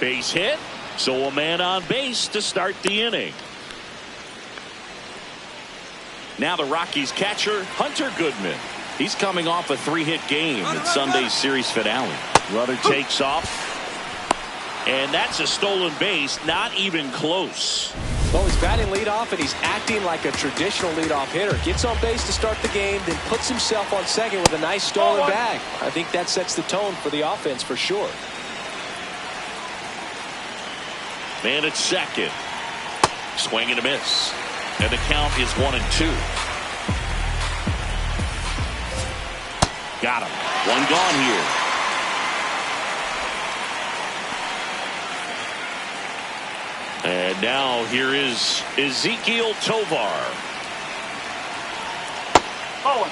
Base hit, so a man on base to start the inning. Now the Rockies catcher, Hunter Goodman. He's coming off a 3-hit game in Sunday's series finale. Runner takes off. And that's a stolen base, not even close. Well, he's batting leadoff, and he's acting like a traditional leadoff hitter. Gets on base to start the game, then puts himself on second with a nice stolen bag. I think that sets the tone for the offense for sure. Man at second. Swing and a miss. And the count is 1-2. Got him. One gone here. And now here is Ezekiel Tovar. Owen.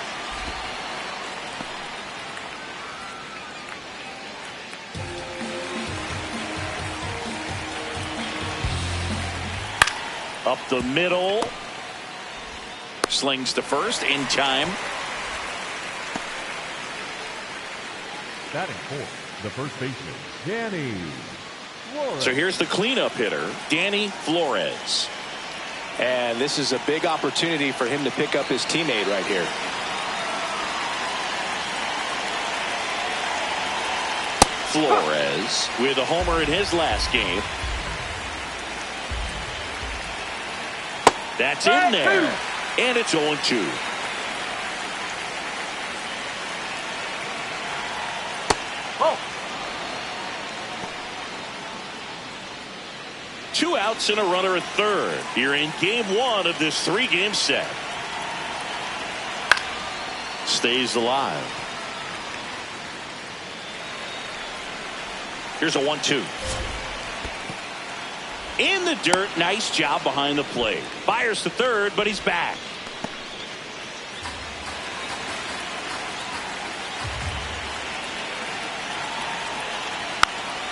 Up the middle. Slings to first in time. Batting fourth, the first baseman, Danny Flores. So here's the cleanup hitter, Danny Flores. And this is a big opportunity for him to pick up his teammate right here. Flores with a homer in his last game. That's in there. And it's 0-2. Oh. 2 outs and a runner at third here in game 1 of this 3-game set. Stays alive. Here's a 1-2. In the dirt. Nice job behind the plate. Fires to third, but he's back.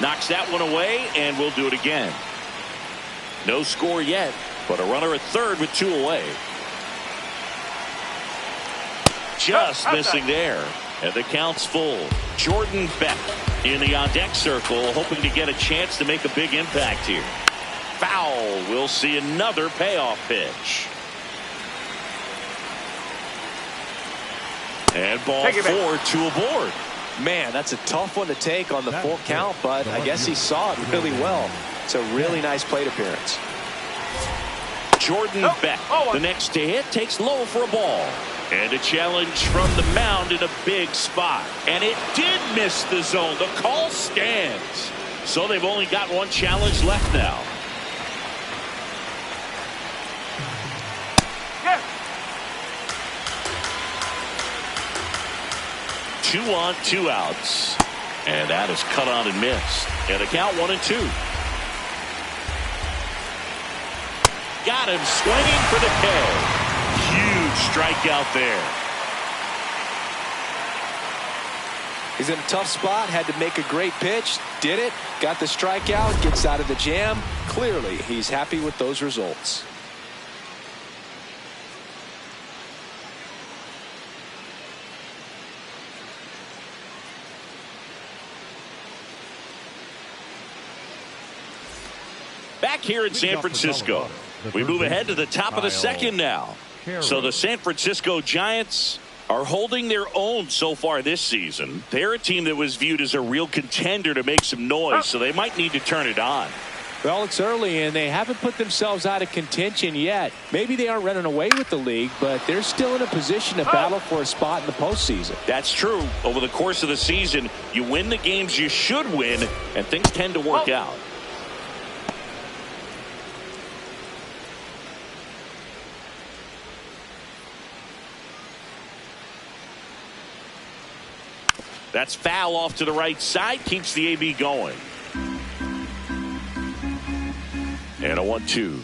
Knocks that one away, and we'll do it again. No score yet, but a runner at third with 2 away. Just missing there. And the count's full. Jordan Beck in the on-deck circle, hoping to get a chance to make a big impact here. Foul. We'll see another payoff pitch. And ball 4, 2 aboard. Man, that's a tough one to take on the full count, but I guess he saw it really well. It's a really nice plate appearance. Jordan Beck, the next to hit, takes low for a ball. And a challenge from the mound in a big spot. And it did miss the zone. The call stands. So they've only got one challenge left now. Yes. 2 on, 2 outs. And that is cut on and missed. And the count 1-2. Got him swinging for the K. Huge strikeout there. He's in a tough spot, had to make a great pitch, did it, got the strikeout, gets out of the jam. Clearly, he's happy with those results. Back here in San Francisco, we move ahead to the top of the second now. So the San Francisco Giants are holding their own so far this season. They're a team that was viewed as a real contender to make some noise, so they might need to turn it on. Well, it's early, and they haven't put themselves out of contention yet. Maybe they aren't running away with the league, but they're still in a position to battle for a spot in the postseason. That's true. Over the course of the season, you win the games you should win, and things tend to work out. That's foul off to the right side. Keeps the AB going. And a 1-2.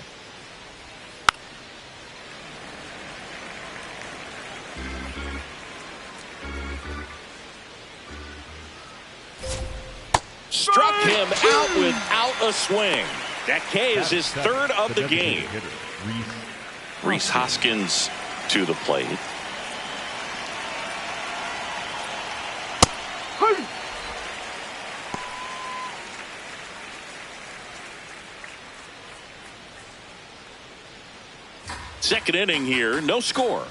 Struck him out without a swing. That K is his third of the game. Rhys Hoskins to the plate. Second inning here, no score.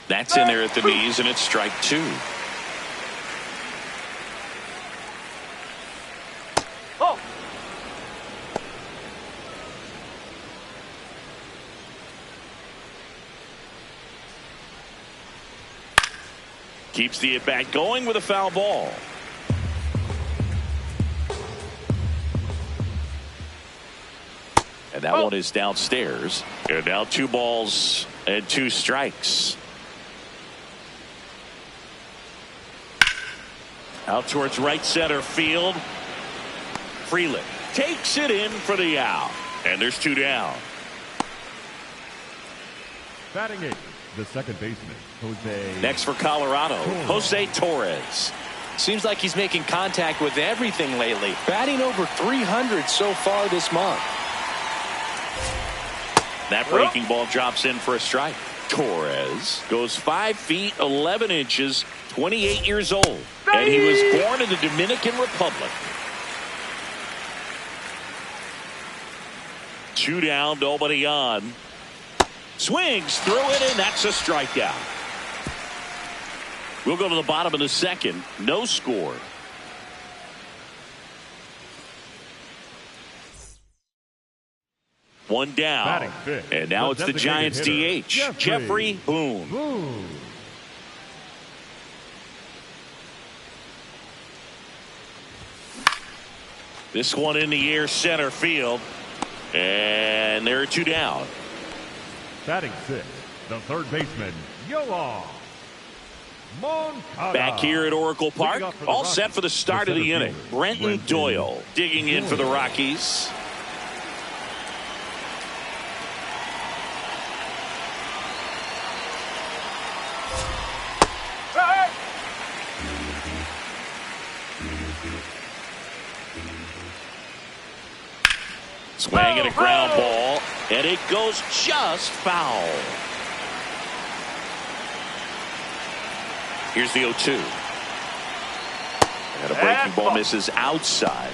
That's in there at the knees, and it's strike 2. Oh. Keeps the at-bat going with a foul ball. And that one is downstairs. And now 2 balls and 2 strikes. Out towards right center field. Freeland takes it in for the out. And there's 2 down. Batting 8th, the second baseman, Jose. Next for Colorado, Jose Torres. Seems like he's making contact with everything lately. Batting over 300 so far this month. That breaking ball drops in for a strike. Torres goes 5 feet 11 inches, 28 years old, and he was born in the Dominican Republic. 2 down, nobody on. Swings through it, and that's a strikeout. We'll go to the bottom of the second. No score. One down. And now it's the Giants DH, Jeffrey Boone. This one in the air, center field. And there are 2 down. Batting 6th, the third baseman, Yoan Moncada. Back here at Oracle Park, all set for the start of the inning. Brenton Doyle digging in for the Rockies. Swing and a ground ball, and it goes just foul. Here's the 0-2. And a breaking ball misses outside.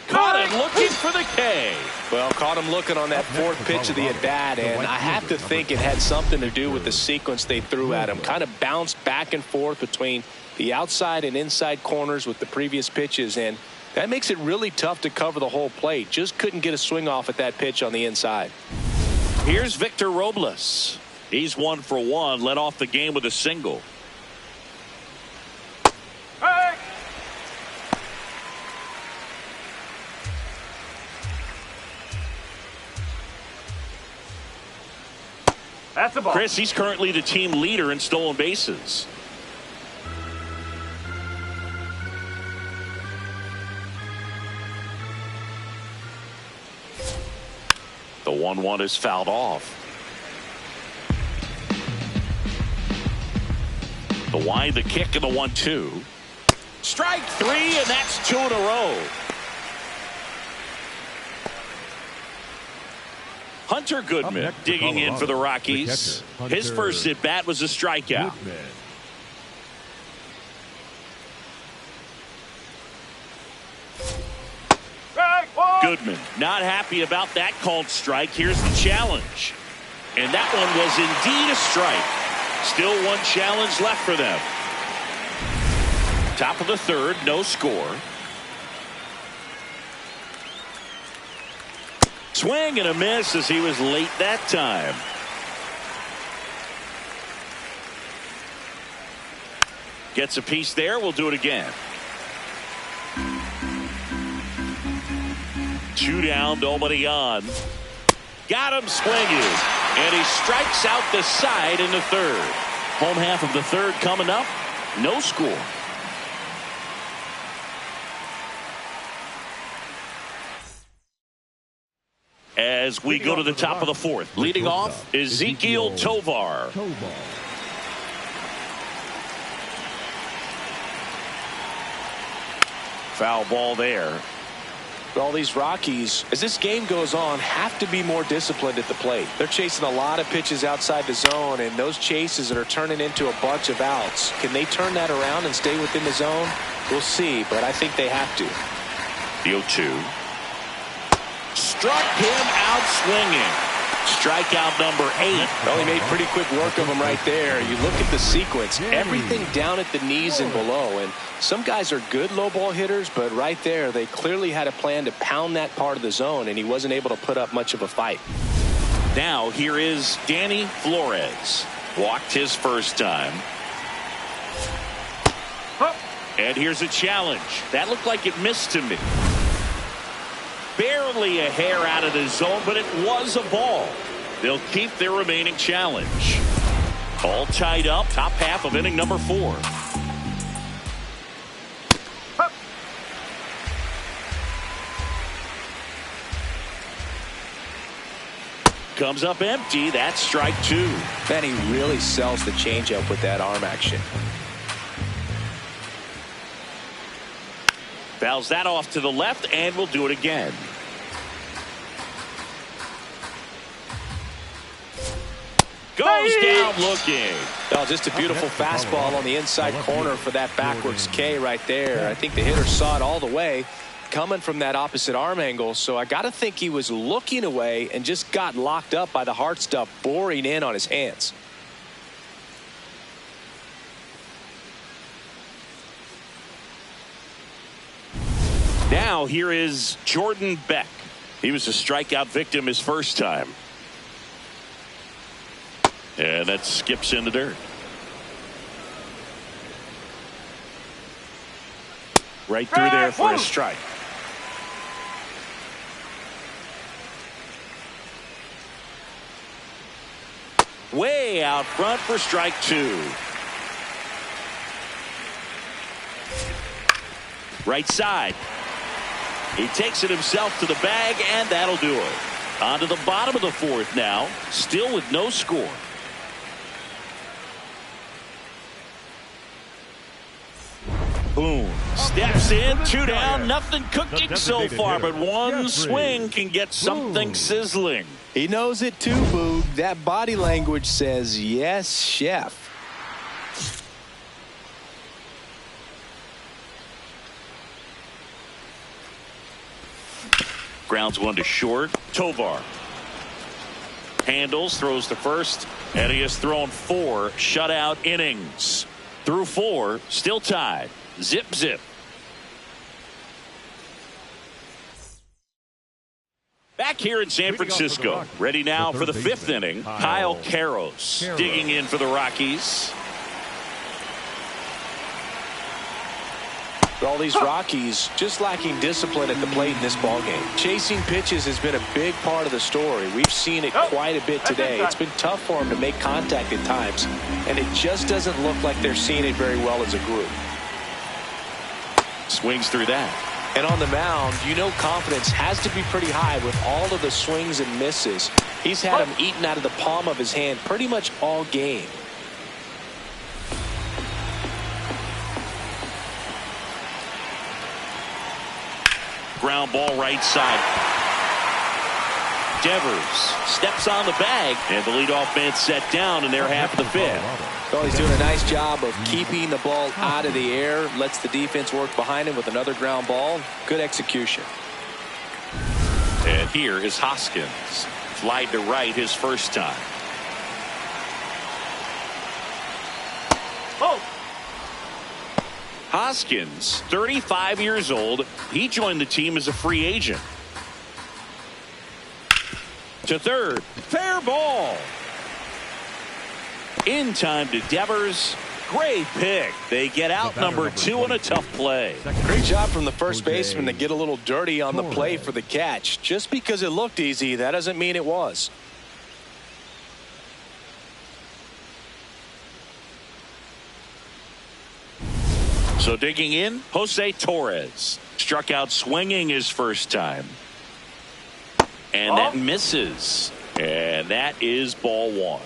Caught him looking for the K. Well, caught him looking on that fourth pitch of the at-bat, and I have to think it had something to do with the sequence they threw at him. Kind of bounced back and forth between the outside and inside corners with the previous pitches, and that makes it really tough to cover the whole plate. Just couldn't get a swing off at that pitch on the inside. Here's Victor Robles. He's 1 for 1, led off the game with a single. Hey! That's the ball. Chris, he's currently the team leader in stolen bases. The 1-1 is fouled off. The wind, the kick, and the 1-2. Strike 3, and that's 2 in a row. Hunter Goodman digging in for the Rockies. His first at bat was a strikeout. Goodman not happy about that called strike. Here's the challenge. And that one was indeed a strike. Still one challenge left for them. Top of the third, no score. Swing and a miss as he was late that time. Gets a piece there. We'll do it again. 2 down, nobody on. Got him swinging. And he strikes out the side in the third. Home half of the third coming up. No score. As we go to the top of the fourth. Leading off, Ezekiel Tovar. Foul ball there. All these Rockies, as this game goes on, have to be more disciplined at the plate. They're chasing a lot of pitches outside the zone, and those chases that are turning into a bunch of outs. Can they turn that around and stay within the zone? We'll see, but I think they have to. The 0-2. Struck him out swinging. Strikeout number 8. Well, he made pretty quick work of him right there. You look at the sequence, everything down at the knees and below. And some guys are good low ball hitters, but right there, they clearly had a plan to pound that part of the zone, and he wasn't able to put up much of a fight. Now, here is Danny Flores. Walked his first time. And here's a challenge. That looked like it missed to me. Barely a hair out of the zone, but it was a ball. They'll keep their remaining challenge. All tied up, top half of inning number 4. Comes up empty. That's strike 2. Man, he really sells the changeup with that arm action. Fouls that off to the left, and we'll do it again. Goes down looking. Oh, just a beautiful fastball on the inside corner for that backwards K right there. I think the hitter saw it all the way coming from that opposite arm angle, so I got to think he was looking away and just got locked up by the hard stuff boring in on his hands. Now here is Jordan Beck. He was a strikeout victim his first time. And that skips in the dirt. Right through there for a strike. Way out front for strike 2. Right side. He takes it himself to the bag, and that'll do it. On to the bottom of the fourth now, still with no score. Boone steps in, 2 down, nothing cooking so far, but one swing can get something sizzling. He knows it too, Boog. That body language says, yes, chef. Grounds one to short. Tovar handles, throws to first, and he has thrown 4 shutout innings. Through 4, still tied. Zip, zip. Back here in San Francisco, ready now for the 5th inning. Kyle Karros digging in for the Rockies. All these Rockies just lacking discipline at the plate in this ballgame. Chasing pitches has been a big part of the story. We've seen it quite a bit today. It's been tough for them to make contact at times, and it just doesn't look like they're seeing it very well as a group. Swings through that. And on the mound, you know confidence has to be pretty high with all of the swings and misses. He's had them eaten out of the palm of his hand pretty much all game. Ground ball right side. Devers steps on the bag, and the leadoff man set down in their half of the 5th. Well, he's doing a nice job of keeping the ball out of the air, lets the defense work behind him with another ground ball. Good execution. And here is Hoskins. Flied to right his first time. Oh! Hoskins, 35 years old. He joined the team as a free agent. To third. Fair ball. In time to Devers. Great pick. They get out number 2 on a tough play. Great job from the first baseman to get a little dirty on the play for the catch. Just because it looked easy, that doesn't mean it was. So digging in, Jose Torres. Struck out swinging his first time. And that misses. And that is ball 1.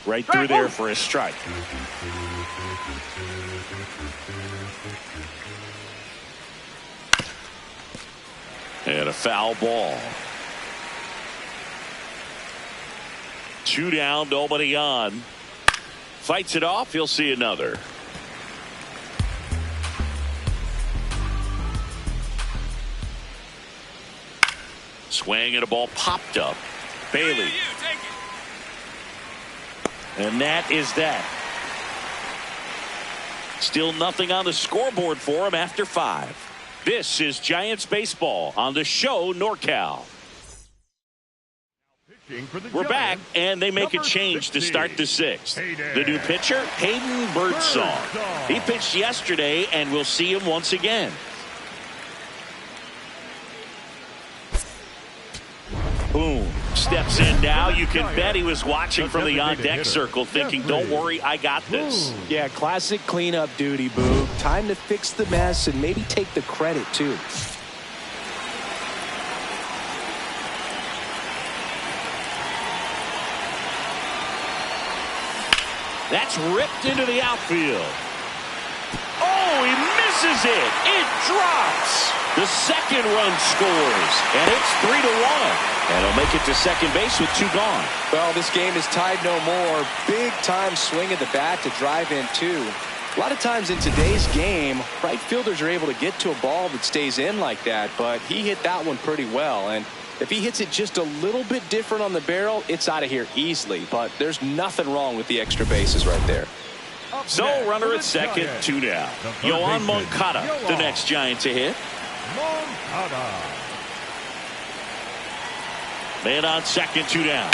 Right through there for a strike. And a foul ball. 2 down, nobody on. Fights it off, he'll see another. Swing and a ball popped up. Bailey. And that is that. Still nothing on the scoreboard for him after 5. This is Giants baseball on the show NorCal. We're back, and they make a change to start the 6th. The new pitcher, Hayden Birdsong. He pitched yesterday, and we'll see him once again. Boom. Steps in now. You can bet he was watching from the on-deck circle thinking, don't worry, I got this. Yeah, classic cleanup duty, Boog. Time to fix the mess and maybe take the credit, too. That's ripped into the outfield. Oh, he misses it. It drops. The second run scores, and it's 3-1. And he'll make it to second base with 2 gone. Well, this game is tied no more. Big time swing at the bat to drive in 2. A lot of times in today's game, right fielders are able to get to a ball that stays in like that, but he hit that one pretty well. And if he hits it just a little bit different on the barrel, it's out of here easily. But there's nothing wrong with the extra bases right there. So runner at second, 2 down. Yoan Moncada, the next Giant to hit. Man on second, 2 down.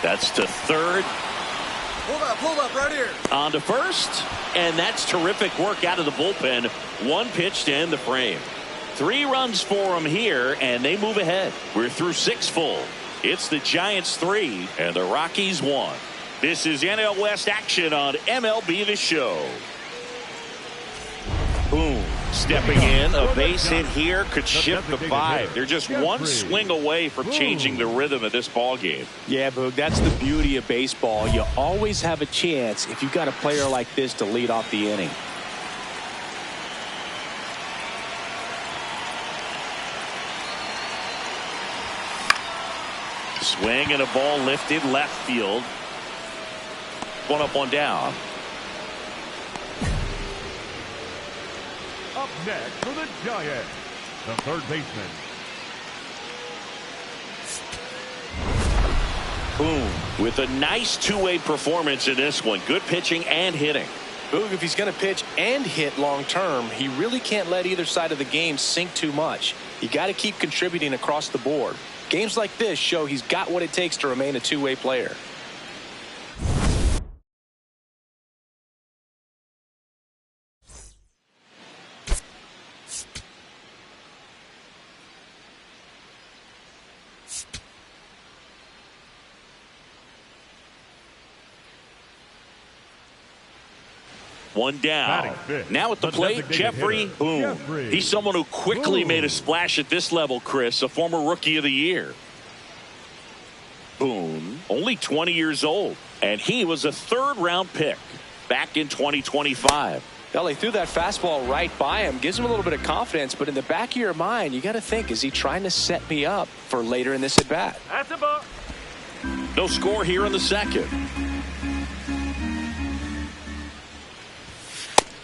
That's to third. Hold up, right here. On to first, and that's terrific work out of the bullpen. 1 pitch to end the frame. 3 runs for them here, and they move ahead. We're through 6 full. It's the Giants 3 and the Rockies 1. This is NL West action on MLB The Show. Boom. Stepping in, a base hit here could shift the vibe. They're just one swing away from changing the rhythm of this ball game. Yeah, Boog, that's the beauty of baseball. You always have a chance if you've got a player like this to lead off the inning. Swing and a ball lifted left field. One up, one down. Up next for the Giants, the third baseman. Boom. With a nice two-way performance in this one. Good pitching and hitting. Boog, if he's going to pitch and hit long term, he really can't let either side of the game sink too much. You got to keep contributing across the board. Games like this show he's got what it takes to remain a two-way player. One down. Now at the plate, Jeffrey Boone. He's someone who quickly made a splash at this level, Chris, a former Rookie of the Year. Boone, only 20 years old, and he was a third-round pick back in 2025. Well, he threw that fastball right by him, gives him a little bit of confidence, but in the back of your mind, you got to think, is he trying to set me up for later in this at-bat? That's a ball. No score here in the second.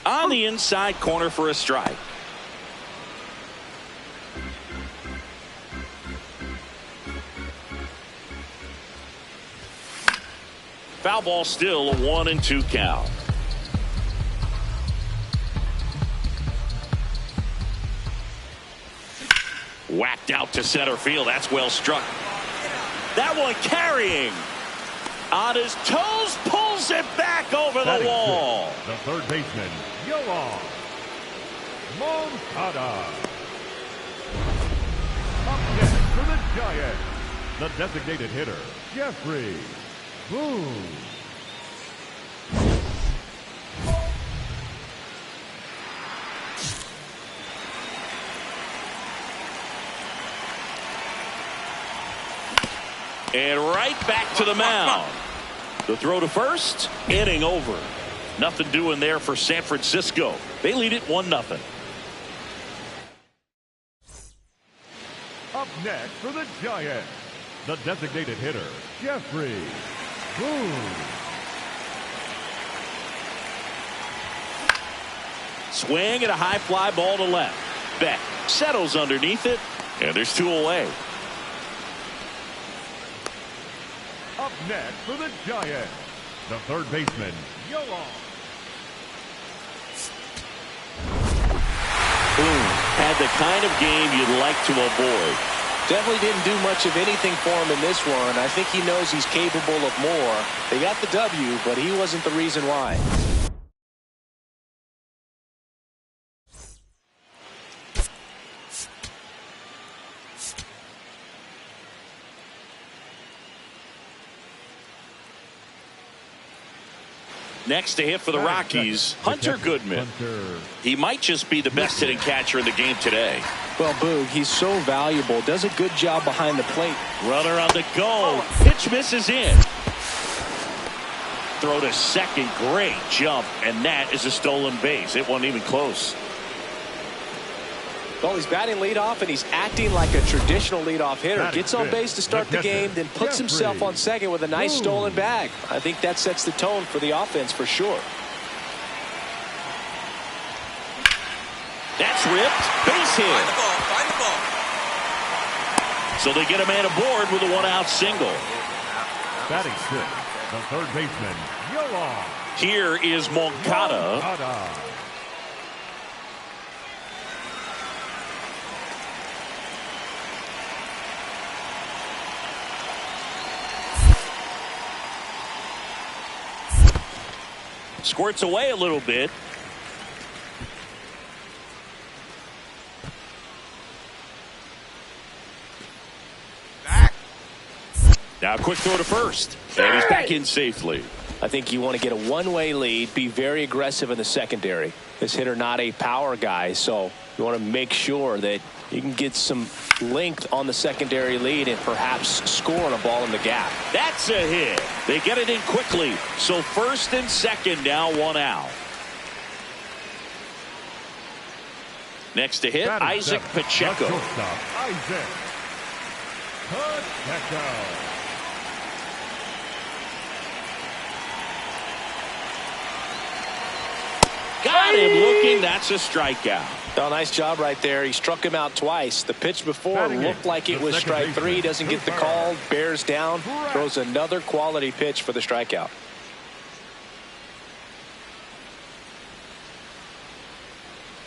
On the inside corner for a strike. Foul ball, still a 1-2 count. Whacked out to center field. That's well struck. That one carrying. On his toes, pulls it back over the wall. The third baseman, Yoan Moncada. Up next for the Giants, the designated hitter, Jeffrey Boone. And right back to the mound. The throw to first, inning over. Nothing doing there for San Francisco. They lead it 1-0. Up next for the Giants, the designated hitter, Jeffrey Boone. Swing and a high fly ball to left. Beck settles underneath it, and there's two away. Up next for the Giants, the third baseman, Yoan. Boone had the kind of game you'd like to avoid. Definitely didn't do much of anything for him in this one. I think he knows he's capable of more. They got the W, but he wasn't the reason why. Next to hit for the Rockies, Hunter Goodman. He might just be the best hitting catcher in the game today. Well, Boog, he's so valuable. Does a good job behind the plate. Runner on the go. Pitch misses in. Throw to second. Great jump. And that is a stolen base. It wasn't even close. Well, he's batting leadoff, and he's acting like a traditional leadoff hitter. Gets on base to start the game, then puts himself on second with a nice stolen bag. I think that sets the tone for the offense for sure. That's ripped. Base hit. Find the ball. So they get a man aboard with a one-out single. Batting sixth, the third baseman, Yoan Here is Moncada. Squirts away a little bit. Now quick throw to first. And he's back in safely. I think you want to get a one-way lead, be very aggressive in the secondary. This hitter not a power guy, so you want to make sure that you can get some length on the secondary lead and perhaps score on a ball in the gap. That's a hit. They get it in quickly. So first and second, now 1 out. Next to hit, Isaac Pacheco. Isaac Pacheco. Got him looking. That's a strikeout. Oh, nice job right there. He struck him out twice. The pitch before looked like it was strike 3. Doesn't get the call. Bears down. Throws another quality pitch for the strikeout.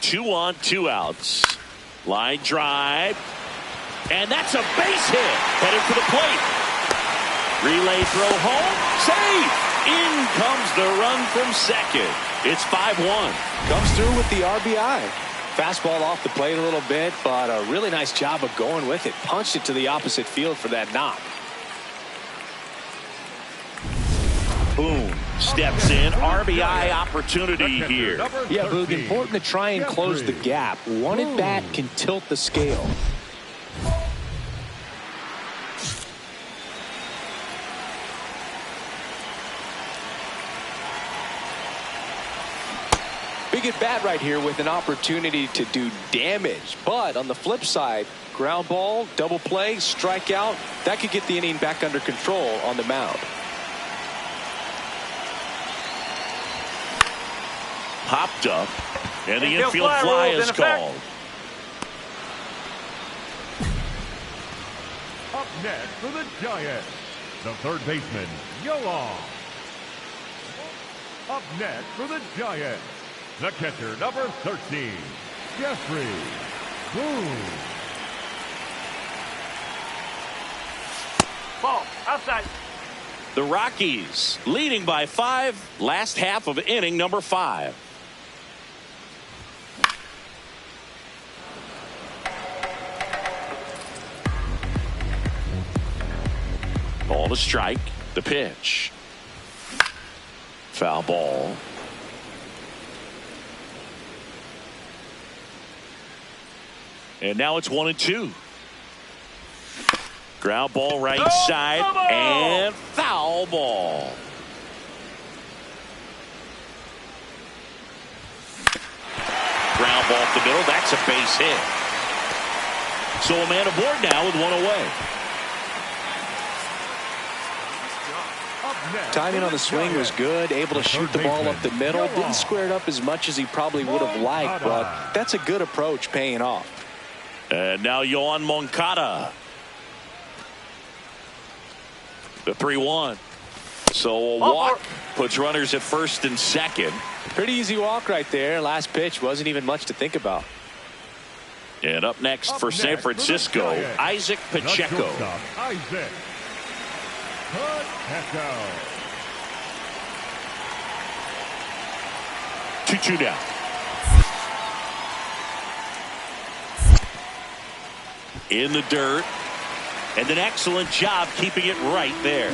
Two on, 2 outs. Line drive. And that's a base hit. Headed for the plate. Relay throw home. Safe. In comes the run from second. It's 5-1. Comes through with the RBI. Fastball off the plate a little bit, but a really nice job of going with it. Punched it to the opposite field for that knock. Boom. Steps in. RBI opportunity here. Yeah, Boog, important to try and close the gap. One at bat can tilt the scale. Big at bat right here with an opportunity to do damage. But on the flip side, ground ball, double play, strikeout, that could get the inning back under control on the mound. Popped up, and the infield fly is called. Up next for the Giants, the third baseman, Yoan. Up next for the Giants, the catcher, number 13, Jeffrey Boone. Ball, outside. The Rockies leading by 5, last half of inning number 5. Ball to strike. The pitch. Foul ball. And now it's 1-2. Ground ball right side and foul ball. Ground ball up the middle. That's a base hit. So a man aboard now with 1 away. Timing on the swing was good. Able to shoot the ball up the middle. Didn't square it up as much as he probably would have liked, but that's a good approach, paying off. And now Yoan Moncada. The 3-1. So a walk puts runners at first and second. Pretty easy walk right there. Last pitch wasn't even much to think about. And up next for San Francisco, Isaac Pacheco. Isaac Pacheco. 2-2 down. In the dirt. And an excellent job keeping it right there.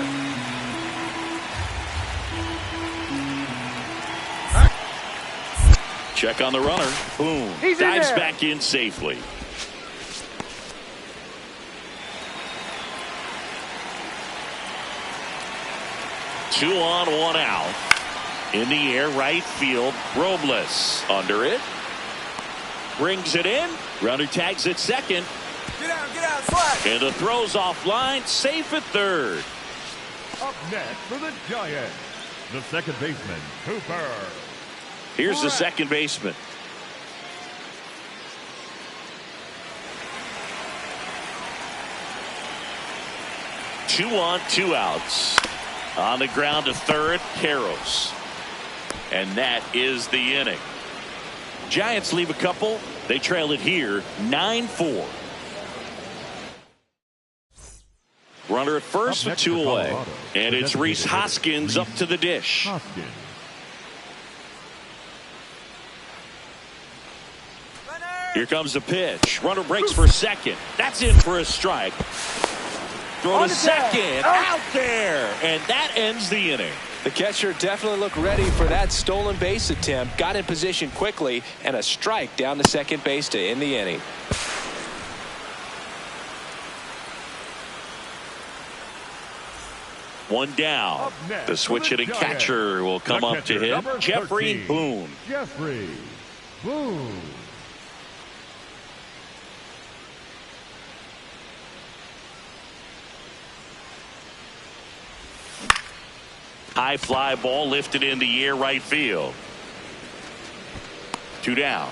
Check on the runner. Boom. Dives back in safely. Two on, 1 out. In the air, right field. Robles under it. Brings it in. Runner tags at second. Get out, slack. And the throw's offline, safe at third. Up next for the Giants, the second baseman, Cooper. Here's the second baseman. Two on, 2 outs. On the ground to third, Karros. And that is the inning. Giants leave a couple. They trail it here, 9-4. Runner at first with 2 away. And it's Rhys Hoskins up to the dish. Here comes the pitch. Runner breaks for second. That's in for a strike. Throw to second. Out there. And that ends the inning. The catcher definitely looked ready for that stolen base attempt. Got in position quickly, and a strike down to second base to end the inning. One down. The switch hitting catcher will come up to hit. Jeffrey Boone. Jeffrey Boone. High fly ball lifted in the air right field. 2 down.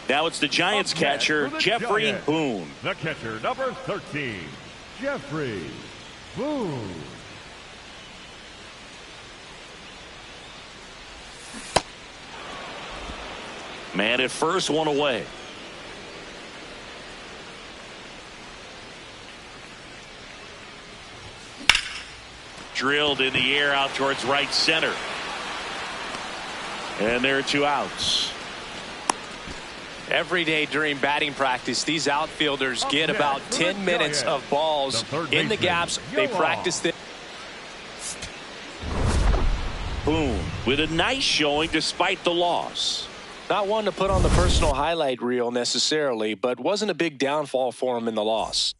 Now it's the Giants catcher, Jeffrey Boone. The catcher, number 13, Jeffrey Boone. Man at first, one away. Drilled in the air out towards right center. And there are 2 outs. Every day during batting practice, these outfielders get about 10 minutes of balls in the gaps. They practice it. Boone with a nice showing despite the loss. Not one to put on the personal highlight reel necessarily, but wasn't a big downfall for him in the loss.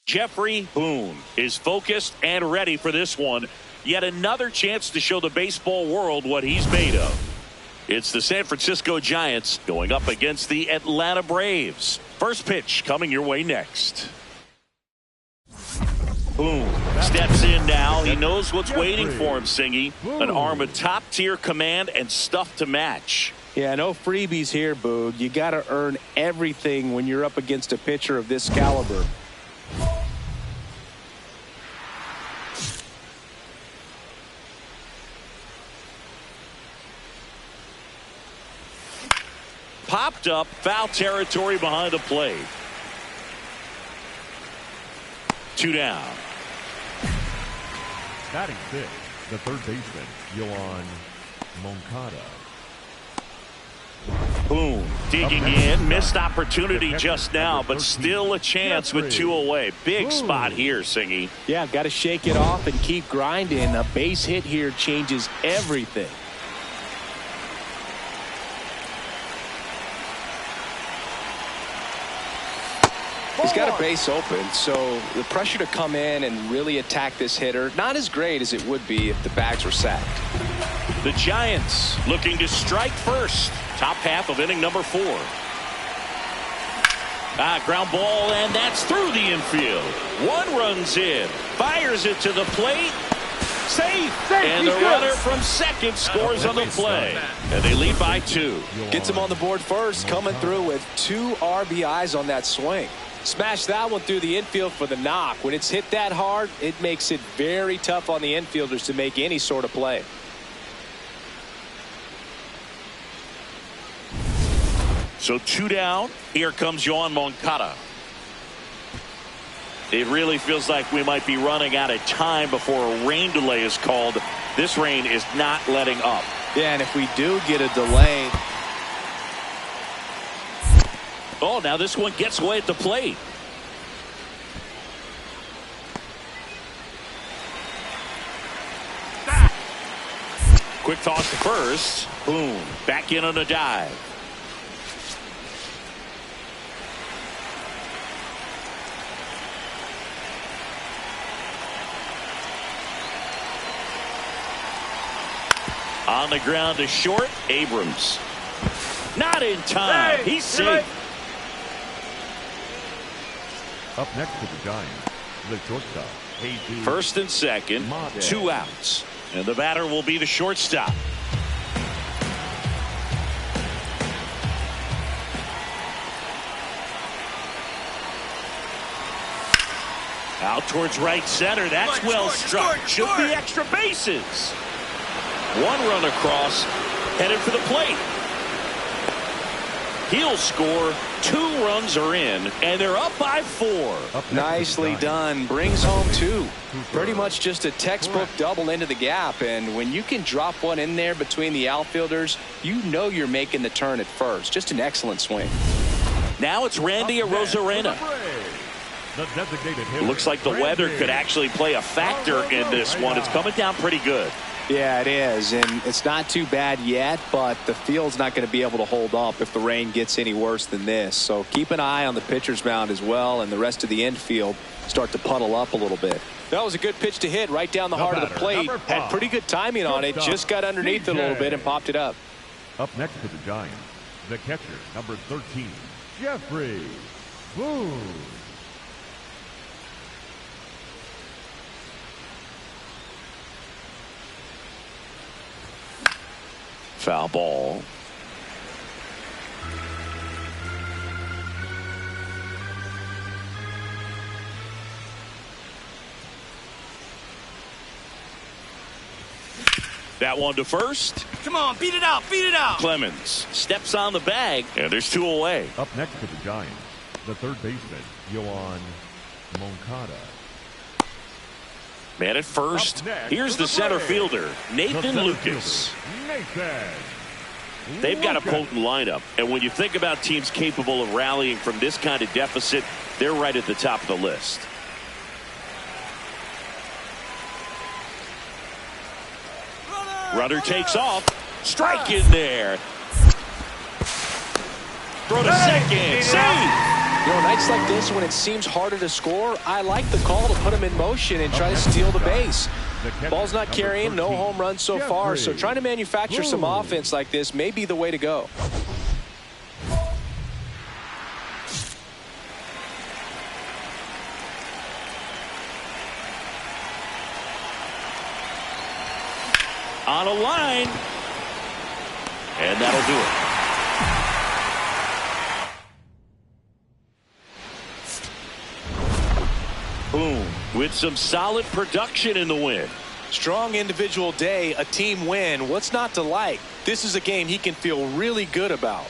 Jeffrey Boone is focused and ready for this one. Yet another chance to show the baseball world what he's made of. It's the San Francisco Giants going up against the Atlanta Braves. First pitch coming your way next. Boone steps in now. He knows what's waiting for him, Singy. An arm of top-tier command and stuff to match. Yeah, no freebies here, Boog. You got to earn everything when you're up against a pitcher of this caliber. Popped up, foul territory behind the plate. 2 down. Batting fifth, the third baseman, Yohan Moncada. Boone digging in. Missed opportunity just now, but still a chance with 2 away. Big spot here, Singy. Yeah, got to shake it off and keep grinding. A base hit here changes everything. He's got a base open, so the pressure to come in and really attack this hitter, not as great as it would be if the bags were sacked. The Giants looking to strike first. Top half of inning number 4. Ground ball, and that's through the infield. 1 runs in. Fires it to the plate. Safe. And the runner from second scores on the play. And they lead by 2. Gets him on the board first, coming through with 2 RBIs on that swing. Smash that one through the infield for the knock. When it's hit that hard, it makes it very tough on the infielders to make any sort of play. So 2 down. Here comes Yohan Moncada. It really feels like we might be running out of time before a rain delay is called. This rain is not letting up. Yeah, and if we do get a delay. Oh, now this one gets away at the plate. Quick toss to first. Boom. Back in on a dive. On the ground to short. Abrams. Not in time. Hey, He's safe. Up next to the Giants, the shortstop, Jesus. First and second, 2 outs. And the batter will be the shortstop. Out towards right center. That's well struck. Should be extra bases. 1 run across, headed for the plate. He'll score. 2 runs are in, and they're up by 4. Nicely done. Brings home 2. Pretty much just a textbook double into the gap, and when you can drop one in there between the outfielders, you know you're making the turn at first. Just an excellent swing. Now it's Randy Arozarena. Looks like the weather could actually play a factor in this one. It's coming down pretty good. Yeah, it is, and it's not too bad yet, but the field's not going to be able to hold up if the rain gets any worse than this. So keep an eye on the pitcher's mound as well, and the rest of the infield start to puddle up a little bit. That was a good pitch to hit right down the heart of the plate. Had pretty good timing on it, just got underneath it a little bit and popped it up. Up next to the Giants, the catcher, number 13, Jeffrey Boone. Foul ball. That one to first. Come on, beat it out, beat it out. Clemens steps on the bag, and there's 2 away. Up next to the Giants, the third baseman, Yohan Moncada. Man at first. Here's the center fielder, Nathan Lucas. They've got a potent lineup, and when you think about teams capable of rallying from this kind of deficit, they're right at the top of the list. Runner takes off. Strike in there. Throw to second. Save. You know, nights like this when it seems harder to score, I like the call to put him in motion and try to steal the base. Ball's not carrying, no home runs so far, so trying to manufacture some offense like this may be the way to go. On a line, and that'll do it. Boom, with some solid production in the win. Strong individual day, a team win. What's not to like? This is a game he can feel really good about.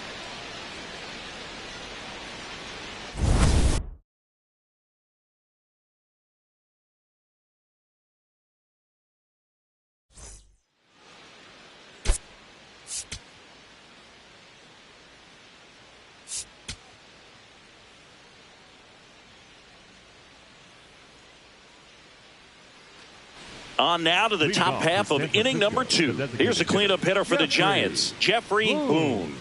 On now to the top half of inning number 2. Here's the cleanup hitter for the Giants, Jeffrey Boone.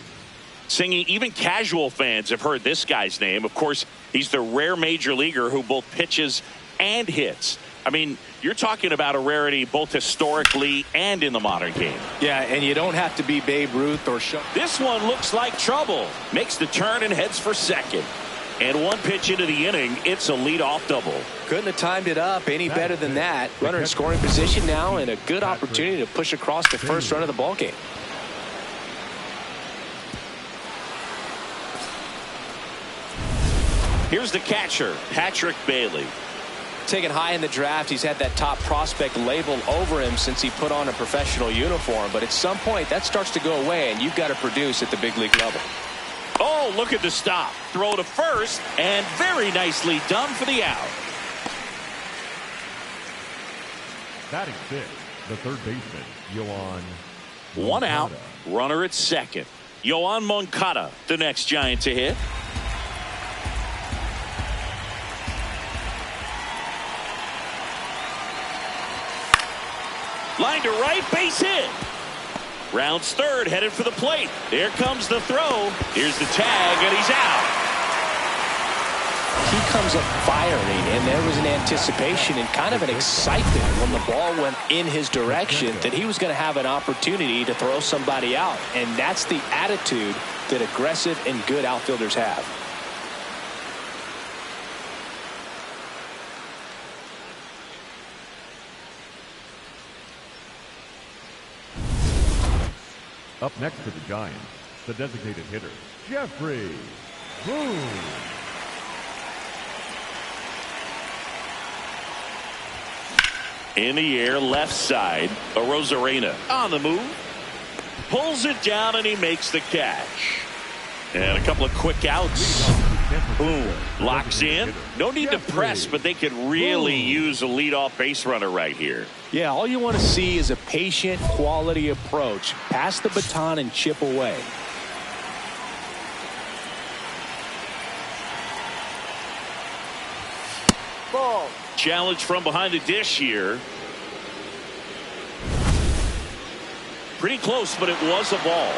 Singing, even casual fans have heard this guy's name. Of course, he's the rare major leaguer who both pitches and hits. I mean, you're talking about a rarity both historically and in the modern game. Yeah, and you don't have to be Babe Ruth or Show. This one looks like trouble. Makes the turn and heads for second. And one pitch into the inning, it's a leadoff double. Couldn't have timed it up any better than that. Runner in scoring position now and a good opportunity to push across the first run of the ballgame. Here's the catcher, Patrick Bailey. Taken high in the draft, he's had that top prospect label over him since he put on a professional uniform. But at some point, that starts to go away, and you've got to produce at the big league level. Oh, look at the stop. Throw to first, and very nicely done for the out. Batting 6, the third baseman, Yoan. One out, runner at second. Yoan Moncada, the next Giant to hit. Line to right, base hit. Rounds third, headed for the plate. There comes the throw. Here's the tag, and he's out. He comes up firing, and there was an anticipation and kind of an excitement when the ball went in his direction that he was going to have an opportunity to throw somebody out. And that's the attitude that aggressive and good outfielders have. Up next for the Giants, the designated hitter, Jeffrey Boone. In the air, left side, Arozarena on the move. Pulls it down, and he makes the catch. And a couple of quick outs. Boom. Locks in. No need to press, but they could really use a leadoff base runner right here. Yeah, all you want to see is a patient, quality approach. Pass the baton and chip away. Ball. Challenge from behind the dish here. Pretty close, but it was a ball.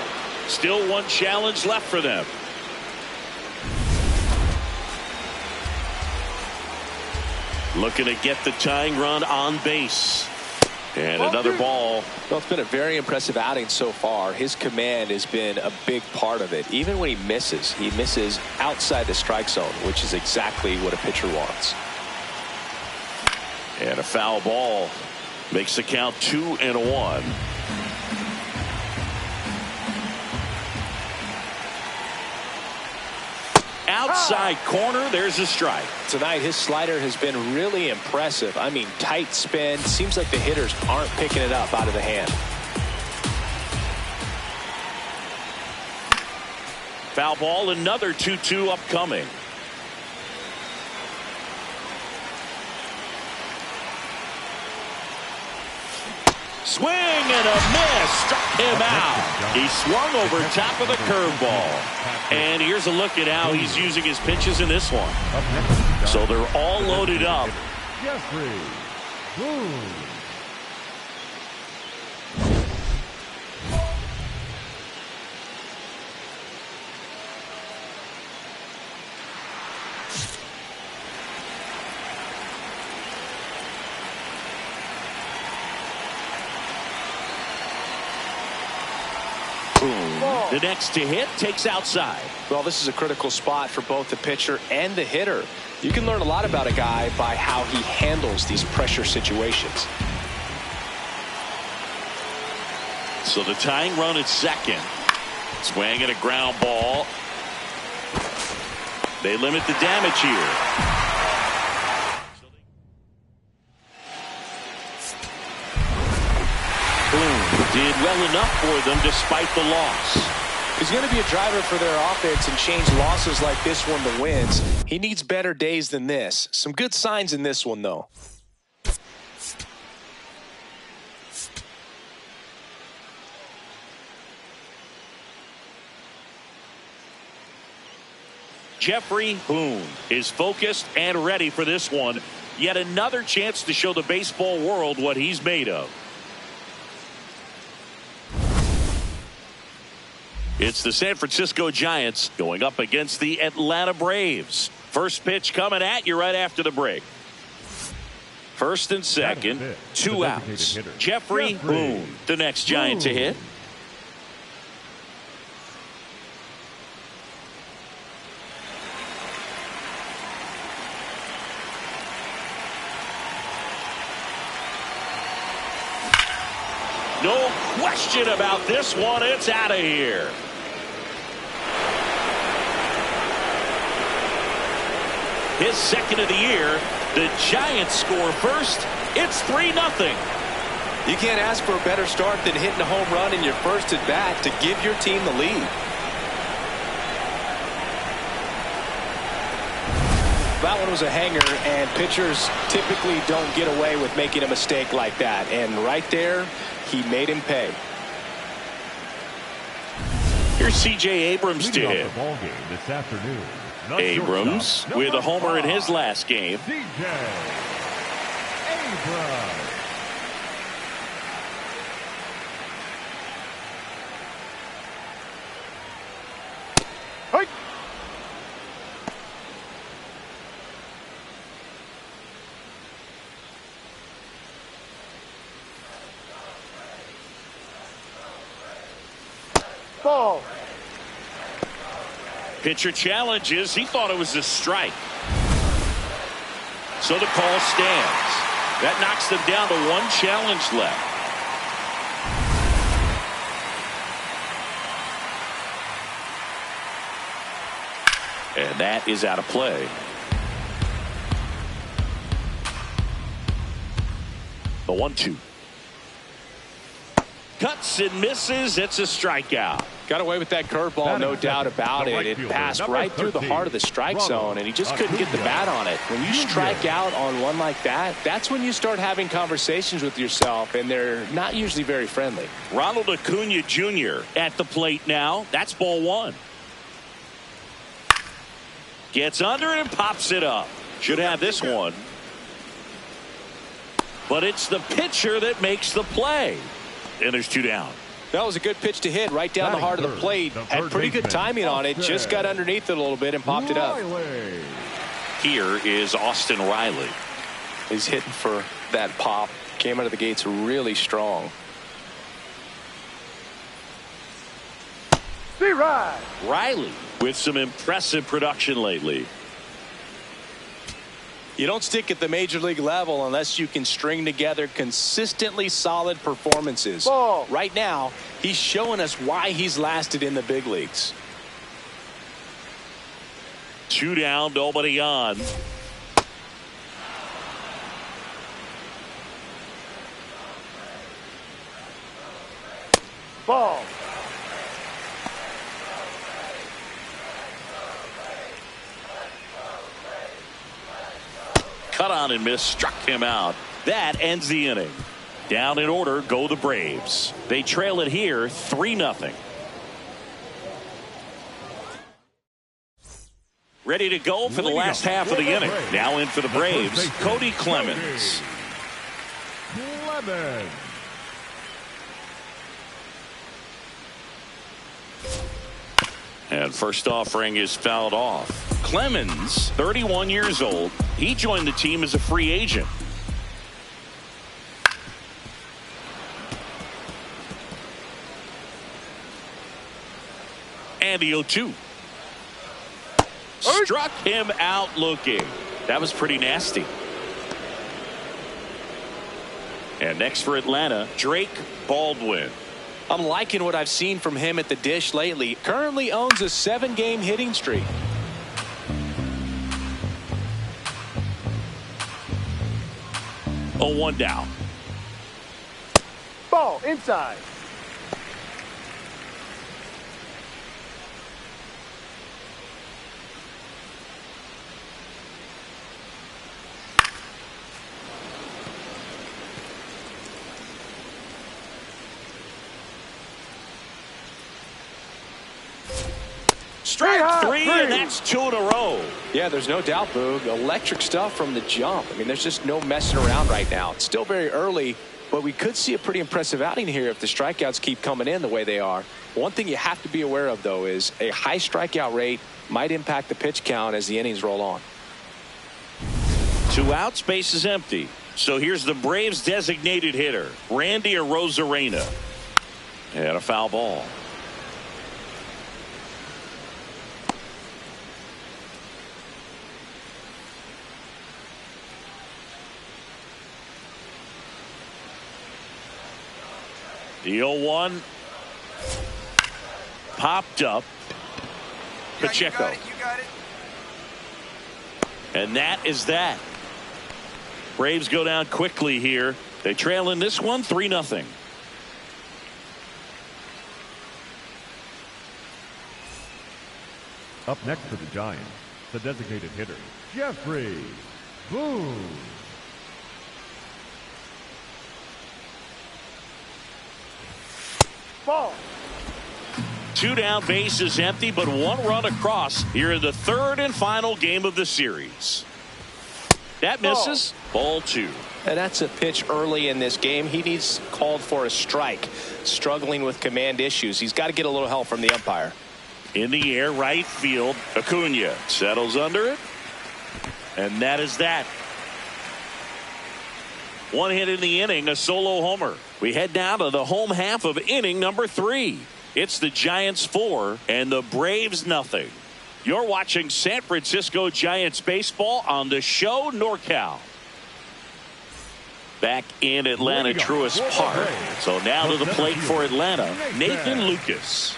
Still one challenge left for them. Looking to get the tying run on base. And another ball. Well, it's been a very impressive outing so far. His command has been a big part of it. Even when he misses outside the strike zone, which is exactly what a pitcher wants. And a foul ball makes the count 2-1. Outside corner, there's a strike. Tonight, his slider has been really impressive. I mean, tight spin. Seems like the hitters aren't picking it up out of the hand. Foul ball, another 2-2 upcoming. Swing and a miss. Struck him out. He swung over top of the curveball. And here's a look at how he's using his pitches in this one. So they're all loaded up. Jeffrey Boone. The next to hit takes outside. Well, this is a critical spot for both the pitcher and the hitter. You can learn a lot about a guy by how he handles these pressure situations. So the tying run at second. Swing and a ground ball. They limit the damage here. Boone did well enough for them despite the loss. He's going to be a driver for their offense and change losses like this one to wins. He needs better days than this. Some good signs in this one, though. Jeffrey Boone is focused and ready for this one. Yet another chance to show the baseball world what he's made of. It's the San Francisco Giants going up against the Atlanta Braves. First pitch coming at you right after the break. First and second, 2 outs. Jeffrey Boone, the next Giant to hit. No question about this one. It's out of here. His second of the year. The Giants score first. It's 3-0. You can't ask for a better start than hitting a home run in your first at bat to give your team the lead. That one was a hanger, and pitchers typically don't get away with making a mistake like that. And right there, he made him pay. Here's C.J. Abrams to hit. The ball game this afternoon. Abrams with a homer in his last game. C.J. Abrams. Hey! Ball. Pitcher challenges. He thought it was a strike. So the call stands. That knocks them down to 1 challenge left. And that is out of play. The 1-2. Cuts and misses. It's a strikeout. Got away with that curveball, no doubt about it. It passed right through the heart of the strike zone, and he just couldn't get the bat on it. When you strike out on one like that, that's when you start having conversations with yourself, and they're not usually very friendly. Ronald Acuna Jr. at the plate now. That's ball 1. Gets under it and pops it up. Should have this one. But it's the pitcher that makes the play. And there's 2 down. That was a good pitch to hit right down the heart of the plate. Had pretty good timing on it. Just got underneath it a little bit and popped it up. Here is Austin Riley. He's hitting for that pop. Came out of the gates really strong. Riley with some impressive production lately. You don't stick at the major league level unless you can string together consistently solid performances. Ball. Right now, he's showing us why he's lasted in the big leagues. 2 down, nobody on. Ball. Cut on and miss, struck him out. That ends the inning. Down in order go the Braves. They trail it here 3-0. Ready to go for the last half of the inning. Now in for the Braves, Cody Clemens. And first offering is fouled off. Clemens, 31 years old. He joined the team as a free agent. And the 0-2. Struck him out looking. That was pretty nasty. And next for Atlanta, Drake Baldwin. I'm liking what I've seen from him at the dish lately. Currently owns a 7-game hitting streak. Oh, 1 down. Ball inside. Strike 3, and that's 2 in a row. Yeah, there's no doubt, Boog. Electric stuff from the jump. I mean, there's just no messing around right now. It's still very early, but we could see a pretty impressive outing here if the strikeouts keep coming in the way they are. One thing you have to be aware of, though, is a high strikeout rate might impact the pitch count as the innings roll on. 2 outs, base is empty. So here's the Braves designated hitter, Randy Arozarena. And a foul ball. The 0-1 popped up. Pacheco. You got it. And that is that. Braves go down quickly here. They trail in this one 3-0. Up next for the Giants, the designated hitter, Jeffrey Boone. Ball. 2 down, base is empty, but 1 run across here in the 3rd and final game of the series. That misses. Ball 2. And that's a pitch early in this game. He needs called for a strike. Struggling with command issues. He's got to get a little help from the umpire. In the air, right field. Acuna settles under it. And that is that. 1 hit in the inning, a solo homer. We head down to the home half of inning number 3. It's the Giants 4 and the Braves nothing. You're watching San Francisco Giants baseball on the show NorCal. Back in Atlanta Truist Park. So now to the plate for Atlanta, Nathan Lucas.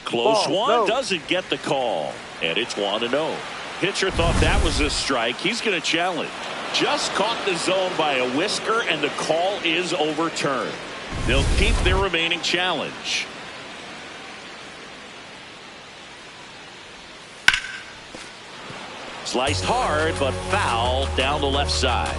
Close one, doesn't get the call. And it's 1-0. Pitcher thought that was a strike. He's going to challenge. Just caught the zone by a whisker, and the call is overturned. They'll keep their remaining challenge. Sliced hard, but foul down the left side.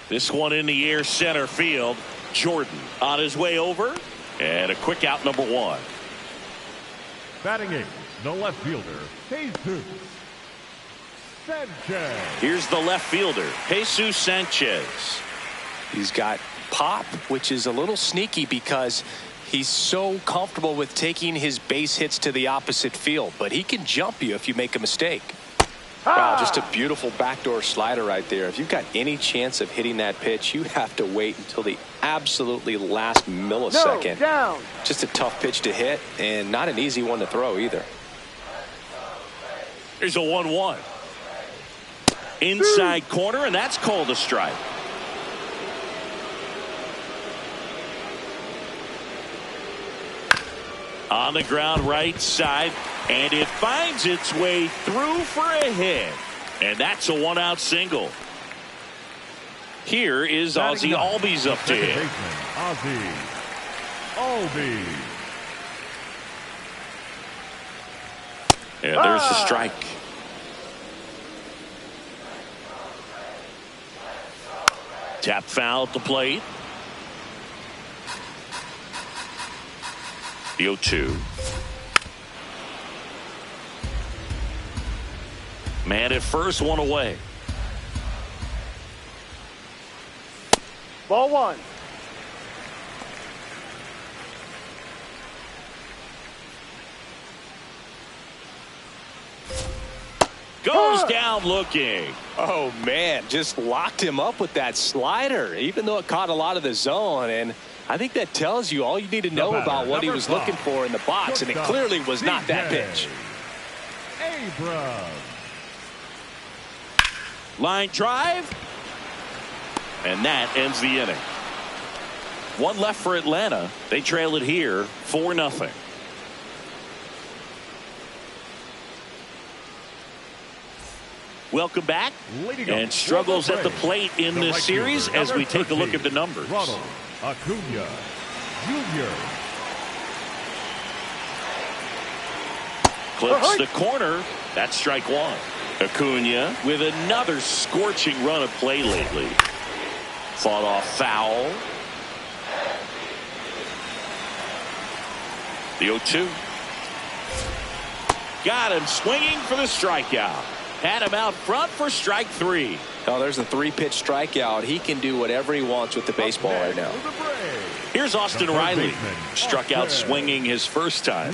This one in the air, center field. Jordan on his way over, and a quick out, number 1. Batting 8, the left fielder, Jesus Sanchez. Here's the left fielder, Jesus Sanchez. He's got pop, which is a little sneaky because he's so comfortable with taking his base hits to the opposite field, but he can jump you if you make a mistake. Wow, just a beautiful backdoor slider right there. If you've got any chance of hitting that pitch, you have to wait until the absolutely last millisecond. Down. Just a tough pitch to hit, and not an easy one to throw either. Here's a 1-1. Inside corner, and that's called a strike. On the ground right side, and it finds its way through for a hit. And that's a 1-out single. Here is Ozzie Albies up to hit. Ozzie Albies. And there's the strike. Tap foul at the plate. The 0-2. Man at first, 1 away. Ball 1. Goes down looking. Oh, man, just locked him up with that slider, even though it caught a lot of the zone. And I think that tells you all you need to know about what he was looking for in the box, and it clearly was not that pitch. Line drive. And that ends the inning. One left for Atlanta. They trail it here 4-0. Welcome back. And struggles at the plate in this series as we take a look at the numbers. Acuna Jr. Clips the corner. That's strike one. Acuna with another scorching run of play lately. Fought off foul. The 0-2. Got him swinging for the strikeout. Had him out front for strike three. Oh, there's a 3-pitch strikeout. He can do whatever he wants with the baseball right now. Here's Austin Riley. Struck out swinging his first time.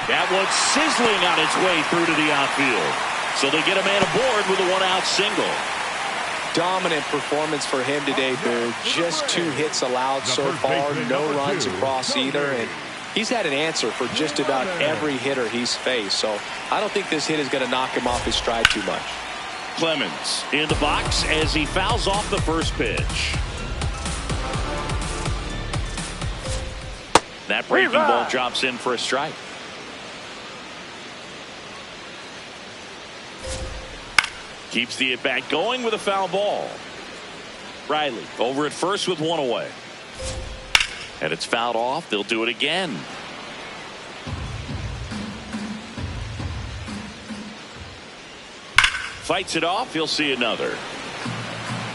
That one's sizzling on its way through to the outfield. So they get a man aboard with a 1-out single. Dominant performance for him today, Boog. Just 2 hits allowed so far. No runs across either. And he's had an answer for just about every hitter he's faced. So I don't think this hit is going to knock him off his stride too much. Clemens in the box as he fouls off the first pitch. That breaking ball drops in for a strike. Keeps the at-bat going with a foul ball. Riley over at first with 1 away. And it's fouled off. They'll do it again. Fights it off. He'll see another.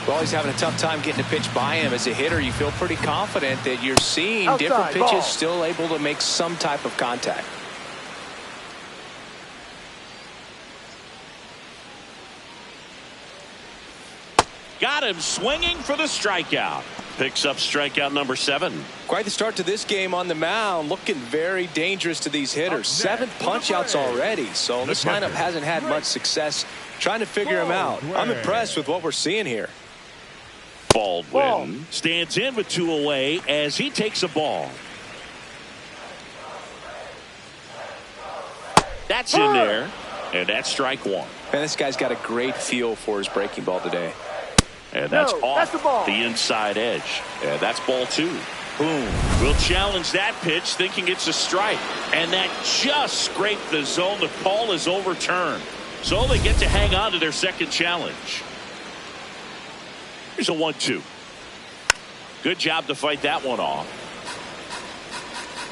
Well, he's having a tough time getting a pitch by him. As a hitter, you feel pretty confident that you're seeing different pitches still able to make some type of contact. Got him swinging for the strikeout. Picks up strikeout number 7. Quite the start to this game on the mound. Looking very dangerous to these hitters. 7 punch-outs already. So this lineup hasn't had much success trying to figure him out. I'm impressed with what we're seeing here. Baldwin stands in with 2 away as he takes a ball. That's in there. And that's strike 1. And this guy's got a great feel for his breaking ball today. And that's off the inside edge. And that's ball 2. Boom. Will challenge that pitch thinking it's a strike. And that just scraped the zone. The call is overturned. So they get to hang on to their second challenge. Here's a 1-2. Good job to fight that one off.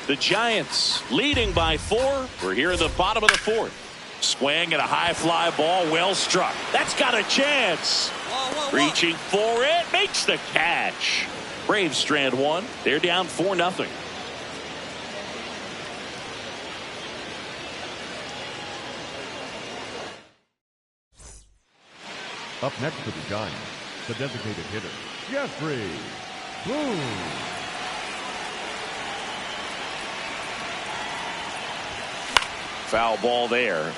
The Giants leading by 4. We're here in the bottom of the 4th. Swing and a high fly ball, well struck. That's got a chance. Reaching for it, makes the catch. Braves strand 1. They're down 4-0. Up next for the Giants, the designated hitter, Jeffrey Boone. Foul ball there.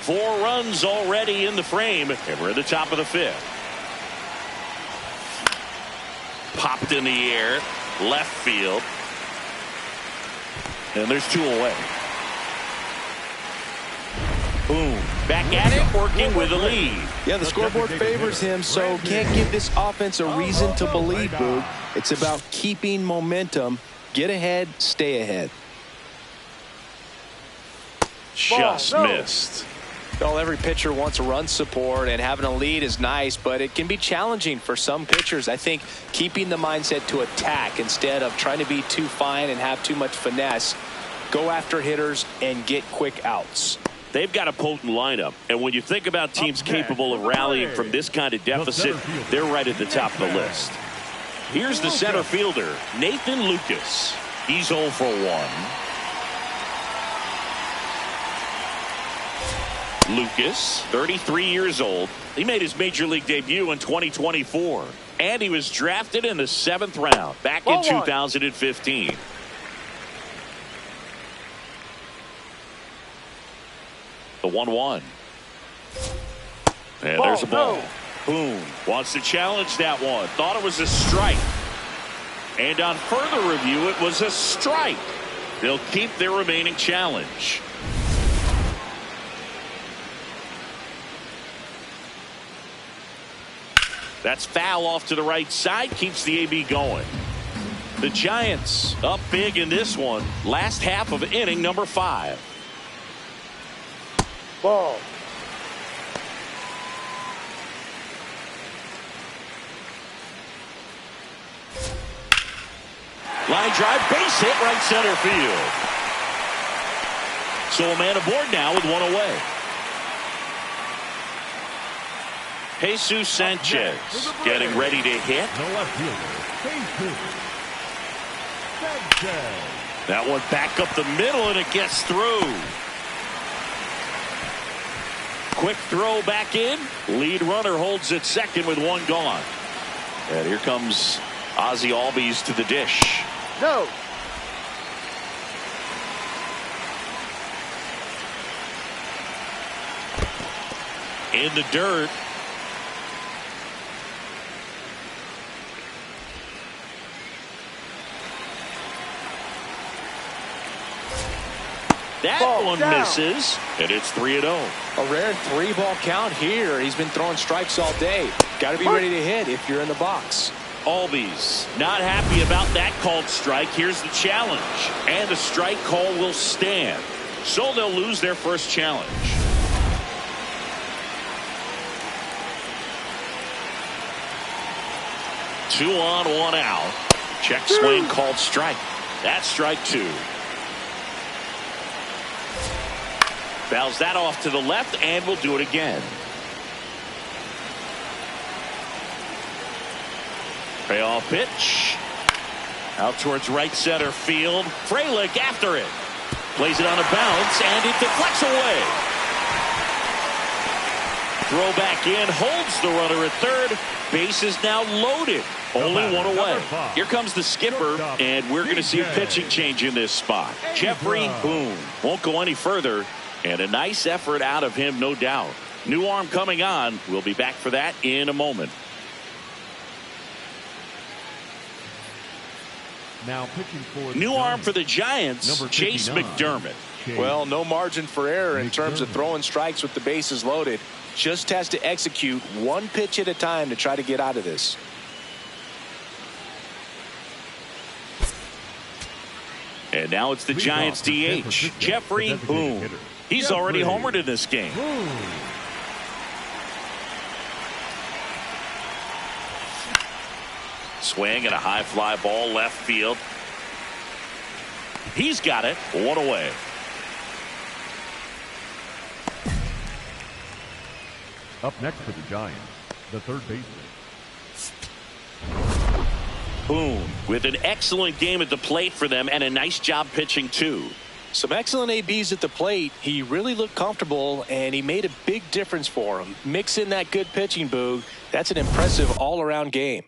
4 runs already in the frame, and we're at the top of the 5th. Popped in the air, left field. And there's 2 away. Boom. Back at it, working with a lead. Yeah, the scoreboard favors him, so can't give this offense a reason to believe, Boog. It's about keeping momentum. Get ahead, stay ahead. Just missed. Well, every pitcher wants a run support, and having a lead is nice, but it can be challenging for some pitchers. I think keeping the mindset to attack instead of trying to be too fine and have too much finesse. Go after hitters and get quick outs. They've got a potent lineup, and when you think about teams capable of rallying from this kind of deficit, they're right at the top of the list. Here's the center fielder, Nathan Lucas. He's 0 for 1. Lucas, 33 years old. He made his major league debut in 2024, and he was drafted in the 7th round back in 2015. The 1-1. And Ball, there's a ball. no. Boone wants to challenge that one. Thought it was a strike. And on further review, it was a strike. They'll keep their remaining challenge. That's foul off to the right side. Keeps the AB going. The Giants up big in this one. Last half of inning number 5. Ball. Line drive, base hit, right center field. So a man aboard now with one away. Jesus Sanchez getting ready to hit. The left fielder, Jesus Sanchez. That one back up the middle, and it gets through. Quick throw back in. Lead runner holds at second with one gone. And here comes Ozzie Albies to the dish. No. In the dirt. That Ball one down. misses, and it's 3-0. A rare 3-ball count here. He's been throwing strikes all day. Got to be ready to hit if you're in the box. Albies not happy about that called strike. Here's the challenge, and the strike call will stand. So they'll lose their first challenge. Two on, one out. Check swing called strike. That's strike 2. Fouls that off to the left, and we'll do it again. Payoff pitch. Out towards right center field. Frelick after it. Plays it on a bounce, and it deflects away. Throw back in, holds the runner at third. Base is now loaded. Only one away. Here comes the skipper, and we're going to see a pitching change in this spot. Jeffrey Boone won't go any further, and a nice effort out of him, no doubt. New arm coming on. We'll be back for that in a moment. Now pitching for New arm for the Giants, Chase McDermott. Well, no margin for error in terms of throwing strikes with the bases loaded. Just has to execute one pitch at a time to try to get out of this. And now it's the Giants DH, Jeffrey Boone. He's already homered in this game. Swing and a high fly ball left field. He's got it. One away. Up next for the Giants, the third baseman. Boone with an excellent game at the plate for them and a nice job pitching too. Some excellent ABs at the plate. He really looked comfortable, and he made a big difference for him. Mix in that good pitching, Boog. That's an impressive all-around game.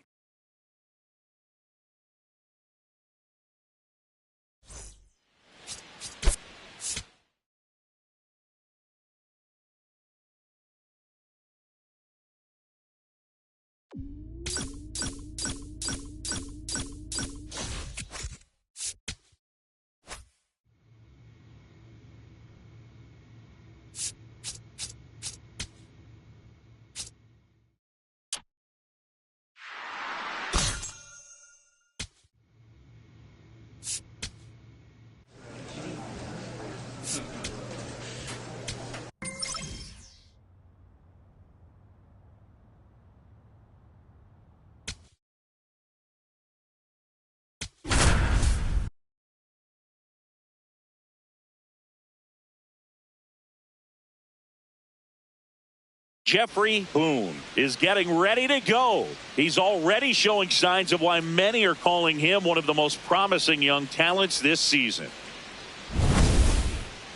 Jeffrey Boone is getting ready to go. He's already showing signs of why many are calling him one of the most promising young talents this season.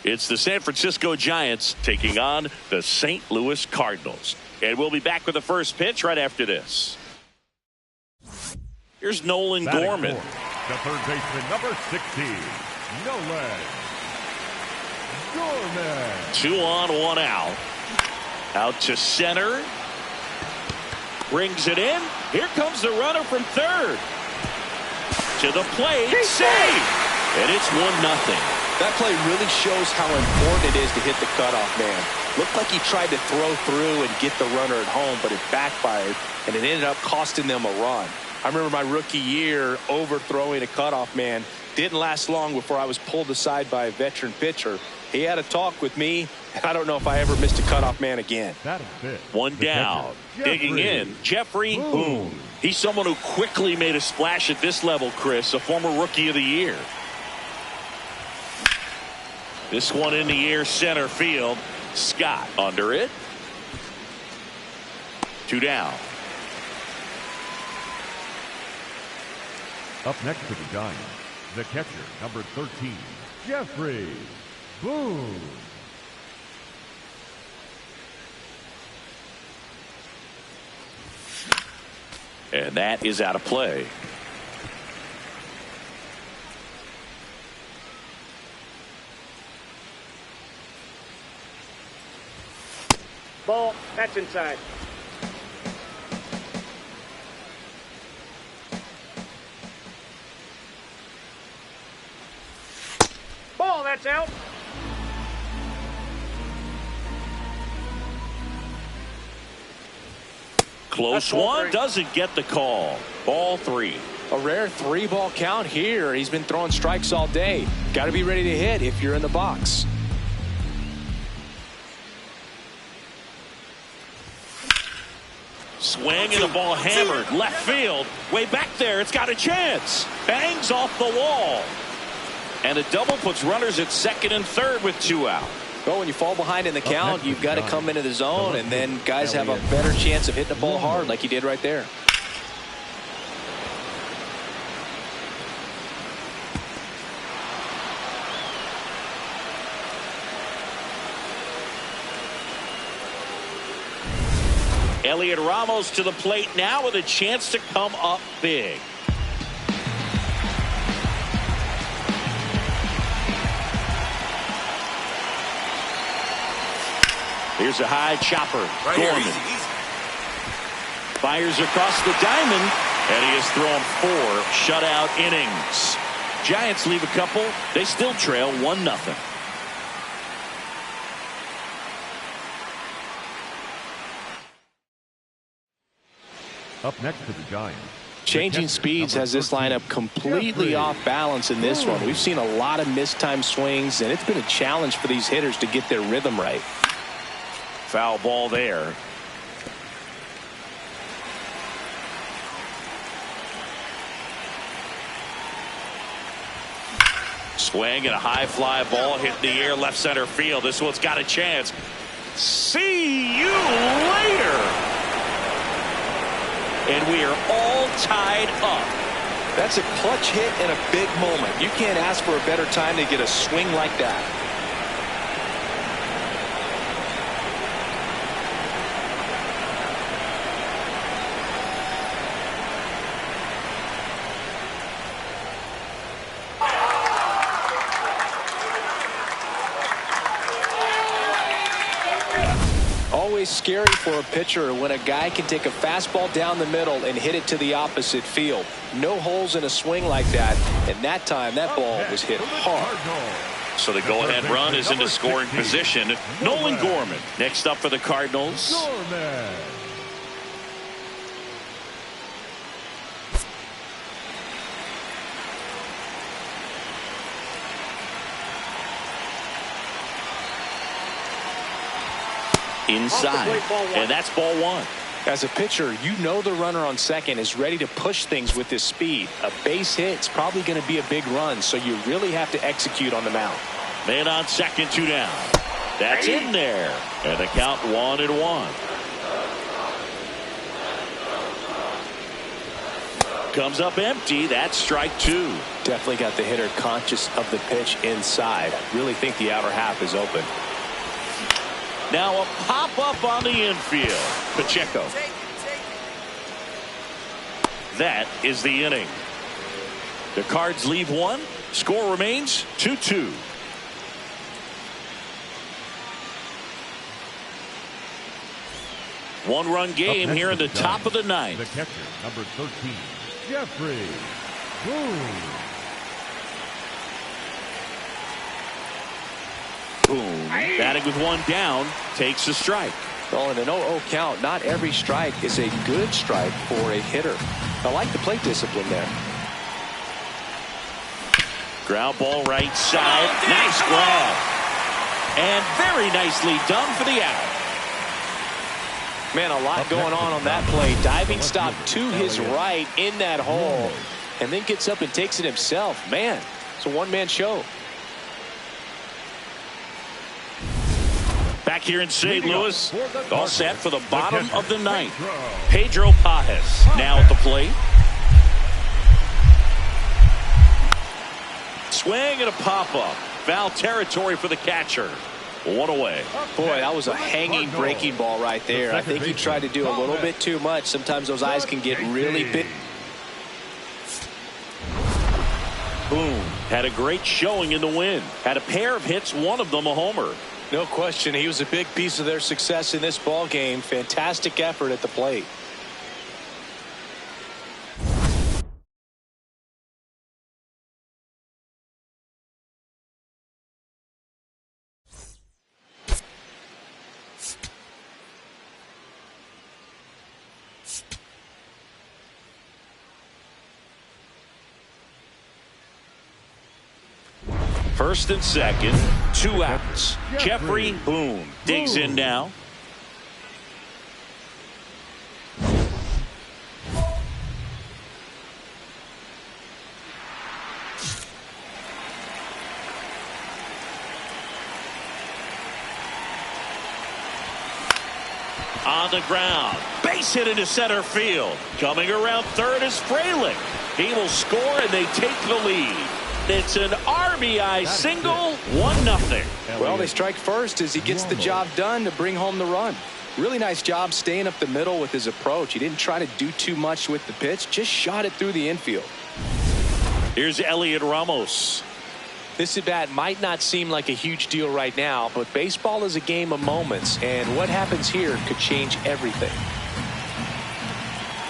It's the San Francisco Giants taking on the St. Louis Cardinals. And we'll be back with the first pitch right after this. Here's Nolan Gorman. The third baseman, number 16, Nolan Gorman. 2 on, 1 out. Out to center. Brings it in. Here comes the runner from third. To the plate. Save. And it's 1-0. That play really shows how important it is to hit the cutoff man. Looked like he tried to throw through and get the runner at home, but it backfired, and it ended up costing them a run. I remember my rookie year overthrowing a cutoff man. Didn't last long before I was pulled aside by a veteran pitcher. He had a talk with me, and I don't know if I ever missed a cutoff man again. That is it. 1 down. Digging in, Jeffrey Boone. He's someone who quickly made a splash at this level, Chris, a former Rookie of the Year. This one in the air, center field. Scott under it. 2 down. Up next for the Giants, the catcher, number 13, Jeffrey Boone. And that is out of play. Ball. That's inside. Ball. That's out. Close one. Doesn't get the call. Ball 3. A rare 3-ball count here. He's been throwing strikes all day. Got to be ready to hit if you're in the box. Swing and the ball hammered. Left field. Way back there. It's got a chance. Bangs off the wall. And a double puts runners at second and third with 2 out. Well, when you fall behind in the count, you've got to come into the zone, and then guys have a better chance of hitting the ball hard like he did right there. Elliot Ramos to the plate now with a chance to come up big. Here's a high chopper. Right Gorman here, easy. fires across the diamond, and he has thrown 4 shutout innings. Giants leave a couple. They still trail 1-0. Up next for the Giants. Changing speeds has this lineup completely off balance in this one. We've seen a lot of mistimed swings, and it's been a challenge for these hitters to get their rhythm right. Foul ball there. Swing and a high fly ball hit in the air left center field. This one's got a chance. See you later. And we are all tied up. That's a clutch hit in a big moment. You can't ask for a better time to get a swing like that. Always scary for a pitcher when a guy can take a fastball down the middle and hit it to the opposite field. No holes in a swing like that, and that time that ball was hit hard. So the go-ahead run is into scoring position. Nolan Gorman next up for the Cardinals. Gorman. Inside, and that's ball 1. As a pitcher, you know the runner on second is ready to push things with his speed. A base hit's probably going to be a big run, so you really have to execute on the mound. Man on second, 2 down. That's in there, and the count 1-1. Comes up empty. That's strike 2. Definitely got the hitter conscious of the pitch inside. Really think the outer half is open. Now a pop-up on the infield. Pacheco. That is the inning. The Cards leave 1. Score remains 2-2. One-run game here in the top of the ninth. The catcher, number 13, Jeffrey Boone. Boone, batting with one down, takes a strike. Well, in an 0-0 count, not every strike is a good strike for a hitter. I like the plate discipline there. Ground ball right side. Nice grab. And very nicely done for the out. Man, a lot going on that play. Diving stop to his right in that hole, and then gets up and takes it himself. Man, it's a one-man show. Back here in St. Louis, all set for the bottom of the ninth. Pedro Pajes now at the plate. Swing and a pop-up. Foul territory for the catcher. One away. Boy, that was a hanging breaking ball right there. I think he tried to do a little bit too much. Sometimes those eyes can get really big. Boone had a great showing in the win. Had a pair of hits, one of them a homer. No question, he was a big piece of their success in this ball game. Fantastic effort at the plate. First and second, 2 outs. Jeffrey Boone digs in now. On the ground, base hit into center field. Coming around third is Frelick. He will score and they take the lead. It's an RBI single, 1-0. Well, they strike first as he gets the job done to bring home the run. Really nice job staying up the middle with his approach. He didn't try to do too much with the pitch, just shot it through the infield. Here's Elliot Ramos. This at bat might not seem like a huge deal right now, but baseball is a game of moments, and what happens here could change everything.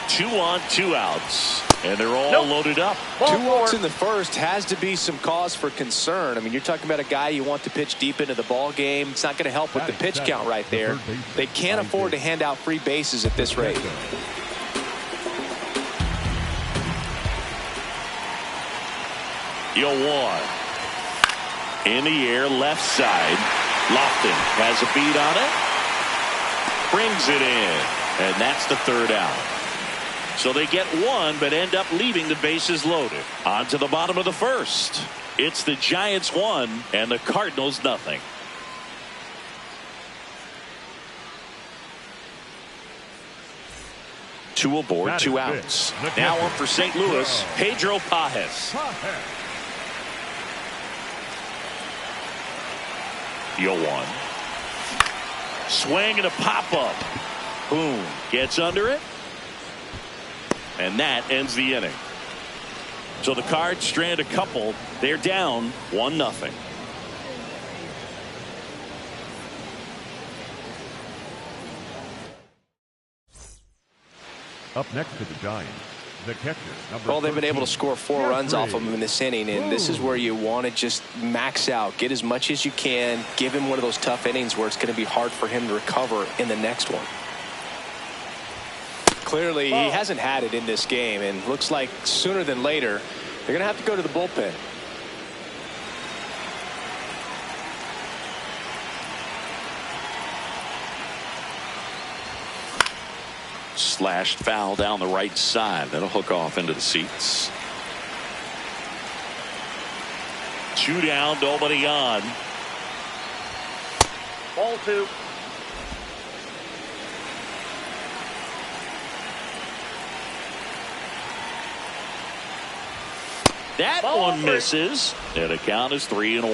2 on, 2 outs. And they're all loaded up. 2 outs in the first has to be some cause for concern. I mean, you're talking about a guy you want to pitch deep into the ball game. It's not going to help with the pitch count right there. They can't afford to hand out free bases at this rate. You'll one. In the air, left side. Lofton has a beat on it. Brings it in. And that's the 3rd out. So they get 1, but end up leaving the bases loaded. On to the bottom of the 1st. It's the Giants 1 and the Cardinals nothing. Two aboard, 2 outs. Now up for St. Louis, Pedro Pajes. Yo one. Swing and a pop-up. Boom. Gets under it. And that ends the inning. So the Cards strand a couple. They're down 1-0. Up next to the Giants, the catcher, well, they've been able to score 4 runs off of him in this inning, and this is where you want to just max out, get as much as you can, give him one of those tough innings where it's going to be hard for him to recover in the next one. Clearly, he hasn't had it in this game, and looks like sooner than later, they're going to have to go to the bullpen. Slashed foul down the right side. That'll hook off into the seats. 2 down, nobody on. Ball 2. That one misses, and the count is 3-1.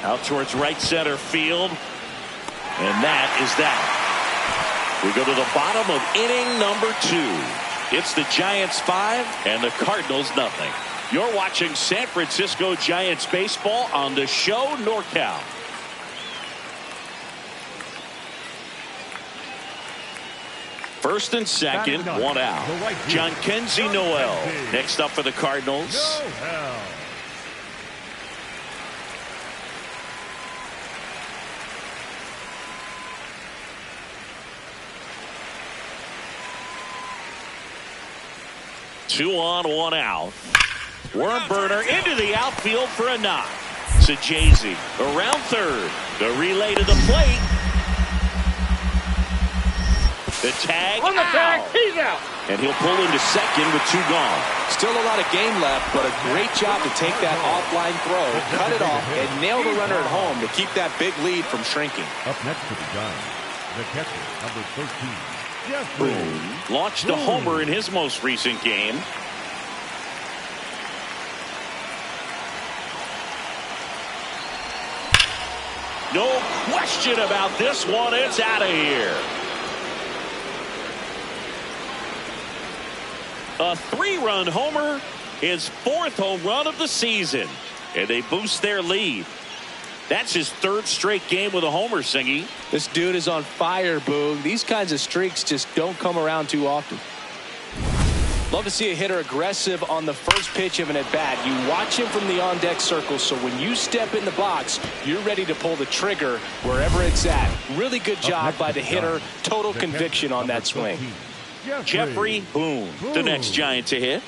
Out towards right center field, and that is that. We go to the bottom of inning number 2. It's the Giants 5 and the Cardinals nothing. You're watching San Francisco Giants baseball on the show NorCal. First and second, one out. John Kenzie Noel next up for the Cardinals. Two on, one out. Worm burner into the outfield for a knock. Sajazi around third. The relay to the plate. The tag on the tag, out. he's out. And he'll pull into second with two gone. Still a lot of game left, but a great job to take that offline throw, cut it off, and nail the runner at home to keep that big lead from shrinking. Up next to the Giants, the catcher, number 13. Boone launched a homer in his most recent game. No question about this one. It's out of here. A three-run homer, his fourth home run of the season. And they boost their lead. That's his third straight game with a homer, Singy. This dude is on fire, Boog. These kinds of streaks just don't come around too often. Love to see a hitter aggressive on the first pitch of an at-bat. You watch him from the on-deck circle, so when you step in the box, you're ready to pull the trigger wherever it's at. Really good job by the hitter. Total conviction on that swing. Jeffrey Boone, the next Giant to hit.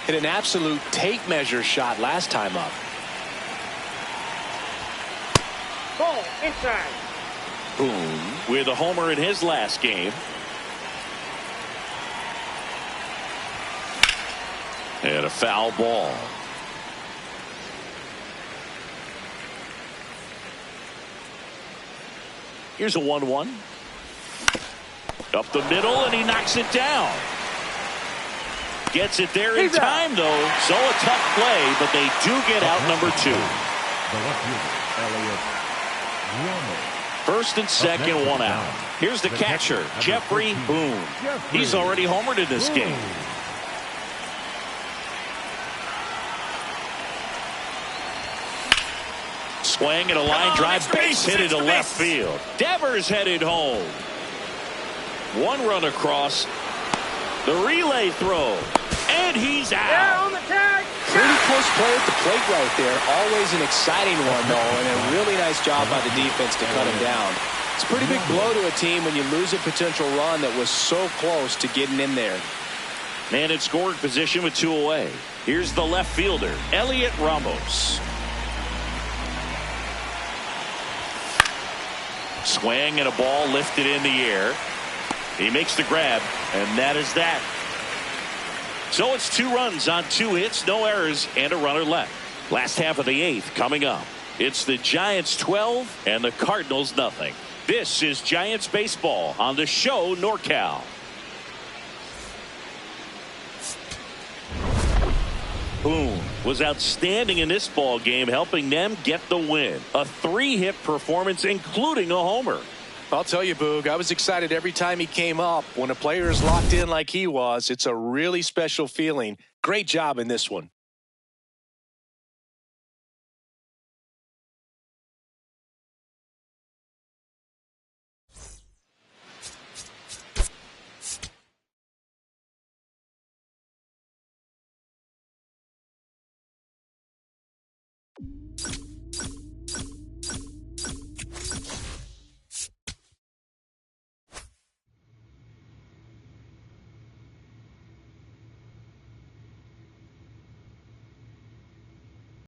Hit an absolute tape measure shot last time up. Ball inside. Boone with a homer in his last game. And a foul ball. Here's a 1-1. Up the middle, and he knocks it down. Gets it there in time, though. So a tough play, but they do get out number two. The left fielder, Elliott Ramos. First and second, one out. Here's the catcher, Jeffrey Boone. He's already homered in this game. Swing and a line drive, base hit into left field. Devers headed home. One run across. The relay throw. And he's out. Yeah, on the tag. Pretty close play at the plate right there. Always an exciting one, though, and a really nice job by the defense to cut him down. It's a pretty big blow to a team when you lose a potential run that was so close to getting in there. Man in scoring position with two away. Here's the left fielder, Elliott Ramos. Swing and a ball lifted in the air. He makes the grab, and that is that. So it's 2 runs on 2 hits, no errors, and a runner left. Last half of the 8th coming up. It's the Giants 12 and the Cardinals nothing. This is Giants baseball on the show NorCal. Boone was outstanding in this ball game, helping them get the win. A 3-hit performance, including a homer. I'll tell you, Boog, I was excited every time he came up. When a player is locked in like he was, it's a really special feeling. Great job in this one.